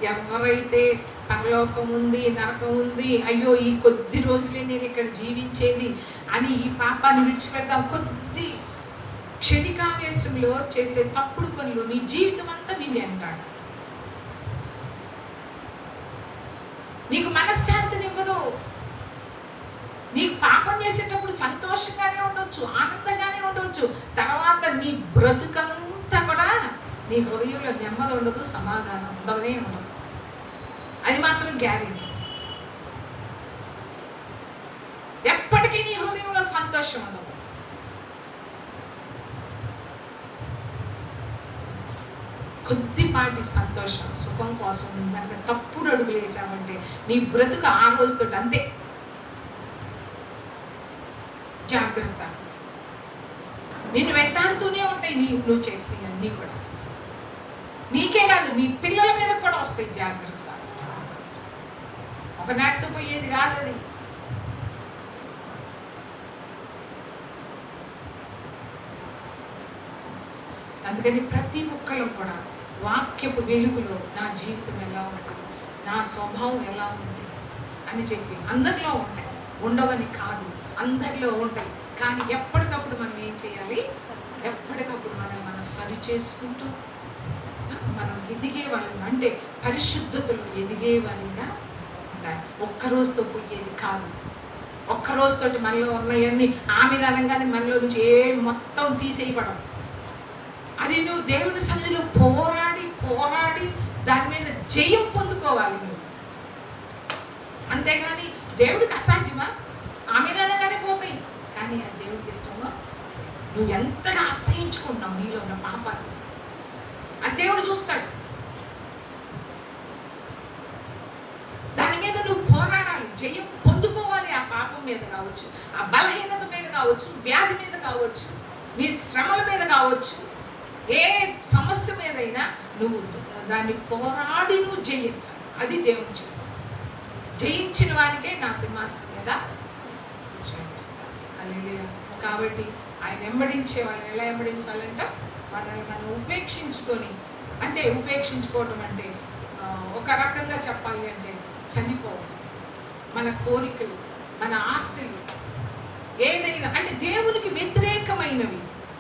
ఎవరైతే పరలోకం ఉంది, నరకం ఉంది, అయ్యో ఈ కొద్ది రోజులే నేను ఇక్కడ జీవించేది అని ఈ పాపాన్ని విడిచిపెడతాం, కొద్ది క్షణికావేశంలో చేసే తప్పుడు పనులు నీ జీవితం అంతా నిన్ను అంటాడు. నీకు మనశ్శాంతినివ్వదు. నీకు పాపం చేసేటప్పుడు సంతోషంగానే ఉండవచ్చు, ఆనందంగానే ఉండవచ్చు, తర్వాత నీ బ్రతుకంతా కూడా నీ హృదయంలో నెమ్మది ఉండదు, సమాధానం ఉండదనే ఉండదు. అది మాత్రం గ్యారెంటీ. ఎప్పటికీ నీ హృదయంలో సంతోషం ఉండదు. కొద్దిపాటి సంతోషం, సుఖం కోసం నువ్వు కనుక తప్పుడు అడుగులు వేసావంటే నీ బ్రతుకు ఆ రోజుతో అంతే. జాగ్రత్త. నిన్ను వెంటాడుతూనే ఉంటాయి నువ్వు చేసినవన్నీ కూడా. నీకే కాదు, నీ పిల్లల మీద కూడా వస్తాయి. జాగ్రత్త. ఒకనాటితో పోయేది కాదు అది. అందుకని ప్రతి ఒక్కళ్ళు కూడా వాక్యపు వెలుగులో నా జీవితం ఎలా ఉంటుంది, నా స్వభావం ఎలా ఉంది అని చెప్పి, అందరిలో ఉంటాయి, ఉండవని కాదు, అందరిలో ఉంటాయి. కానీ ఎప్పటికప్పుడు మనం ఏం చేయాలి? ఎప్పటికప్పుడు మనం సరి చేసుకుంటూ మనం ఎదిగే వాళ్ళంగా, అంటే పరిశుద్ధతలో ఎదిగే వాళ్ళగా ఉండాలి. ఒక్కరోజుతో పోయేది కాదు. ఒక్కరోజుతోటి మనలో ఉన్నాయన్నీ ఆమె అనగానే మనలో నుంచి మొత్తం తీసేయబడం. అది నువ్వు దేవుని సన్నిధిలో పోరాడి దాని మీద జయం పొందుకోవాలి నువ్వు. అంతేగాని దేవుడికి అసాధ్యమా? ఆమె అనగానే పోతాయి. కానీ అది దేవుడికి ఇష్టమా? నువ్వు ఎంతగా అసహించుకున్నావు నీలో ఉన్న పాపాన్ని, అది దేవుడు చూస్తాడు. దాని మీద నువ్వు పోరాడాలి. ఆ బలహీనత మీద కావచ్చు, వ్యాధి మీద కావచ్చు, నీ శ్రమల మీద కావచ్చు, ఏ సమస్య మీదైనా నువ్వు దాన్ని పోరాడి నువ్వు జయించాలి. అది దేవుని చిత్తం. జయించిన వానికే నా సింహాసనం మీద జయిస్తాను. హల్లెలూయా. కాబట్టి ఆయన వెంబడించే వాళ్ళు ఎలా వెంబడించాలంట, మనల్ని మనం ఉపేక్షించుకొని, అంటే ఉపేక్షించుకోవటం అంటే ఒక రకంగా చెప్పాలి అంటే చనిపోవడం. మన కోరికలు, మన ఆశలు ఏదైనా అంటే దేవునికి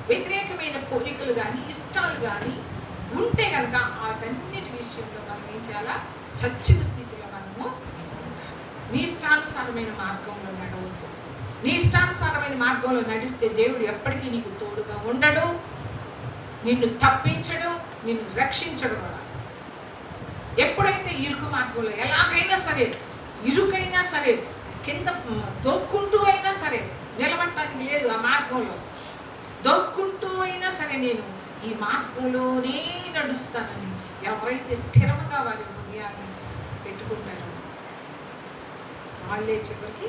వ్యతిరేకమైన కోరికలు కానీ ఇష్టాలు కానీ ఉంటే కనుక వాటన్నిటి విషయంలో మనం ఏం చేయాలా, చచ్చిన స్థితిలో మనము నీ ఇష్టానుసారమైన మార్గంలో నడవద్దు. నీ ఇష్టానుసారమైన మార్గంలో నడిస్తే దేవుడు ఎప్పటికీ నీకు తోడుగా ఉండడు, నిన్ను తప్పించడు, నిన్ను రక్షించడు కూడా. ఎప్పుడైతే ఇరుకు మార్గంలో ఎలాగైనా సరే, ఇరుకైనా సరే, కింద దొక్కుంటూ అయినా సరే నిలబడటానికి లేదు, ఆ మార్గంలో దొక్కుంటూ అయినా సరే నేను ఈ మార్గంలోనే నడుస్తానని ఎవరైతే స్థిరముగా వారి హృదయాన్ని పెట్టుకుంటారో వాళ్ళే చివరికి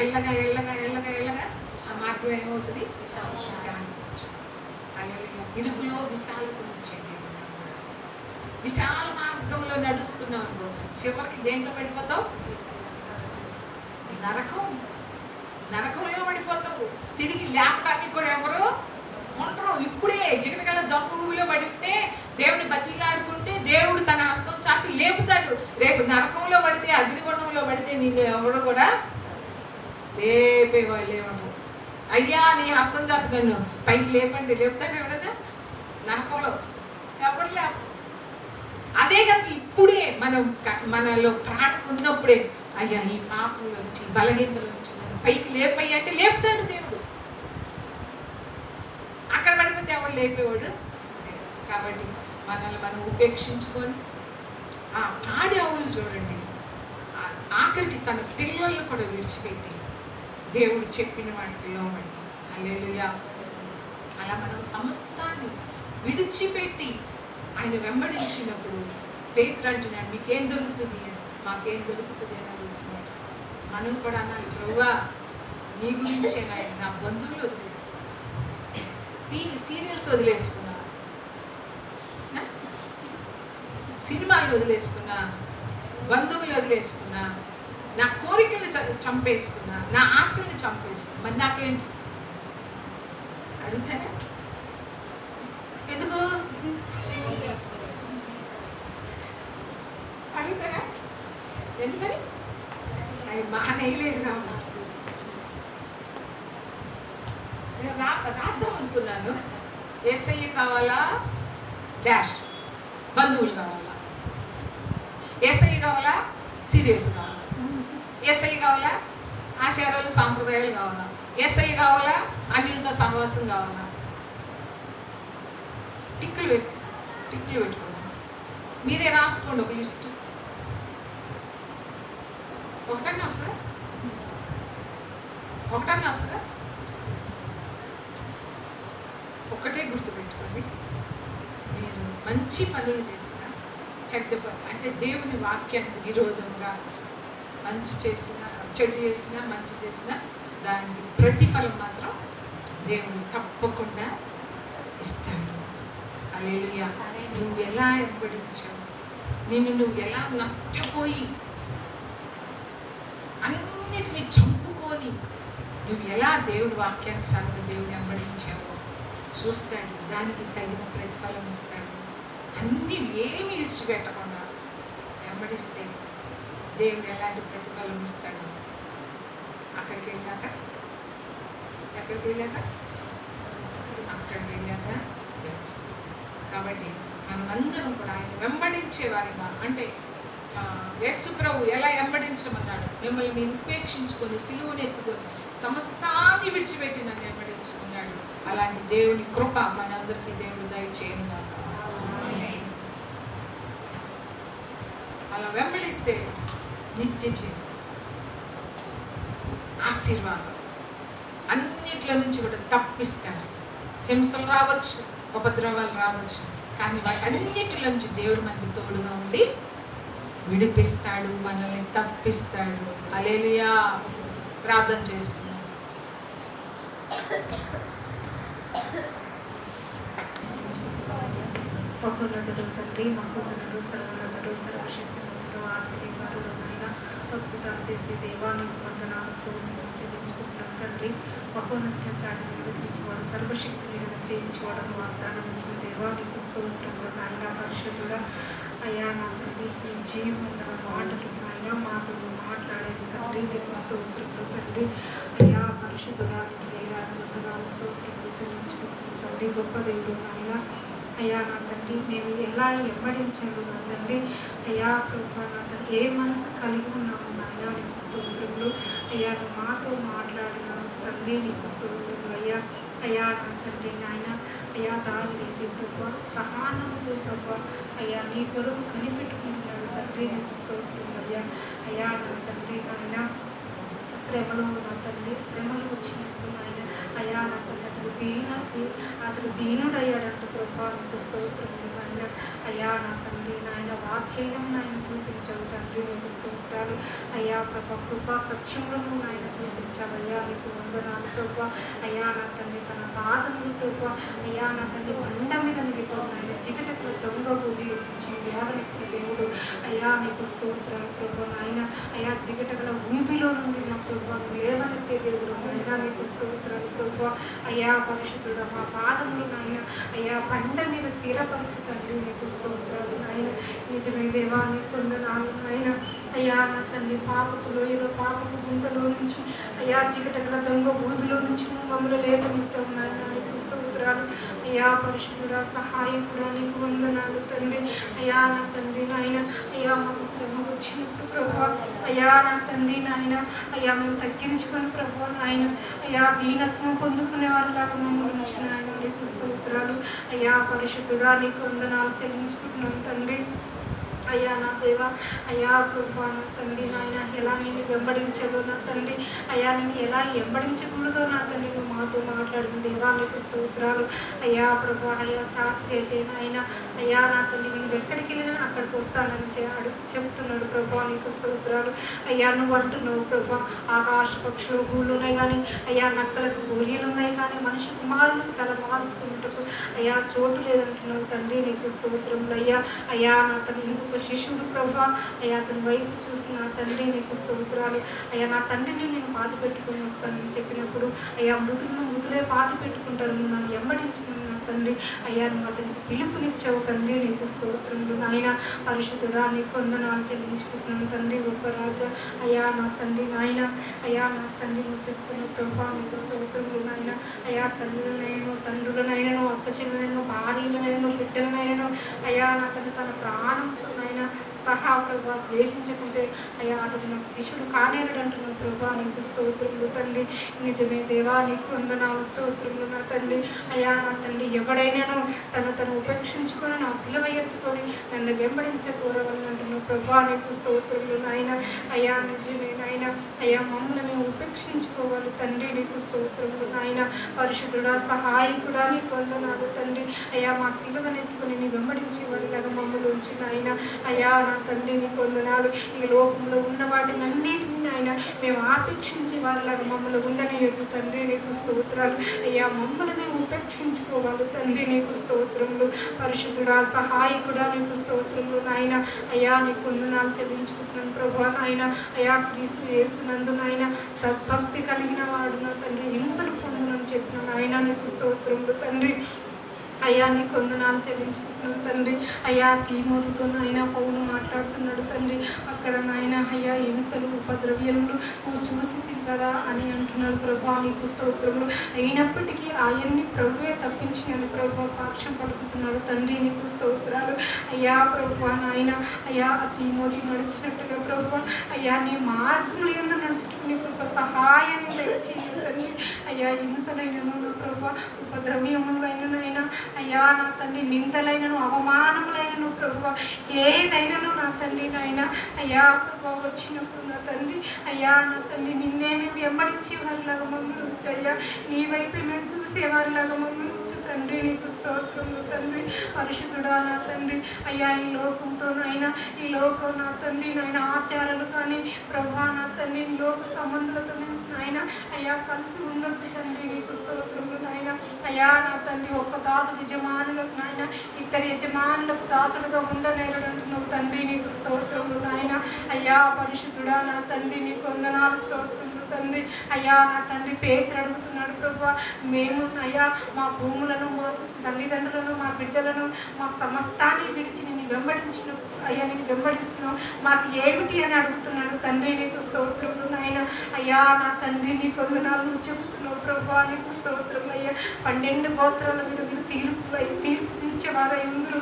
ఎల్లగా ఆ మార్గం ఏమవుతుంది, ఇరుగులో విశాలతను వచ్చేది. విశాల మార్గంలో నడుస్తున్నావు, చివరికి దేంట్లో పడిపోతావు, నరకంలో పడిపోతావు. తిరిగి లేపటానికి కూడా ఎవరు ఉండరు. ఇప్పుడే చికటకల దొంగలో పడి ఉంటే దేవుని బతిలాడుకుంటే దేవుడు తన హస్తం చాపి లేపుతాడు. రేపు నరకంలో పడితే, అగ్నిగుండంలో పడితే నిన్ను ఎవరు కూడా లేపేవాళ్ళు లేవము. అయ్యా నీ హస్తం చాపి నన్ను పైకి లేపండి, లేపుతాడు ఎవడన్నా? నరకంలో ఎవరు లేపు. అదే కనుక ఇప్పుడే మనలో ప్రాణం ఉన్నప్పుడే అయ్యా ఈ పాపంలో నుంచి, బలహీనతల నుంచి పైకి లేపయ్యా అంటే లేపుతాడు దేవుడు. అక్కడ పడిపోతే ఎవడు లేపేవాడు. కాబట్టి మనల్ని మనం ఉపేక్షించుకొని ఆ పాడి ఆవులు చూడండి, ఆఖరికి తన పిల్లలను కూడా విడిచిపెట్టి దేవుడు చెప్పిన వాటికి లోబడి. హల్లెలూయా. అలా మనం సమస్తాన్ని విడిచిపెట్టి ఆయన వెంబడించినప్పుడు పేతురు అంటున్నాడు, మీకేం దొరుకుతుంది, మాకేం దొరుకుతుంది అని అడుగుతున్నాడు. మనం కూడా అన్నాలి, ప్రభువా నీ గురించే నా బంధువులు వదిలేసుకున్నా, టీవీ సీరియల్స్ వదిలేసుకున్నా, సినిమాలు వదిలేసుకున్నా, బంధువులు వదిలేసుకున్నా, నా కోరికలు చంపేసుకున్నా, నా ఆశల్ని చంపేసుకున్నా, మరి నాకేంటి అడుగుతానే? ఎందుకు అడుగుతారా? ఎందుకని అవి మానేయలేదు కాబట్టి. నేను రాద్దాం అనుకున్నాను, యేసయ్య కావాలా డాష్, బంధువులు కావాలా, యేసయ్య కావాలా సీరియల్స్ కావాలా, యేసయ్య కావాలా ఆచారాలు సాంప్రదాయాలు కావాలా, యేసయ్య కావాలా అన్యులతో సహవాసం కావాలా. టిక్కులు పెట్టుకోండి. మీరే రాసుకోండి ఒక లిస్టు. ఒకటన్నా వస్తుందా? ఒకటే గుర్తుపెట్టుకోండి, మీరు మంచి పనులు చేసిన, చెడ్డ పనులు అంటే దేవుని వాక్యానికి విరోధంగా చెడు చేసినా మంచి చేసినా దానికి ప్రతిఫలం మాత్రం దేవుడు తప్పకుండా ఇస్తాడు. హల్లెలూయా. నువ్వు ఎలా వెంబడించావు, నువ్వు ఎలా నష్టపోయి అన్నిటిని చంపుకొని నువ్వు ఎలా దేవుడి వాక్యానుసారంగా దేవుని వెంబడించావో చూస్తాడు, దానికి తగిన ప్రతిఫలం ఇస్తాడు. అన్నీ ఏమి ఇడిచిపెట్టకుండా వెంబడిస్తే దేవుడు ఎలాంటి ప్రతిఫలం ఇస్తాడు. అక్కడికి వెళ్ళాక తెలుస్తుంది. కాబట్టి మనమందరం కూడా ఆయన వెంబడించేవారిగా, అంటే యేసు ప్రభు ఎలా వెంబడించమన్నాడు, మిమ్మల్ని మీరు ఉపేక్షించుకొని సిలువను ఎత్తుకొని సమస్తాన్ని విడిచిపెట్టి నన్ను వెంబడించమన్నాడు. అలాంటి దేవుని కృప మనందరికీ దేవుడు దయచేయను గాక. అలా వెంబడిస్తే నిత్య జీవం, ఆశీర్వాదం అన్నిట్ల నుంచి కూడా తప్పిస్తాడు. హింసలు రావచ్చు, ఉపద్రవాలు రావచ్చు, కానీ వాటన్నిటిలో నుంచి దేవుడు మనకి తోడుగా ఉండి విడిపిస్తాడు, మనల్ని తప్పిస్తాడు. హల్లెలూయా. ప్రార్థన చేసుకున్నాం. మహోన్నతుడు తండ్రి, మహోన్నతుడు, సర్వోన్నతుడు, సర్వశక్తిమంతుడు, ఆశ్చర్యకారుడు అయినా అద్భుతాలు చేసే దేవానికి వందనాలు స్తోత్రాలు చెల్లించుకుంటాం తండ్రి. మహోన్నతుల చాటును నివసించేవాడు, సర్వశక్తిని నివసించేవాడు, వాగ్దానం ఇచ్చిన దేవానికి స్తోత్రములు నాయన. పరిశుద్ధుడా అయ్యా నా తండ్రి, నీ జీవన మాటలు నాయన మాతో మాట్లాడేది తండ్రి, నీకు స్తోత్రములు తండ్రి. అయ్యా పరిశుద్ధుడానికి వేలాది వందనాలు స్తోత్రములు చెల్లించుకుంటాం తండ్రి. గొప్ప దేవుడు నాయన. అయ్యా నా తండ్రి, మేము ఎలా వెంబడించాము నా తండ్రి. అయ్యా ప్రభా నా తండ్రి, ఏ మనసు కలిగి ఉన్నాము నాయన, నీకు స్తోత్రములు. అయ్యా నువ్వు మాతో మాట్లాడిన తండ్రి, నీకు స్తోత్రములు అయ్యా. అయ్యా నా తండ్రి నాయన, అయ్యా దావీదు ప్రభా సహనముతో ప్రభా అయ్యా నీ కొరకు కనిపెట్టుకుంటున్నాడు తండ్రి, నీకు స్తోత్రములు అయ్యా. అయ్యా నా తండ్రి నాయన, శ్రమలు నా తండ్రి, శ్రమలు వచ్చినప్పుడు నాయన అయ్యా నా తండ్రి అతడు దీనుడయ్యాడంట ప్రభా, నీకు స్తోత్రములు నాయన. అయ్యా నా తండ్రి నాయన, వాత్సల్యం నాయన చూపించావు తండ్రి, నీకు స్తోత్రాలు అయ్యా. ప్రభా కృపా సత్యములను నాయన చూపించావయ్యా, నీకు వందనాలు ప్రభా. అయ్యా నా తండ్రి, తన పాదములు ప్రభా అయ్యా నా తండ్రి బండ మీద నిలిపావు నాయన. చికటకు దొంగ ఊరిలో నుంచి లేవనెత్తిన దేవుడు అయ్యా, నీకు స్తోత్రాలు ప్రభా నాయన. అయ్యా చికటగల ఊపిలో నుండి నా ప్రభా లేవనెత్తే దేవుడు నాయన, నీకు స్తోత్రాలు ప్రభా. అయ్యా పరిశుద్ధుడు, మా పాదములు నాయన అయ్యా బండ మీద స్థిరపరచు తండ్రి, నీకు స్తోత్రాలు నాయన. నిజమే దేవా, నీకు వందనాలు నాయన. అయ్యా నా తండ్రి, పాపపు లోయలో పాపపు గుంతలో నుంచి అయ్యా చికటగల దొంగ ఊబిలో నుంచి మమ్మల్ని లేవనెత్తావు నాయన, నీకు స్తోత్రాలు అయ్యా. పరిశుద్ధుడా, సహాయకుడా, నీకు వందనాలు తండ్రి. అయ్యా నా తండ్రి నాయన, అయ్యా మాకు శ్రమ వచ్చినప్పుడు ప్రభా అయ్యా నా తండ్రి నాయన అయ్యా మేము తగ్గించుకొని ప్రభా నాయన అయ్యా దీనత్వం పొందుకునే వారిలాగా మమ్మల్ని ఉంచిన ఆయన, నీకు స్తోత్రాలు అయ్యా. పరిశుద్ధుడా, నీకు వందనాలు చెల్లించుకుంటున్నాను తండ్రి. అయ్యా నా దేవా, అయ్యా ప్రభా నా తండ్రి నాయన, ఎలా నేను వెంబడించదో నా తండ్రి, అయ్యా నేను ఎలా వెంబడించకూడదో నా తండ్రి నువ్వు మాతో మాట్లాడిన దేవా, నీకు స్తోత్రాలు అయ్యా. ప్రభా అయ్యా శాస్త్రి అయితే నాయన అయ్యా నా తండ్రి, నేను ఎక్కడికి వెళ్ళినా అక్కడికి వస్తానని చెప్తున్నాడు ప్రభా, నీకు స్తోత్రాలు అయ్యా. నువ్వు అంటున్నావు ప్రభా, ఆకాశ పక్షులు గూళ్ళున్నాయి కానీ అయ్యా నక్కలకు గొర్రెలు ఉన్నాయి కానీ మనిషి కుమారులకు తల మార్చుకున్నట్టుకు అయ్యా చోటు లేదంటున్నావు తండ్రి, నీకు స్తోత్రములు అయ్యా. అయ్యా నా తండ్రి, ఇంకొక శిష్యుడు ప్రభా అయ్యా అతని వైపు చూసి నా తండ్రి, నీకు స్తోత్రాలు అయ్యా. నా తండ్రిని నేను పాతి పెట్టుకొని వస్తానని చెప్పినప్పుడు అయ్యా మృతులే పాతి పెట్టుకుంటారు, నన్ను వెంబడించుకుని నా తండ్రి అయ్యా నువ్వు అతనికి పిలుపునిచ్చావు తండ్రి, నీకు స్తోత్రములు నాయన. పరిశుద్ధుడా, నీకు వందనాలు చెల్లించుకుంటున్నాను తండ్రి. గొప్ప రాజా అయ్యా నా తండ్రి నాయన అయ్యా నా తండ్రి, నువ్వు చెప్తున్న ప్రభా, నీకు స్తోత్రములు నాయన. అయ్యా తల్లులనైనా తండ్రులనైనా అక్క చెల్లెలను భార్యలనైనా బిడ్డలనైనా అయ్యా నా తన ప్రాణంతో నాయన సహా ప్రభా ద్వేషించకుంటే అయ్యా అతను నాకు శిష్యుడు కానేరడు అంటున్నాను ప్రభా, నీకు స్తోత్రములు తండ్రి. నిజమే దేవా, నీకు వందనాలు స్తోత్రములు నా తండ్రి. అయ్యా నా తండ్రి, ఎవడైనాను తను ఉపేక్షించుకొని నా సిలువ ఎత్తుకొని నన్ను వెంబడించకూడవని అంటున్నావు ప్రభా, నీకు స్తోత్రములు నాయన. అయ్యా నిజమే నాయన అయ్యా, మమ్మల్ని మేము ఉపేక్షించుకోవాలి తండ్రి, నీకు స్తోత్రములు నాయన. పరిశుద్ధుడా, సహాయకుడా, నీకు వందనాలు తండ్రి. అయ్యా మా సిలువనెత్తుకొని నీ వెంబడించే వారిలాగా మమ్మల్ని ఉంచి నాయన. అయ్యా నా తండ్రి, నీకు వందనాలు. ఈ లోకంలో ఉన్న వాటిని అన్నిటిని నాయన మేము ఆపేక్షించే వారిలాగా మమ్మల్ని ఉండనియొద్దు తండ్రి, నీకు స్తోత్రాలు అయ్యా. మమ్మల్ని మేము ఉపేక్షించుకోవాలి తండ్రి, నీకు స్తోత్రములు. పరిశుద్ధుడా, సహాయకుడా, నీకు స్తోత్రములు నాయన. అయ్యా నీకు వందనాలు చెల్లించుకుంటున్నాను ప్రభా నాయన. అయ్యా క్రీస్తు యేసునందు నాయన సద్భక్తి కలిగిన వాడు నా తండ్రి హింసలు పొందునని చెప్పిన నాయన, నీకు స్తోత్రములు తండ్రి. అయ్యా నీకు వందనాలు చెల్లించుకుంటున్నాను తండ్రి. అయ్యా తీమోతితో నాయన పౌలు మాట్లాడుతున్నాడు తండ్రి, అక్కడ నాయన అయ్యా హింసలు ఉపద్రవ్యములు నువ్వు చూసి కదా అని అంటున్నాడు ప్రభా, నీకు స్తోత్రములు. అయినప్పటికీ ఆయన్ని ప్రభువే తప్పించినని ప్రభా సాక్ష్యం పలుకుతున్నాడు తండ్రి, నీకు స్తోత్రాలు అయ్యా. ప్రభా నాయన అయ్యా తీమోతి నడిచినట్టుగా ప్రభా అయ్యా నీ మార్గములు ఎందుకు నడుచుకుని ప్రభా సహాయాన్ని దయచేయండి తండ్రి. అయ్యా హింసలైనను ప్రభా ఉపద్రవ్యములైననైనా అయ్యా నా తండ్రి నిందలైనను అవమానములైనను ప్రభా ఏదైనాను నా తండ్రి నాయన అయ్యా ప్రభా వచ్చినప్పుడు నా తండ్రి అయ్యా నా తండ్రి నిన్నే మేము వెంబడించే వారిలాగా మమ్మల్ని ఉంచు అయ్యా. నీ వైపు మేము చూసేవారిలాగా మమ్మల్ని ఉంచు తండ్రి నీకు స్తోత్రములు తండ్రి. పరిశుద్ధుడా నా తండ్రి, అయ్యా ఈ లోకంతో నాయన, ఈ లోకం నా తండ్రి నాయన ఆచారాలు కానీ ప్రభా నా తండ్రి లోక సంబంధులతో నాయన అయ్యా కలిసి ఉండొద్దు తండ్రి నీకు స్తోత్రములు నాయన. అయ్యా నా తండ్రి ఒక్క దాసుడు యజమానులకు నాయన ఇద్దరు యజమానులకు దాసులుగా ఉండనేరడంటున్నావు తండ్రి నీకు స్తోత్రములు నాయన. అయ్యా పరిశుద్ధుడా నా తండ్రి నీకు వందనాలు స్తోత్రములు తండ్రి. అయ్యా నా తండ్రి పేతురు అడుగుతున్నాడు ప్రభా, మేము అయ్యా మా భూములను, మా తల్లిదండ్రులను, మా బిడ్డలను, మా సమస్తాన్ని విడిచి నేను వెంబడించిన అయ్యా నేను వెంబడిస్తున్నావు, మాకు ఏమిటి అని అడుగుతున్నాడు తండ్రి నీకు స్తోత్రములు నాయన. అయ్యా నా తండ్రి నీకు వందనాలు నువ్వు చెబుతున్నావు ప్రభా నీకు స్తోత్రం అయ్యా. 12 గోత్రాల మీద మీరు తీర్పు తీర్చేవారు ఎందురు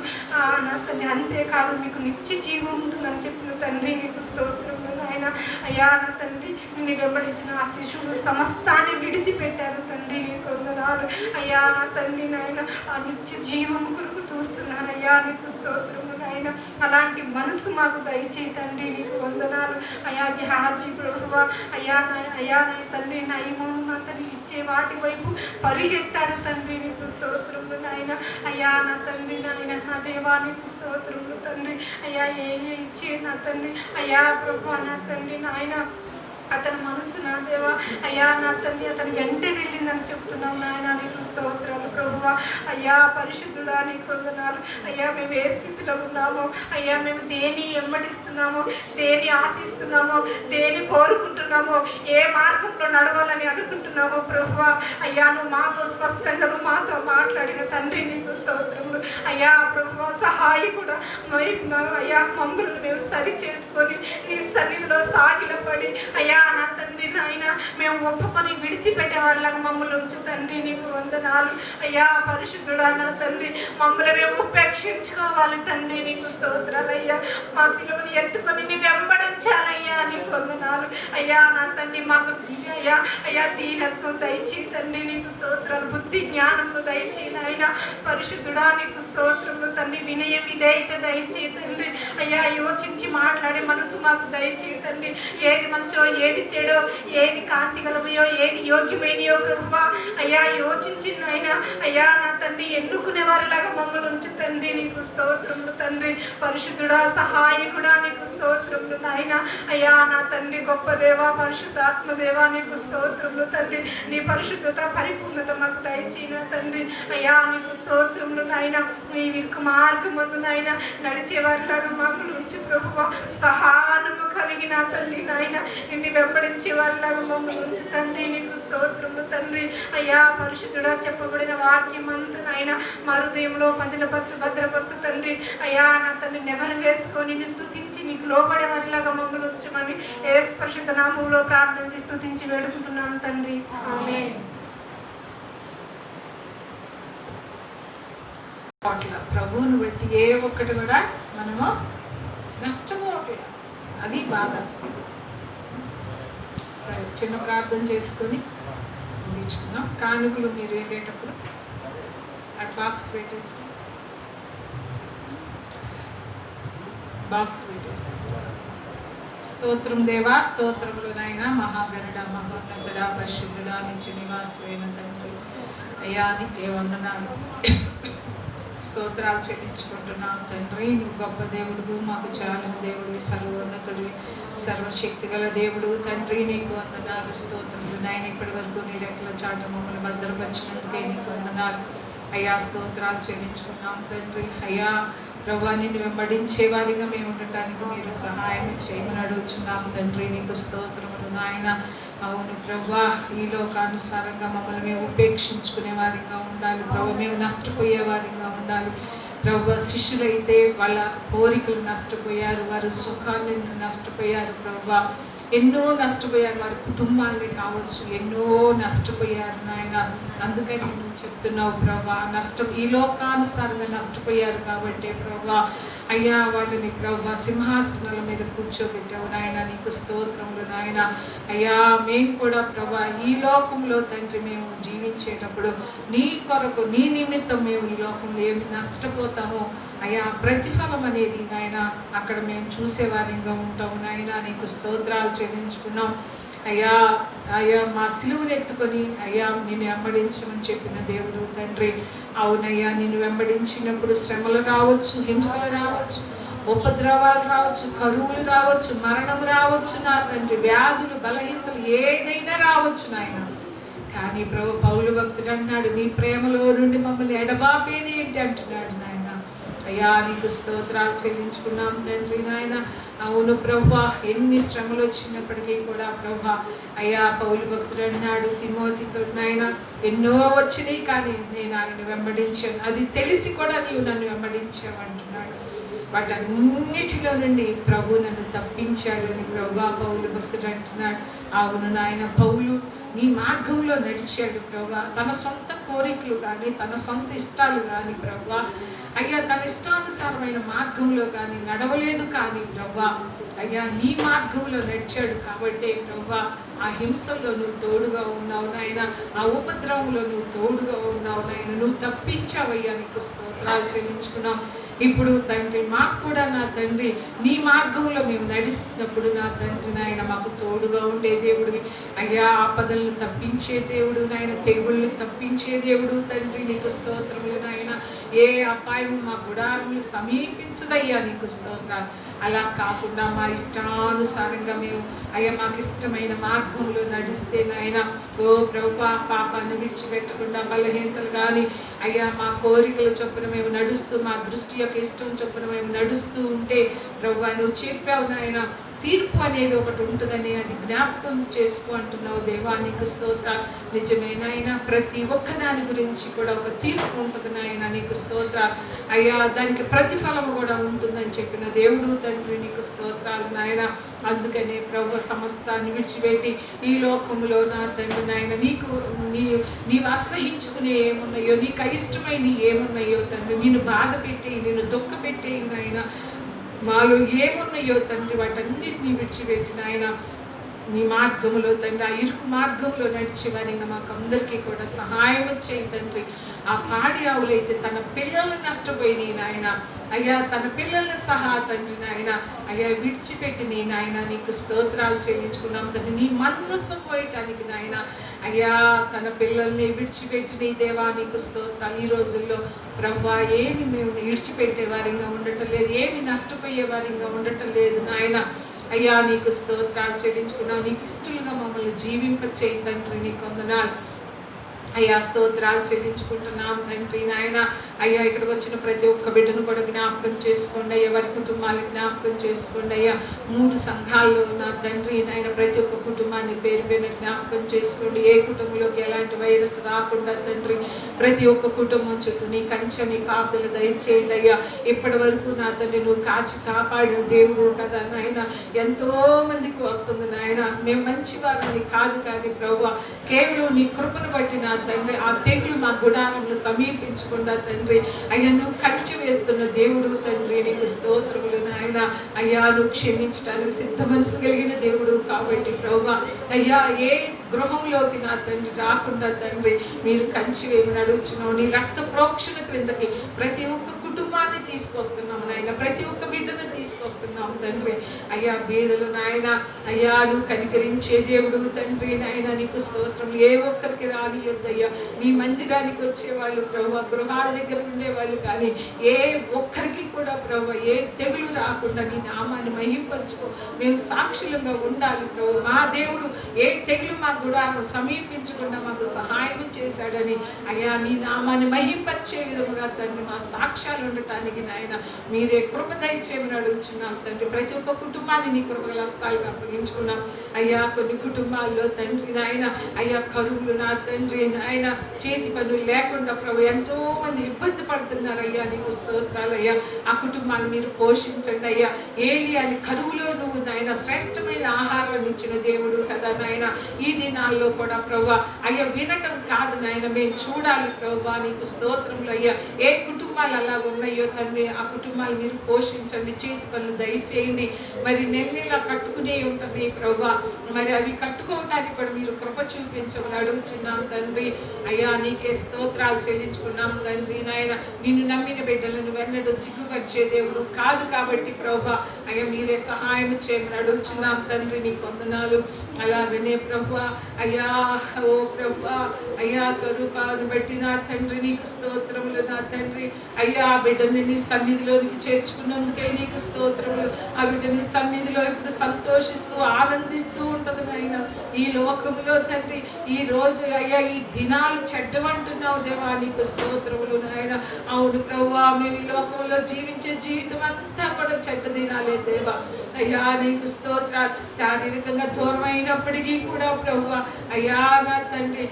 నా తండ్రి. అంతేకాదు మీకు నిత్య జీవం ఉంటుందని చెప్పిన తండ్రి నీకు స్తోత్రములు నాయన. అయ్యా నా తండ్రి నిన్ను వెంబడించిన ఆ శిశువులు సమస్తాన్ని విడిచిపెట్టారు తండ్రి నీకు వందనాలు. అయ్యా నా తండ్రి నాయన ఆ నిత్య జీవము కొరకు చూస్తున్నాను అయ్యా నీకు స్తోత్రము నాయన. అలాంటి మనసు మాకు దయచేయి తండ్రి నీకు వందనాలు. అయ్యా హాజీ ప్రభువా అయ్యా అయ్యా నా తండ్రి నయమును నా తండ్రి ఇచ్చే వాటి వైపు పరిగెత్తాడు తండ్రి నీకు స్తోత్రములు నాయన. అయ్యా నా తండ్రి నాయన నా దేవా నీకు స్తోత్రములు తండ్రి. అయ్యా ఏ ఇచ్చే నా తండ్రి అయ్యా ప్రభువా నా తండ్రి నాయన అతని మనసు నా దేవా అయ్యా నా తండ్రి అతను వెంట వెళ్ళిందని చెప్తున్నాం నాయన నీకు స్తోత్రాలు ప్రభువా. అయ్యా పరిశుద్ధుడా నీకు వందనాలు. అయ్యా మేము ఏ స్థితిలో ఉన్నామో అయ్యా మేము దేని వెంబడిస్తున్నామో, దేని ఆశిస్తున్నామో, దేని కోరుకుంటున్నామో, ఏ మార్గంలో నడవాలని అనుకుంటున్నామో ప్రభువా అయ్యా నువ్వు మాతో స్పష్టంగా నువ్వు మాతో మాట్లాడిన తండ్రి నీకు స్తోత్రములు. అయ్యా ప్రభువా సహాయకుడా అయ్యా మమ్మల్ని మేము సరి చేసుకొని నీ సన్నిధిలో సాగిలపడి అయ్యా నా తండ్రి నాయన మేము ఒప్పుకొని విడిచిపెట్టే వాళ్ళగా మమ్మల్ని ఉంచు తండ్రి నీకు వందనాలు. అయ్యా పరిశుద్ధుడా నా తండ్రి మమ్మల్ని మేము ఉపేక్షించుకోవాలి తండ్రి నీకు స్తోత్రాలు. అయ్యా మా శిలువని ఎత్తుకొని నీ వెంబడించాలయ్యా నీకు వందనాలు. అయ్యా నా తండ్రి మాకు అయ్యా అయ్యా దీనత్వం దయచి తండ్రి నీకు స్తోత్రాలు. బుద్ధి జ్ఞానము దయచి నాయన పరిశుద్ధుడా నీకు స్తోత్రములు తండ్రి. వినయ విధేయత దయచి తండ్రి. అయ్యా యోచించి మాట్లాడే మనసు మాకు దయచి తండ్రి. ఏది మంచో ఏది చెడో, ఏది కాంతిగలమయో, ఏది యోగ్యమైనయో ప్రభువా అయ్యా యోచించి నాయన అయ్యా నా తండ్రి ఎన్నుకునే వారిలాగా మమ్మల్ని ఉంచు తండ్రి నీకు స్తోత్రములు తండ్రి. పరిశుద్ధుడా సహాయకుడా నీకు స్తోత్రములు నాయన. అయ్యా నా తండ్రి గొప్ప దేవా పరిశుద్ధాత్మ దేవా నీకు స్తోత్రములు తండ్రి. నీ పరిశుద్ధత పరిపూర్ణత మాకు దయచిన తండ్రి. అయ్యా నీకు స్తోత్రములు నాయన. నీ విరుకు మార్గమందు నాయన నడిచే వారిలాగా మమ్మల్ని ఉంచు ప్రభువా. సహనము కలిగిన తండ్రి నాయన నిన్ను వెంబడించే వారిలాగా మమ్మల్ని ఉంచు తండ్రి నీకు స్తోత్రములు తండ్రి. అయ్యా పరిశుద్ధుడా చెప్పబడిన వాక్యం అంతా నాయన మా హృదయంలో పదిలపరచు భద్రపరచు తండ్రి. అయ్యా నా తండ్రి నెమరు వేసుకొని నిన్ను స్తుతించి నీకు లోబడే వారిలాగా మమ్మల్ని ఉంచమని యేసు పరిశుద్ధ నామములో ప్రార్థించి స్తుతించి వేడుకుంటున్నాను తండ్రి. ఆమేన్. ప్రభువుని బట్టి ఏ ఒక్కటి కూడా మనము నష్టపోవట్లేదు, అది బాధ. సరే చిన్న ప్రార్థన చేసుకొని ముగించుకుందాం. కానుకలు మీరు వెళ్ళేటప్పుడు ఆ బాక్స్ పెట్టేసి స్తోత్రం దేవా స్తోత్రములు నాయనా. మహాగరుడ మహోన్నతుడ పరిశుద్ధుడ నిత్య నివాసమైన తండ్రి అయ్యా నీకే వందనాలు స్తోత్రాలు చెల్లించుకుంటున్నాం తండ్రి. నువ్వు గొప్ప దేవుడు, మాకు చాలిన దేవుడు, సర్వోన్నతుడు, సర్వశక్తి గల దేవుడు తండ్రి నీకు వందనాలు స్తోత్రములు నాయన. ఇప్పటి వరకు నీ రెక్కల చాట మమ్మల్ని భద్రపరిచినందుకే నీకు వందనాలు అయ్యా. స్తోత్రాలు చెల్లించుకున్నాం తండ్రి. అయ్యా ప్రభువా నిన్ను వెంబడించే వారిగా మేము ఉండటానికి మీరు సహాయం చేయమని అడుగుచున్నాం తండ్రి నీకు స్తోత్రములు నాయన. అవును ప్రభువా ఈ లోకానుసారంగా మమ్మల్ని మేము ఉపేక్షించుకునే వారిగా ఉండాలి ప్రభువా. మేము నష్టపోయే వారిగా ఉండాలి ప్రభువా. శిష్యులైతే వాళ్ళ కోరికలు నష్టపోయారు, వారు సుఖాన్ని నష్టపోయారు ప్రభువా. ఎన్నో నష్టపోయారు, వారి కుటుంబాన్ని కావచ్చు, ఎన్నో నష్టపోయారు నాయన. అందుకని నువ్వు చెప్తున్నావు ప్రభా ఈ లోకానుసారంగా నష్టపోయారు కాబట్టి ప్రభా అయ్యా వాళ్ళని ప్రభా సింహాసనాల మీద కూర్చోబెట్టావు నాయన. నీకు స్తోత్రములు నాయన. అయ్యా మేము కూడా ప్రభా ఈ లోకంలో తండ్రి మేము జీవించేటప్పుడు నీ కొరకు నీ నిమిత్తం మేము ఈ లోకంలో ఏమి నష్టపోతామో అయ్యా ప్రతిఫలం అనేది నాయన అక్కడ మేము చూసేవారిగా ఉంటాము నాయన. నీకు స్తోత్రాలు చెల్లించుకున్నాం అయ్యా అయ్యా మా సిలువను ఎత్తుకొని అయ్యా నేను వెంబడించమని చెప్పిన దేవుడు తండ్రి. అవునయ్యా, నేను వెంబడించినప్పుడు శ్రమలు రావచ్చు, హింసలు రావచ్చు, ఉపద్రవాలు రావచ్చు, కరువులు రావచ్చు, మరణం రావచ్చు నా తండ్రి, వ్యాధులు, బలహీనతలు ఏదైనా రావచ్చు నాయన. కానీ ప్రభు పౌలు భక్తుడు అన్నాడు, నీ ప్రేమలో నుండి మమ్మల్ని ఎడబాపేది ఏంటి అంటున్నాడు నాయన. అయ్యా నీకు స్తోత్రాలు చెల్లించుకున్నాం తండ్రి నాయన. అవును ప్రభా, ఎన్ని శ్రమలు వచ్చినప్పటికీ కూడా ప్రభా అయ్యా పౌలు భక్తుడు అన్నాడు తిమోతితో, నాయన ఎన్నో వచ్చినాయి కానీ నేను ఆయన వెంబడించాను, అది తెలిసి కూడా నీవు నన్ను వెంబడించావు అంటున్నాడు. వాటన్నిటిలో నుండి ప్రభు నన్ను తప్పించాడు అని ప్రభా పౌలు భక్తుడు అంటున్నాడు. అవును నాయన, పౌలు నీ మార్గంలో నడిచాడు ప్రభా. తన సొంత కోరికలు కానీ తన సొంత ఇష్టాలు కానీ ప్రభా అయ్యా తన ఇష్టానుసారమైన మార్గంలో కానీ నడవలేదు. కానీ ప్రభా అయ్యా నీ మార్గంలో నడిచాడు కాబట్టి ప్రభా ఆ హింసల్లో నువ్వు తోడుగా ఉన్నావు నాయన, ఆ ఉపద్రవంలో నువ్వు తోడుగా ఉన్నావు నాయన. నువ్వు తప్పించావయ్యా, నీకు స్తోత్రాలు చెల్లించుకున్నాం. ఇప్పుడు తండ్రి మాకు కూడా నా తండ్రి నీ మార్గంలో మేము నడుస్తున్నప్పుడు నా తండ్రి నాయన మాకు తోడుగా ఉండే దేవుడివి అయ్యా. ఆపదలను తప్పించే దేవుడు నాయన, తెగుళ్ళు తప్పించే దేవుడు తండ్రి, నీకు స్తోత్రములు నాయన. ఏ అపాయం మా గుడారములు సమీపించదయ్యా, నీకు స్తోత్రాలు. అలా కాకుండా మా ఇష్టానుసారంగా మేము అయ్యా మాకు ఇష్టమైన మార్గంలో నడిస్తే నాయన, ఓ ప్రభువా పాపాన్ని విడిచిపెట్టకుండా బలహీనతలు కానీ అయ్యా మా కోరికల చొప్పున మేము నడుస్తూ మా దృష్టి యొక్క ఇష్టం చొప్పున మేము నడుస్తూ ఉంటే ప్రభువా నువ్వు చెప్పావు నాయన, తీర్పు అనేది ఒకటి ఉంటుందని అది జ్ఞాపకం చేసుకో అంటున్నావు దేవా, నీకు స్తోత్రాలు. నిజమేనాయన, ప్రతి ఒక్కదాని గురించి కూడా ఒక తీర్పు ఉంటుంది నాయన, నీకు స్తోత్రాలు అయ్యా. దానికి ప్రతిఫలం కూడా ఉంటుందని చెప్పిన దేవుడు తండ్రి, నీకు స్తోత్రాలు నాయన. అందుకనే ప్రభు సమస్తాన్ని విడిచిపెట్టి ఈ లోకంలో నా తండ్రి నాయన నీవు అసహించుకునే ఏమున్నాయో, నీకు అయిష్టమైన ఏమున్నాయో తండ్రి, నేను బాధ పెట్టే, నేను దుఃఖ పెట్టే నాయన, మాలో ఏమున్నాయో తండ్రి వాటన్నిటినీ విడిచిపెట్టిన ఆయన నీ మార్గంలో తండ్రి, ఆ ఇరుకు మార్గంలో నడిచేవారిగా మాకు అందరికీ కూడా సహాయం చేయి తండ్రి. ఆ పాడి ఆవులైతే తన పిల్లల్ని నష్టపోయి నాయన అయ్యా, తన పిల్లల్ని సహా తండ్రి నాయన అయ్యా విడిచిపెట్టి నీ నాయన నీకు స్తోత్రాలు చెల్లించుకున్నాం తండ్రి. నీ మందసం పోయటానికి నాయన అయ్యా తన పిల్లల్ని విడిచిపెట్టి నీ దేవా నీకు స్తోత్రాలు. ఈ రోజుల్లో ప్రభువా ఏమి మేము విడిచిపెట్టే వారిగా ఉండటం లేదు, ఏమి నష్టపోయే వారిగా ఉండటం లేదు నాయన అయ్యా, నీకు స్తోత్రాలు చెల్లించుకున్నావు. నీకు ఇష్టలుగా మమ్మల్ని జీవింపచేయి తండ్రి, నీకు వందనాలు అయ్యా. స్తోత్రాలు చెల్లించుకుంటున్నాం తండ్రి నాయన అయ్యా. ఇక్కడికి వచ్చిన ప్రతి ఒక్క బిడ్డను కూడా జ్ఞాపకం చేసుకోండి అయ్యా, వారి కుటుంబాలను జ్ఞాపకం చేసుకోండి అయ్యా. 3 సంఘాల్లో నా తండ్రి నాయన ప్రతి ఒక్క కుటుంబాన్ని పేరు పేరున జ్ఞాపకం చేసుకోండి. ఏ కుటుంబంలోకి ఎలాంటి వైరస్ రాకుండా తండ్రి ప్రతి ఒక్క కుటుంబం చుట్టూ నీ కంచె నీ కాపుదలు దయచేయండి అయ్యా. ఇప్పటి వరకు నా తండ్రి నువ్వు కాచి కాపాడిన దేవుడు కదా నాయన, ఎంతో మందికి వస్తుంది నాయన. మేము మంచి వారిని కాదు కానీ ప్రభువా కేవలం నీ కృపను బట్టి నా తండ్రి ఆ తెగులు మా గుడారంలో సమీపించకుండా తండ్రి అయ్యా నువ్వు కంచె వేస్తున్న దేవుడు తండ్రి, నీకు స్తోత్రములు నాయన అయ్యా. నువ్వు క్షమించడానికి సిద్ధ మనసు కలిగిన దేవుడు కాబట్టి ప్రభువా అయ్యా ఏ గృహంలోకి నా తండ్రి రాకుండా తండ్రి మీరు కంచి వేయమని అడుగుతున్నావు. నీ రక్త ప్రోక్షణ క్రిందకి ప్రతి ఒక్క కుటుంబాన్ని తీసుకొస్తున్నాము నాయన, ప్రతి ఒక్క బిడ్డను తీసుకొస్తున్నాం తండ్రి అయ్యా. బీదలు నాయన అయ్యా నువ్వు కనికరించే దేవుడు తండ్రి నాయన, నీకు స్తోత్రం. ఏ ఒక్కరికి రానియొద్దయ్యా, నీ మందిరానికి వచ్చేవాళ్ళు ప్రభు, గృహాల దగ్గర ఉండేవాళ్ళు కానీ ఏ ఒక్కరికి కూడా ప్రభు ఏ తెగులు రాకుండా నీ నామాన్ని మహింపరచుకో. మేము సాక్షులంగా ఉండాలి ప్రభు. మా దేవుడు ఏ తెగులు మా గుడారం సమీపించకుండా మాకు సహాయం చేశాడని అయ్యా నీ నామాన్ని మహింపరిచే విధముగా తండ్రి మా సాక్ష్యాలు ఉండటానికి నాయన మీరే కృప దయచేయమని అడుగుచున్నాం తండ్రి. ప్రతి ఒక్క కుటుంబాన్ని నీ కృపగల హస్తాలకు అప్పగించుకున్నాం అయ్యా. కొన్ని కుటుంబాల్లో తండ్రి నాయన అయ్యా కరువులు నా తండ్రి నాయన చేతి పనులు లేకుండా ప్రభు ఎంతో మంది ఇబ్బంది పడుతున్నారు అయ్యా, నీకు స్తోత్రాలు అయ్యా. ఆ కుటుంబాన్ని మీరు పోషించండి అయ్యా. ఏలియాని కరువులో నువ్వు నాయన శ్రేష్టమైన ఆహారాన్ని ఇచ్చిన దేవుడు కదా నాయన. ఈ దినాల్లో కూడా ప్రభు అయ్యా వినటం కాదు నాయన, మేము చూడాలి ప్రభు, నీకు స్తోత్రములు అయ్యా. ఏ కుటుంబం కుటుంబాలు అలాగ ఉన్నాయో తండ్రి ఆ కుటుంబాలు మీరు పోషించండి, చేతి పనులు దయచేయండి. మరి నెల్లిలా కట్టుకునే ఉంటుంది ప్రభా, మరి అవి కట్టుకోవటానికి కూడా మీరు కృప చూపించమని అడుగుచున్నాం తండ్రి. అయ్యా నీకే స్తోత్రాలు చెల్లించుకున్నాం తండ్రి. నాయన నిన్ను నమ్మిన బిడ్డలను వెన్నడు సిగ్గుపరిచే దేవుడు కాదు కాబట్టి ప్రభా అయ్యా మీరే సహాయం చేయమని అడుగుచున్నాం తండ్రి. నీ వందనాలు. అలాగనే ప్రభా అయ్యా ఓ ప్రభా అయ్యా స్వరూపాన్ని బట్టి నా తండ్రి నీకు స్తోత్రములు నా తండ్రి. అయ్యా ఆ బిడ్డని నీ సన్నిధిలోనికి చేర్చుకున్నందుకే నీకు స్తోత్రములు. ఆ బిడ్డ నీ సన్నిధిలో ఇప్పుడు సంతోషిస్తూ ఆనందిస్తూ ఉంటుంది నాయన. ఈ లోకంలో తండ్రి ఈ రోజు అయ్యా ఈ దినాలు చెడ్డమంటున్నావు దేవా, నీకు స్తోత్రములు నాయన. అవును ప్రభా, మేము ఈ లోకంలో జీవించే జీవితం అంతా కూడా చెడ్డ దినాలే దేవా. అయ్యా నీకు స్తోత్రాలు. శారీరకంగా దూరమైనప్పటికీ కూడా ప్రభా అయ్యా నా తండ్రి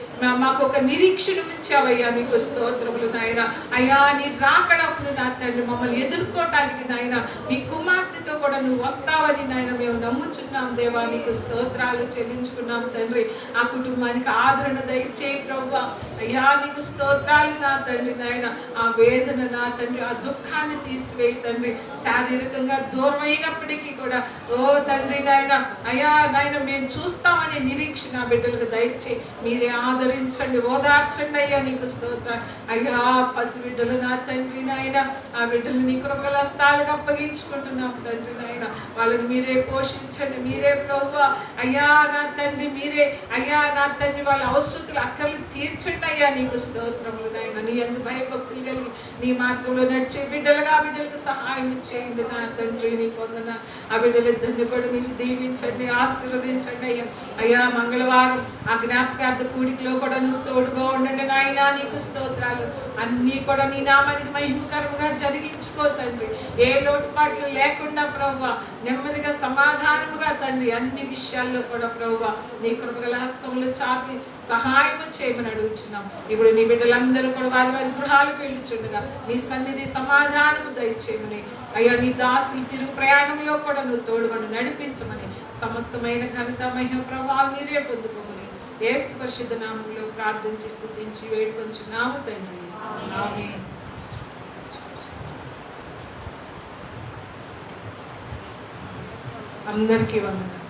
మాకు ఒక నిరీక్షణ ఉంచావయ్యా, నీకు స్తోత్రములు నాయన. అయ్యా నీ రాకడప్పుడు నా తండ్రి మమ్మల్ని ఎదుర్కోవటానికి నాయన నీ కుమార్తెతో కూడా నువ్వు వస్తావని నాయన మేము నమ్ముచున్నాం దేవా, నీకు స్తోత్రాలు చెల్లించుకున్నాం తండ్రి. ఆ కుటుంబానికి ఆదరణ దయచేయి ప్రభా. అయ్యా నీకు స్తోత్రాలు నా తండ్రి నాయన. ఆ వేదన నా తండ్రి, ఆ దుఃఖాన్ని తీసివేయి తండ్రి. శారీరకంగా దూరమైనప్పటికీ కూడా ఓ తండ్రి నాయన అయ్యా నాయన మేము చూస్తామని నిరీక్షణ బిడ్డలకు దయచేయి. మీరే ఆదరించండి, ఓదార్చండి అయ్యా, నీకు స్తోత్రాలు. అయ్యా పసి బిడ్డలు నా తండ్రి నాయన, ఆ బిడ్డలు నీ కృపగల హస్తాలుగా అప్పగించుకుంటున్నాం తండ్రి నాయన. వాళ్ళని మీరే పోషించండి, మీరే ప్రభువా అయ్యా నా తండ్రి. మీరే అయ్యా నా తండ్రి వాళ్ళ అవసరతలు అక్కర్లు తీర్చండి అయ్యా, నీకు స్తోత్రములు నాయన. నీ అందు భయభక్తులు కలిగి నీ మార్గంలో నడిచే బిడ్డలుగా ఆ బిడ్డలకు సహాయం చేయండి నా తండ్రి. నీకు వందన. ఆ బిడ్డలిద్దరిని కూడా మీరు దీవించండి, ఆశీర్వదించండి అయ్యా. అయ్యా మంగళవారం ఆ జ్ఞాపకార్థ కూడికలో కూడా నువ్వు తోడుగా ఉండండి నాయన, నీకు స్తోత్రాలు. అన్నీ కూడా నీ నామానికి మహిమకరంగా జరిగించుకో తండ్రి. ఏ లోటుపాట్లు లేకుండా ప్రభువా నెమ్మదిగా సమాధానముగా తండ్రి అన్ని విషయాల్లో కూడా ప్రభువా నీ కృపగల హస్తములు చాపి సహాయం చేయమని అడుగుచున్నాం. ఇప్పుడు నీ బిడ్డలందరూ కూడా వారి వారి గృహాలకు వెళ్ళుచుండగా నీ సన్నిధి సమాధానము దయచేయమని అయ్యా నీ దాసులు తిరుగు ప్రయాణంలో కూడా నువ్వు తోడుమని నడిపించమని సమస్తమైన ఘనత మహిమ ప్రభావం మీరే పొందుకోమని యేసు పరిశుద్ధ నామములో ప్రార్థించి స్తుతించి వేడుకొంచున్నాము తండ్రి. ఆమేన్. అందరికీ వందనాలు.